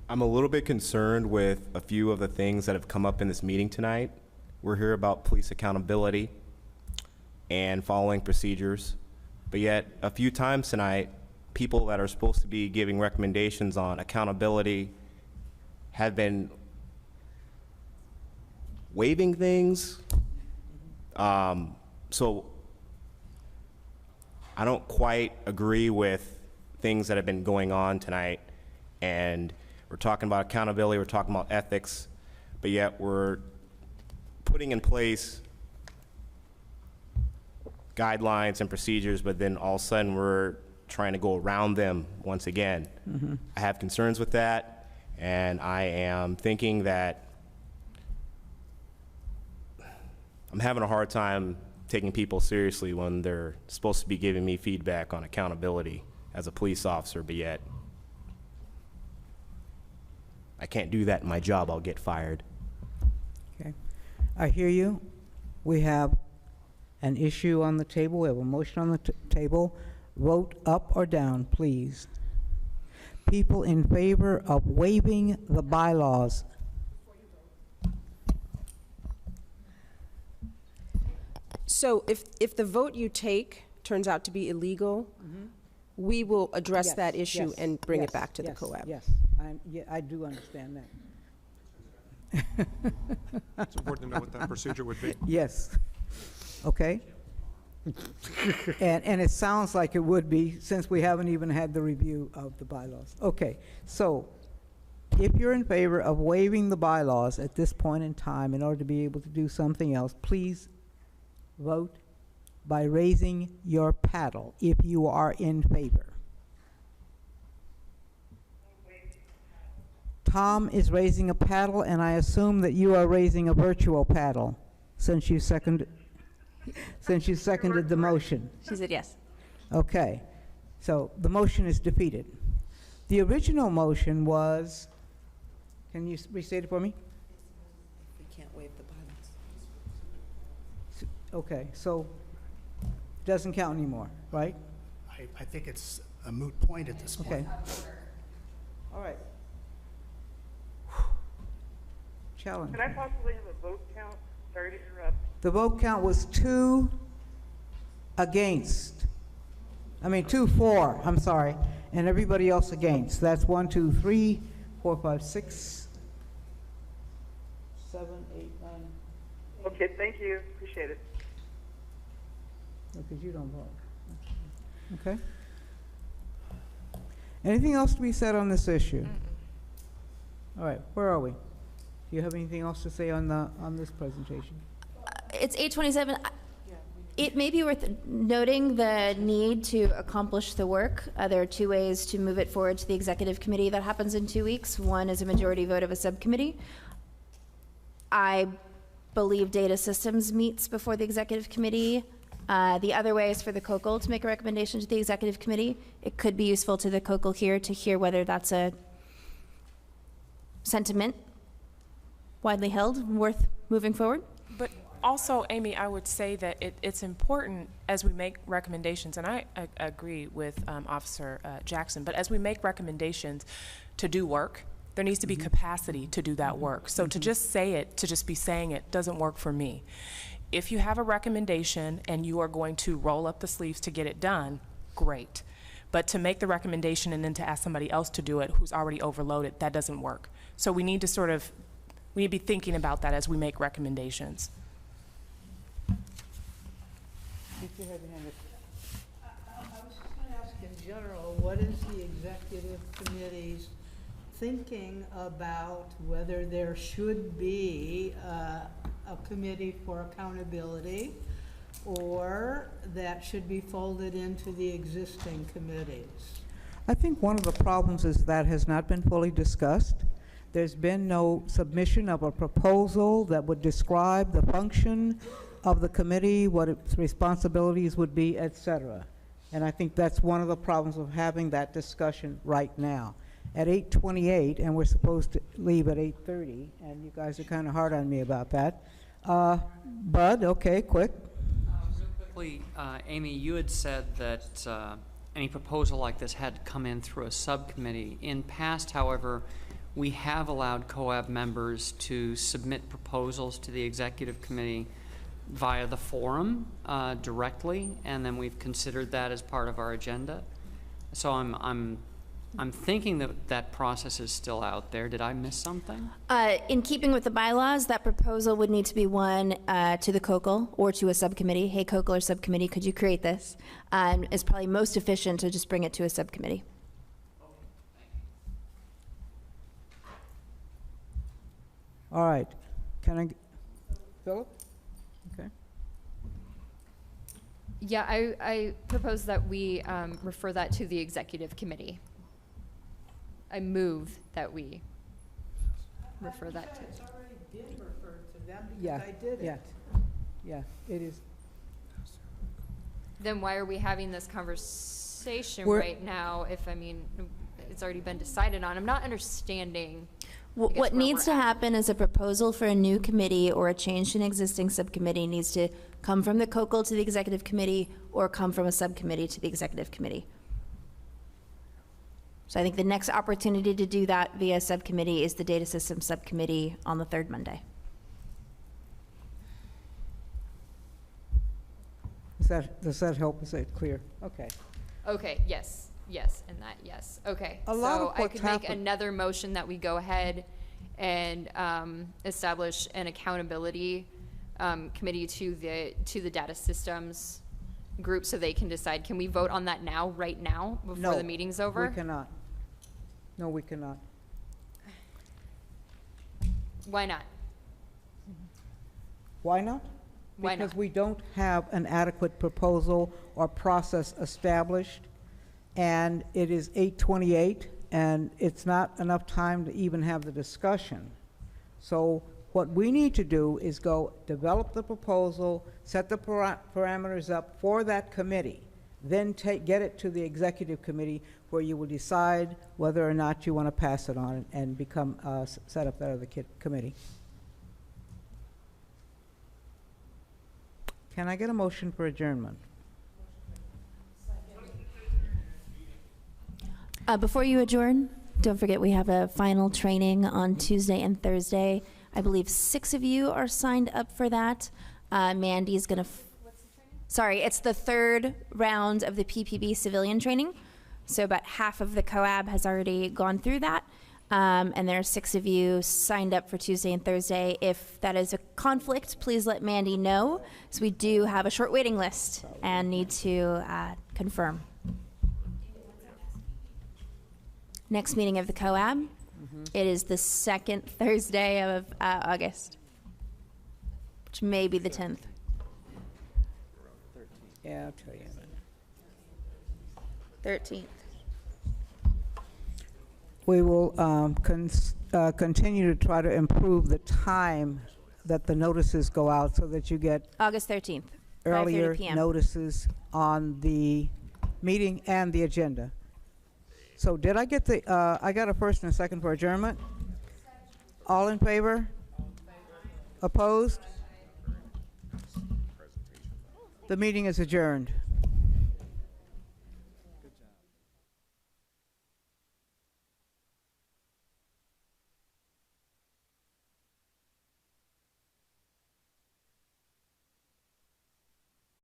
I'm a little bit concerned with a few of the things that have come up in this meeting tonight. We're here about police accountability and following procedures, but yet a few times tonight, people that are supposed to be giving recommendations on accountability have been waiving things. So I don't quite agree with things that have been going on tonight, and we're talking about accountability, we're talking about ethics, but yet we're putting in place guidelines and procedures, but then all of a sudden we're trying to go around them once again. Mhm. I have concerns with that, and I am thinking that I'm having a hard time taking people seriously when they're supposed to be giving me feedback on accountability as a police officer, but yet I can't do that in my job, I'll get fired. Okay. I hear you. We have an issue on the table. We have a motion on the table. Vote up or down, please. People in favor of waiving the bylaws. So if the vote you take turns out to be illegal, we will address Yes, that issue yes, and bring it yes, back to the yes, COAB. Yes, yeah, I do understand that. It's important to know what that procedure would be. Yes. Okay. And it sounds like it would be, since we haven't even had the review of the bylaws. Okay, so if you're in favor of waiving the bylaws at this point in time in order to be able to do something else, please vote by raising your paddle if you are in favor. Tom is raising a paddle, and I assume that you are raising a virtual paddle since you seconded the motion. She said yes. Okay, so the motion is defeated. The original motion was, can you restate it for me? We can't waive the bylaws. Okay, so doesn't count anymore, right? I think it's a moot point at this point. Okay. All right. Challenge. Could I possibly have a vote count? Sorry to interrupt. The vote count was 2 against. I mean, 2 for, I'm sorry, and everybody else against. That's 1, 2, 3, 4, 5, 6, 7, 8, 9. Okay, thank you. Appreciate it. Because you don't vote. Okay. Anything else to be said on this issue? All right, where are we? Do you have anything else to say on this presentation? It's 8:27. It may be worth noting the need to accomplish the work. There are 2 ways to move it forward to the executive committee. That happens in 2 weeks. One is a majority vote of a subcommittee. I believe data systems meets before the executive committee. The other way is for the COCL to make a recommendation to the executive committee. It could be useful to the COCL here to hear whether that's a sentiment widely held, worth moving forward. But also, Amy, I would say that it's important as we make recommendations, and I agree with Officer Jackson, but as we make recommendations to do work, there needs to be capacity to do that work. So to just say it, to just be saying it, doesn't work for me. If you have a recommendation and you are going to roll up the sleeves to get it done, great. But to make the recommendation and then to ask somebody else to do it who's already overloaded, that doesn't work. So we need to we need to be thinking about that as we make recommendations. I was just going to ask in general, what is the executive committee's thinking about whether there should be a committee for accountability or that should be folded into the existing committees? I think one of the problems is that has not been fully discussed. There's been no submission of a proposal that would describe the function of the committee, what its responsibilities would be, et cetera. And I think that's one of the problems of having that discussion right now. At 8:28, and we're supposed to leave at 8:30, and you guys are kind of hard on me about that. Bud, okay, quick. Real quickly, Amy, you had said that any proposal like this had to come in through a subcommittee. In past, however, we have allowed COAB members to submit proposals to the executive committee via the forum directly, and then we've considered that as part of our agenda. So I'm thinking that that process is still out there. Did I miss something? In keeping with the bylaws, that proposal would need to be one to the COCL or to a subcommittee. Hey, COCL or subcommittee, could you create this? It's probably most efficient to just bring it to a subcommittee. All right. Can I, Philip? Okay. Yeah, I propose that we refer that to the executive committee. I move that we refer that to. It's already been referred to them because Yeah, I did it. yeah, it is. Then why are we having this conversation We're- right now if, I mean, it's already been decided on? I'm not understanding What needs to happen is a proposal for a new committee or a change to an existing subcommittee needs to come from the COCL to the executive committee or come from a subcommittee to the executive committee. So I think the next opportunity to do that via subcommittee is the data system subcommittee on the third Monday. Does that help? Is that clear? Okay. Okay, yes, and that, yes. Okay, A lot so of I what's could make happened- another motion that we go ahead and establish an accountability committee to the data systems group so they can decide. Can we vote on that now, right now, before No, the meeting's over? we cannot. No, we cannot. Why not? Why not? Why Because not? we don't have an adequate proposal or process established, and it is 8:28, and it's not enough time to even have the discussion. So what we need to do is go develop the proposal, set the parameters up for that committee, then get it to the executive committee where you will decide whether or not you want to pass it on and become, set up that other committee. Can I get a motion for adjournment? Before you adjourn, don't forget we have a final training on Tuesday and Thursday. I believe 6 of you are signed up for that. Mandy's going to... Sorry, it's the third round of the PPB civilian training. So about half of the COAB has already gone through that. And there are 6 of you signed up for Tuesday and Thursday. If that is a conflict, please let Mandy know. So we do have a short waiting list and need to confirm. Next meeting of the COAB. It is the second Thursday of August, which may be the 10th. Yeah, I'll tell you. 13th. We will continue to try to improve the time that the notices go out so that you get August 13th, 5:30 earlier p.m. notices on the meeting and the agenda. So did I get the, I got a first and a second for adjournment? All in favor? Opposed? The meeting is adjourned.